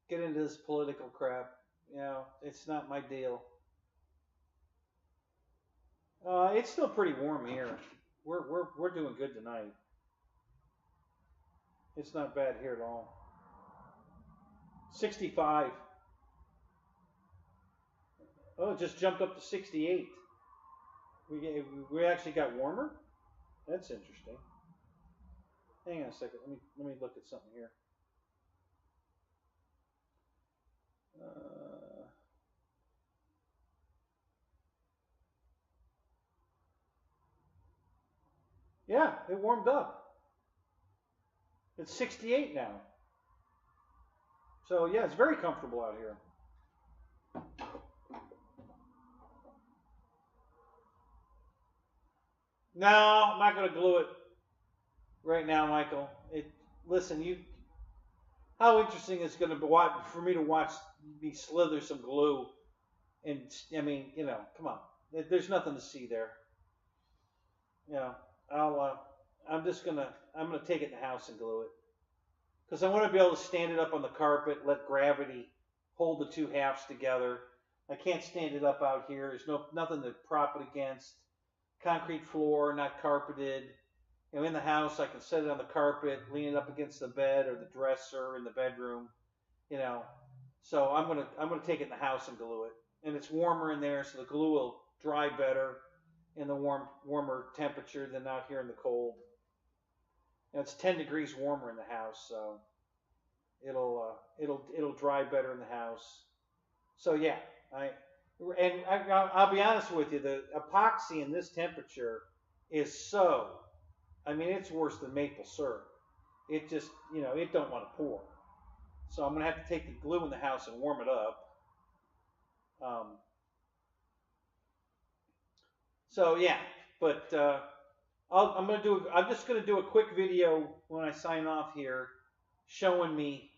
get into this political crap. You know, it's not my deal. It's still pretty warm here. We're doing good tonight. It's not bad here at all. 65. Oh, it just jumped up to 68. We actually got warmer. That's interesting. Hang on a second. Let me look at something here. Yeah, it warmed up. It's 68 now. So yeah, it's very comfortable out here. No, I'm not going to glue it right now, Michael. Listen, how interesting it's going to be for me to watch me slither some glue, and I mean, you know, come on, there's nothing to see there. You know, I'm gonna take it in the house and glue it, because I want to be able to stand it up on the carpet, let gravity hold the two halves together. I can't stand it up out here. There's nothing to prop it against. Concrete floor, not carpeted. You know, in the house, I can set it on the carpet, lean it up against the bed or the dresser in the bedroom. You know, so I'm gonna take it in the house and glue it, and it's warmer in there, so the glue will dry better in the warmer temperature than out here in the cold. And it's 10 degrees warmer in the house, so it'll dry better in the house. So yeah, I'll be honest with you, the epoxy in this temperature is so, I mean, it's worse than maple syrup. It just, you know, it don't want to pour. So I'm going to have to take the glue in the house and warm it up. So yeah, but I'm just going to do a quick video when I sign off here, showing me,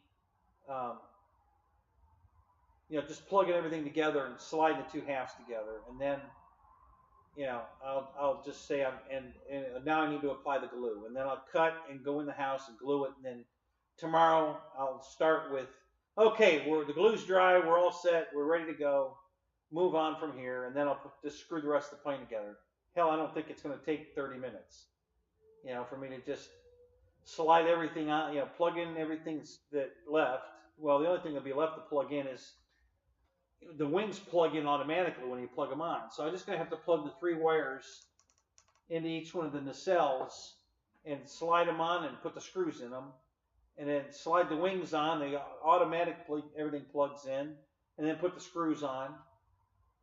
you know, just plugging everything together and sliding the two halves together, and then, you know, I'll just say and now I need to apply the glue, and then I'll cut and go in the house and glue it, and then tomorrow I'll start with, okay, the glue's dry, we're all set, we're ready to go, move on from here, and then I'll just screw the rest of the plane together. Hell, I don't think it's going to take 30 minutes, you know, for me to just slide everything on, you know, plug in everything that left. Well, the only thing that'll be left to plug in is the wings plug in automatically when you plug them on. So I'm just going to have to plug the 3 wires into each one of the nacelles and slide them on and put the screws in them. And then slide the wings on. They automatically, everything plugs in. And then put the screws on.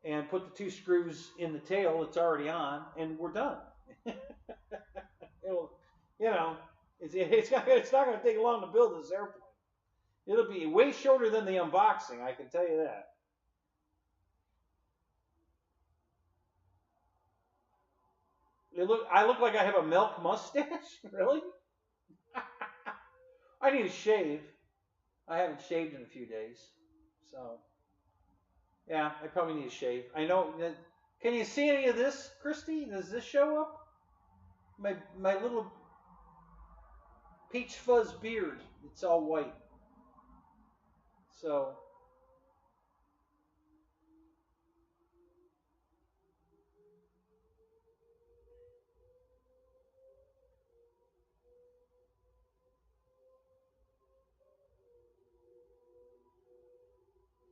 And put the 2 screws in the tail that's already on. And we're done. It'll, you know, it's not going to take long to build this airplane. It'll be way shorter than the unboxing, I can tell you that. I look like I have a milk mustache? Really? I need a shave. I haven't shaved in a few days. So, yeah, I probably need a shave. I know. Can you see any of this, Christy? Does this show up? My little peach fuzz beard. It's all white. So,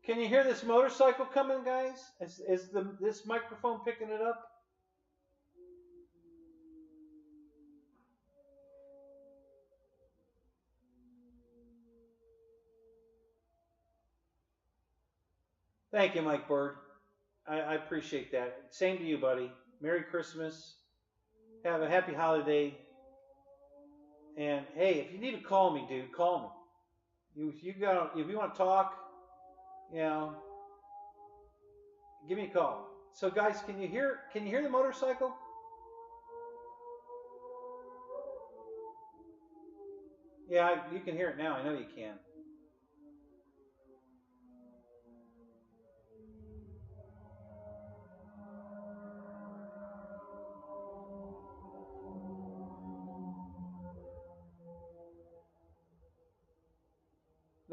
can you hear this motorcycle coming, guys? Is this microphone picking it up? Thank you, Mike Bird. I appreciate that. Same to you, buddy. Merry Christmas. Have a happy holiday. And hey, if you need to call me, dude, call me. If you want to talk, you know, give me a call. So, guys, can you hear the motorcycle? Yeah, you can hear it now. I know you can.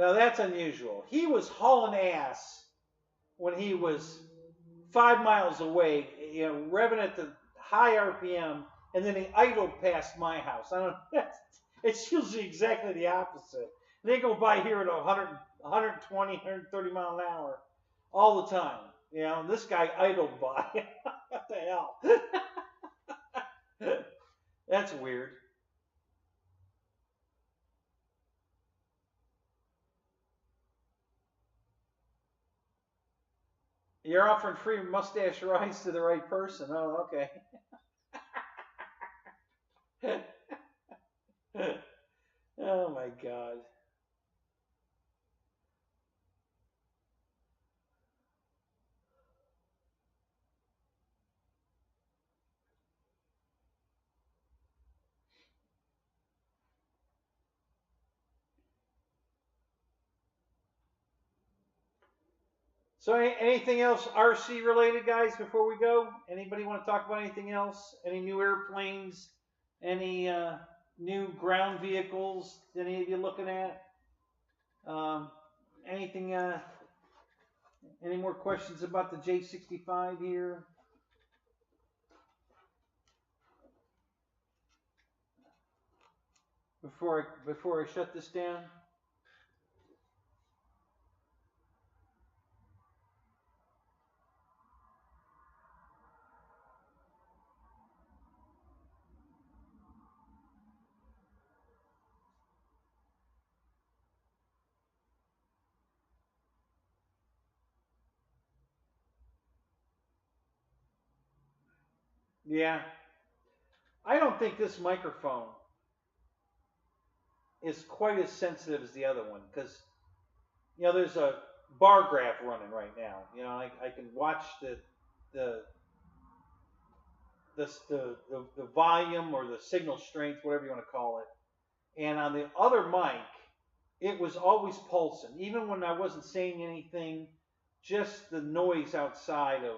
Now that's unusual. He was hauling ass when he was 5 miles away, you know, revving at the high RPM, and then he idled past my house. I don't know. It's usually exactly the opposite. They go by here at 100, 120, 130 mile an hour all the time. You know, this guy idled by. What the hell? That's weird. You're offering free mustache rides to the right person. Oh, okay. Oh my God. So anything else RC related, guys, before we go? Anybody want to talk about anything else? Any new airplanes? Any new ground vehicles that any of you looking at? Anything, any more questions about the J65 here? Before I shut this down? Yeah. I don't think this microphone is quite as sensitive as the other one, because, you know, there's a bar graph running right now. You know, I can watch the volume or the signal strength, whatever you want to call it. And on the other mic, it was always pulsing, even when I wasn't saying anything. Just the noise outside of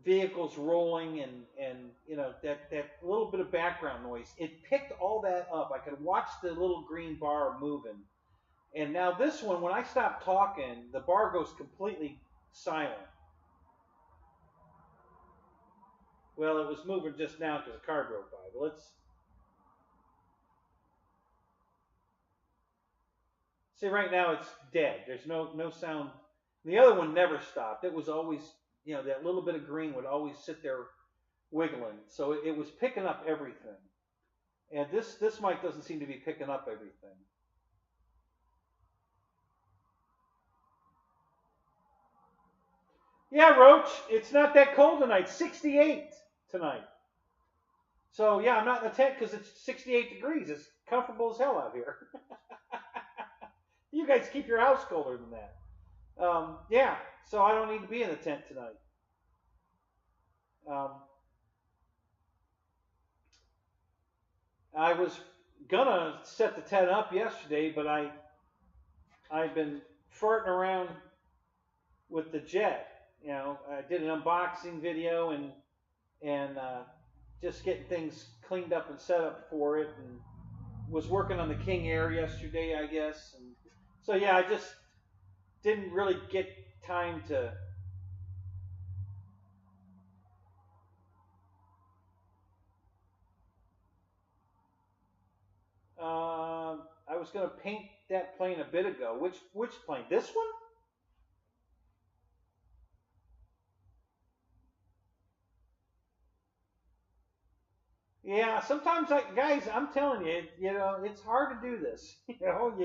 vehicles rolling and you know, that little bit of background noise, it picked all that up. I could watch the little green bar moving. And now this one, when I stop talking, the bar goes completely silent. Well, it was moving just now because a car drove by. But let's see. Right now it's dead. There's no sound. The other one never stopped. It was always, you know, that little bit of green would always sit there wiggling. So it was picking up everything. And this mic doesn't seem to be picking up everything. Yeah, Roach, it's not that cold tonight. 68 tonight. So yeah, I'm not in the tent because it's 68 degrees. It's comfortable as hell out here. You guys keep your house colder than that. Yeah, so I don't need to be in the tent tonight. I was gonna set the tent up yesterday, but I've been farting around with the jet. You know, I did an unboxing video and just getting things cleaned up and set up for it, and was working on the King Air yesterday, I guess. And so yeah, I just didn't really get time to. I was going to paint that plane a bit ago. Which plane? This one? Yeah, sometimes, guys, I'm telling you, you know, it's hard to do this. You know,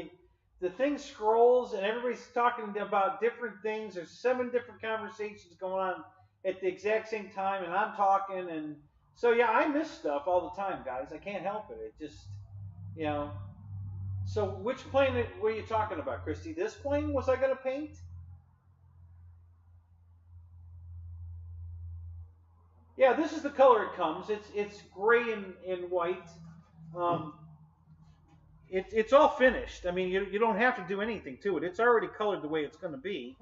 the thing scrolls and everybody's talking about different things. There's 7 different conversations going on at the exact same time, and I'm talking, and so yeah, I miss stuff all the time, guys. I can't help it. It just, you know. So which plane were you talking about, Christy? This plane was I going to paint? Yeah, this is the color it comes. It's gray and white. It's all finished. I mean, you don't have to do anything to it. It's already colored the way it's going to be.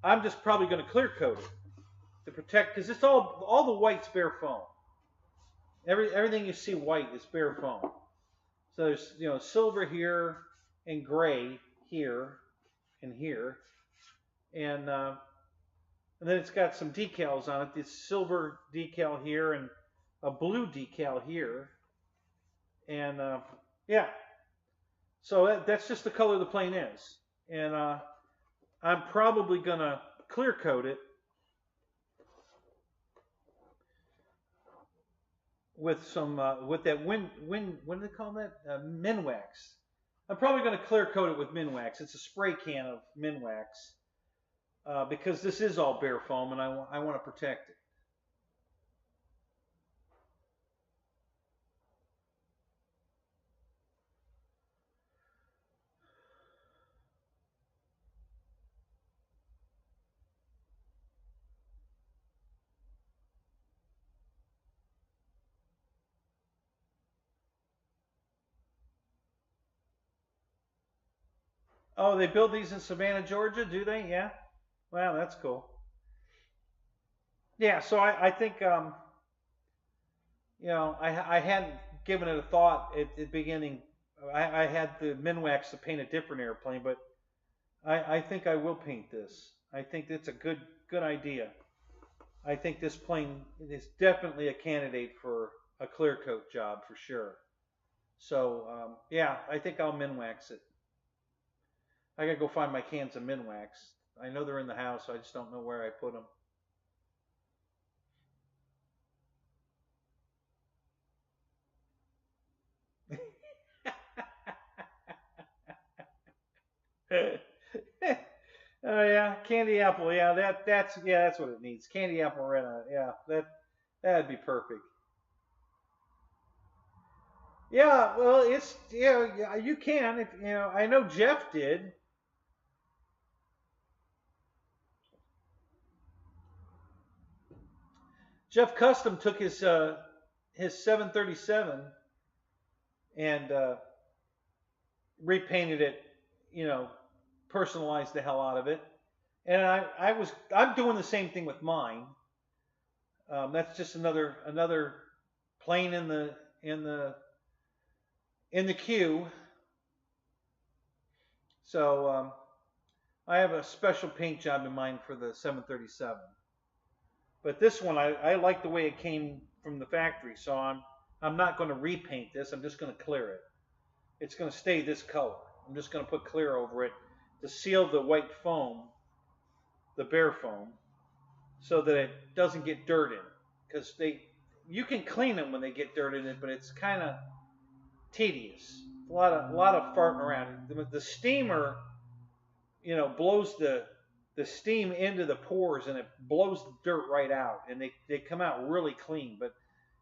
I'm just probably going to clear coat it to protect, because it's all the white's bare foam. Everything you see white is bare foam. So there's, you know, silver here, and gray here and here, and then it's got some decals on it. This silver decal here and a blue decal here, and yeah. So that's just the color the plane is, and I'm probably gonna clear coat it with some with that what do they call that? Minwax. I'm probably going to clear coat it with Minwax. It's a spray can of Minwax because this is all bare foam, and I want to protect it. Oh, they build these in Savannah, Georgia, do they? Yeah. Wow, that's cool. Yeah, so I think you know, I hadn't given it a thought at the beginning. I had the Minwax to paint a different airplane, but I think I will paint this. I think it's a good idea. I think this plane is definitely a candidate for a clear coat job for sure. So yeah, I think I'll Minwax it. I gotta go find my cans of Minwax. I know they're in the house. I just don't know where I put them. Oh yeah, candy apple. Yeah, that's what it needs. Candy apple red. Yeah, that'd be perfect. Yeah, well, it's yeah, you can if you know. I know Jeff did. Jeff Custom took his 737 and repainted it, you know, personalized the hell out of it. And I'm doing the same thing with mine. That's just another plane in the queue. So I have a special paint job in mind for the 737. But this one, I like the way it came from the factory, so I'm not going to repaint this. I'm just going to clear it. It's going to stay this color. I'm just going to put clear over it to seal the white foam, the bare foam, so that it doesn't get dirt in. Because you can clean them when they get dirt in it, but it's kind of tedious. A lot of farting around. The steamer, you know, blows the steam into the pores and it blows the dirt right out, and they come out really clean, but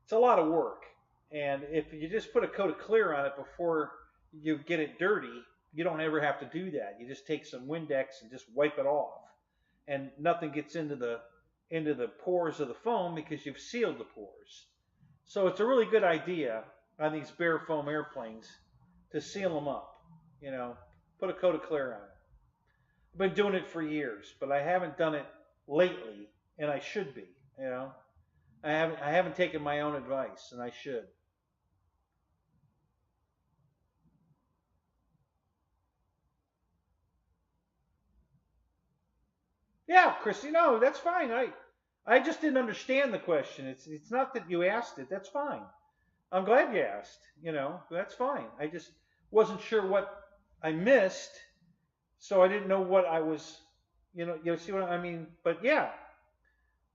it's a lot of work. And if you just put a coat of clear on it before you get it dirty, you don't ever have to do that. You just take some Windex and just wipe it off, and nothing gets into the pores of the foam because you've sealed the pores. So it's a really good idea on these bare foam airplanes to seal them up. You know, put a coat of clear on it. I've been doing it for years, but I haven't done it lately, and I should be. You know, I haven't taken my own advice, and I should. Yeah, Christy, no, that's fine. I just didn't understand the question. It's not that you asked it. That's fine. I'm glad you asked. You know, that's fine. I just wasn't sure what I missed, so I didn't know what I was. You see what I mean? But yeah,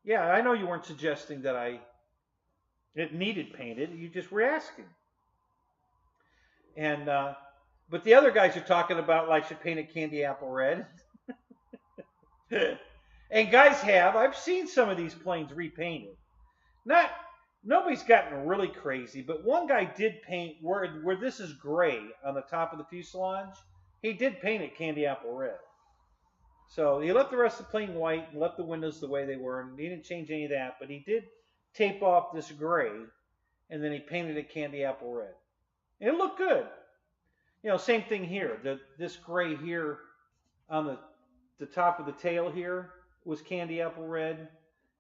I know you weren't suggesting that it needed painted. You just were asking. And but the other guys are talking about like should paint it candy apple red. And guys I've seen some of these planes repainted. Nobody's gotten really crazy, but one guy did paint where this is gray on the top of the fuselage. He did paint it candy apple red. So he left the rest of the plane white and left the windows the way they were, and he didn't change any of that, but he did tape off this gray, and then he painted it candy apple red. And it looked good. You know, same thing here. This gray here on the top of the tail here was candy apple red,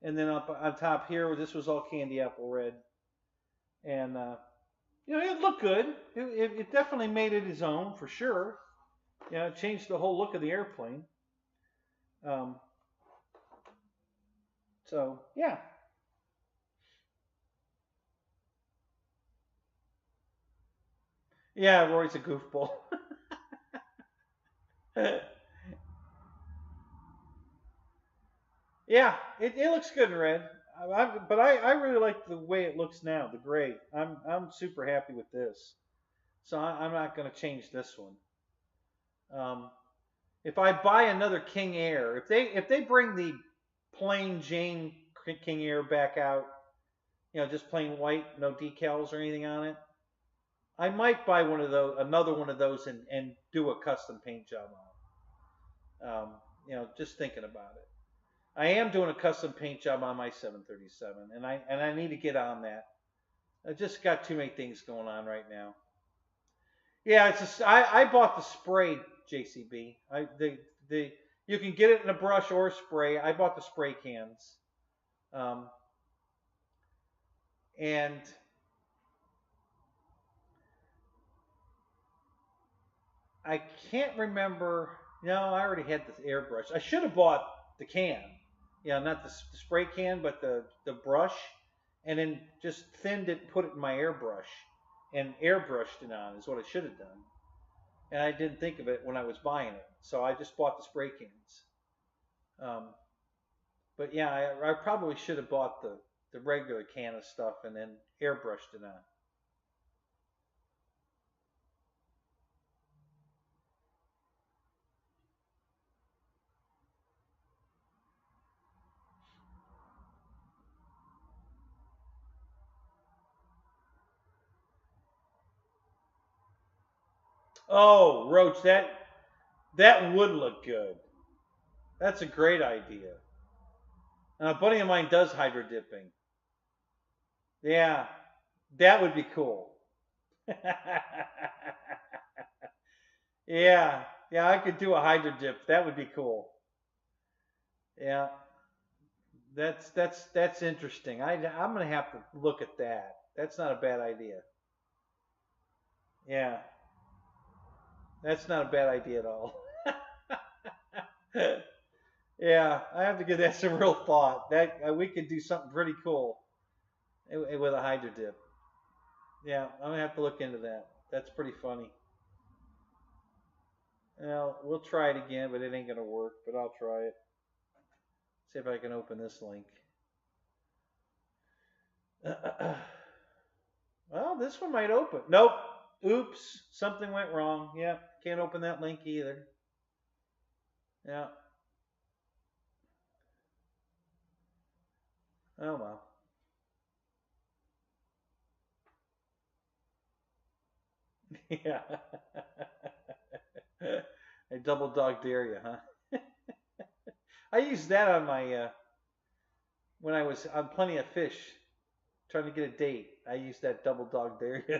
and then up on top here, this was all candy apple red. And you know, it looked good. It definitely made it his own for sure. Yeah, it changed the whole look of the airplane. Um, so yeah. Yeah, Roy's a goofball. Yeah, it looks good in red. But I really like the way it looks now, the gray. I'm super happy with this. So I'm not going to change this one. If I buy another King Air, if they bring the plain Jane King Air back out, just plain white, no decals or anything on it, I might buy one of those, another one of those, and do a custom paint job on it. Just thinking about it. I am doing a custom paint job on my 737, and I need to get on that. I just got too many things going on right now. Yeah, I bought the spray JCB. You can get it in a brush or spray. I bought the spray cans, and I can't remember. No, I already had this airbrush. I should have bought the can. Not the spray can, but the brush, and then just thinned it, put it in my airbrush, and airbrushed it on is what I should have done. And I didn't think of it when I was buying it, so I just bought the spray cans. But yeah, I probably should have bought the regular can of stuff and then airbrushed it on. Oh, Roach, that would look good. That's a great idea. And a buddy of mine does hydro dipping. Yeah, that would be cool. Yeah, yeah, I could do a hydro dip. That would be cool. Yeah, that's interesting. I'm gonna have to look at that. That's not a bad idea. Yeah, that's not a bad idea at all. Yeah, I have to give that some real thought. That we could do something pretty cool with a hydro dip. Yeah, I'm gonna have to look into that. That's pretty funny. Well, we'll try it again, but it ain't gonna work. But I'll try it. See if I can open this link. Well, this one might open. Nope. Oops. Something went wrong. Yep. Can't open that link either. Yeah. Oh well. Yeah. I double dog dare you, huh? I used that on my when I was on Plenty of Fish trying to get a date. I used that double dog dare you.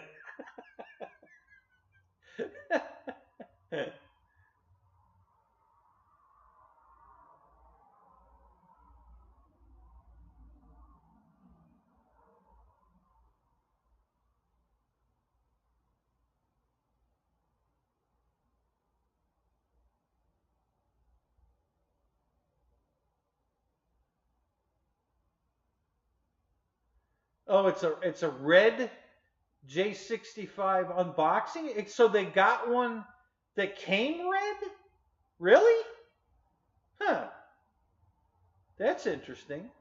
Oh, it's a red J65 unboxing. So they got one that came red? Really? Huh. That's interesting.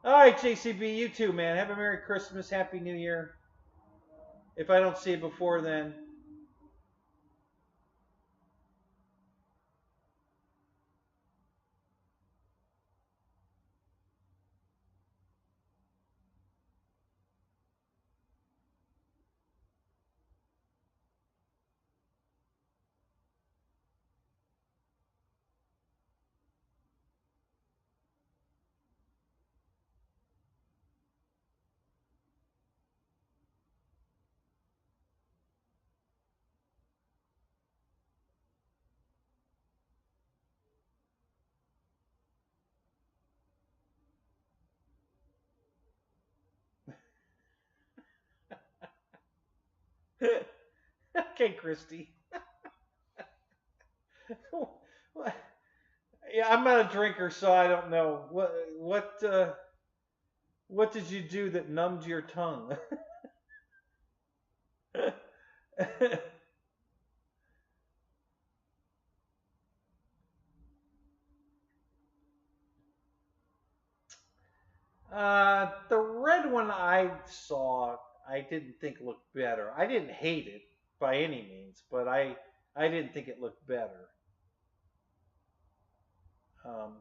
All right, JCB, you too, man. Have a Merry Christmas, Happy New Year. If I don't see you before then. Okay, Christy. Yeah, I'm not a drinker, so I don't know. What did you do that numbed your tongue? The red one I saw, I didn't think looked better. I didn't hate it by any means, but I didn't think it looked better. Um,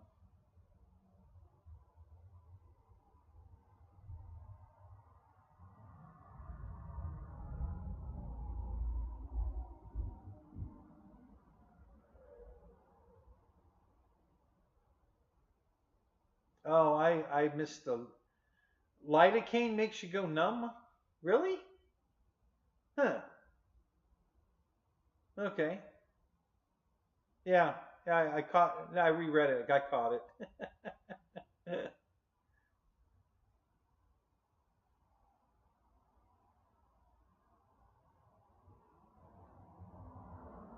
oh, I missed the lidocaine makes you go numb. Really? Huh. Okay. Yeah. Yeah. I caught. I reread it. I caught it.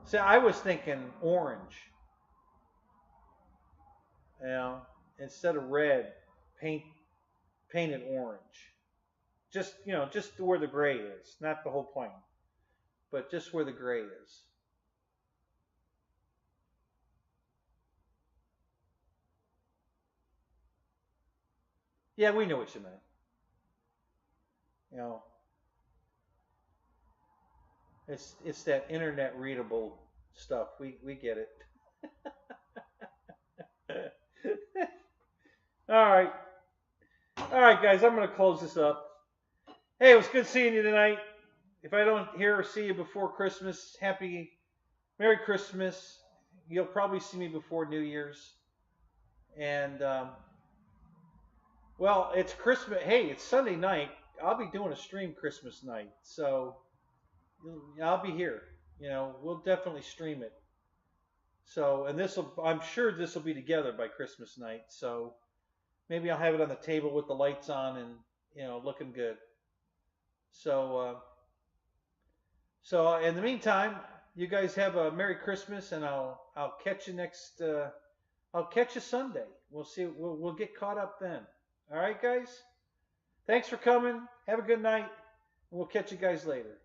So I was thinking orange. You know, instead of red, paint paint it orange. Just just where the gray is, not the whole plane, but just where the gray is. Yeah, we know what you meant. You know, it's that internet readable stuff. We get it. All right, all right, guys. I'm gonna close this up. Hey, it was good seeing you tonight. If I don't hear or see you before Christmas, Merry Christmas. You'll probably see me before New Year's. And well, it's Christmas. Hey, it's Sunday night. I'll be doing a stream Christmas night, so I'll be here. We'll definitely stream it. So, and I'm sure this will be together by Christmas night. So maybe I'll have it on the table with the lights on and looking good. So, so in the meantime, you guys have a Merry Christmas, and I'll catch you next. I'll catch you Sunday. We'll see. We'll get caught up then. All right, guys. Thanks for coming. Have a good night. We'll catch you guys later.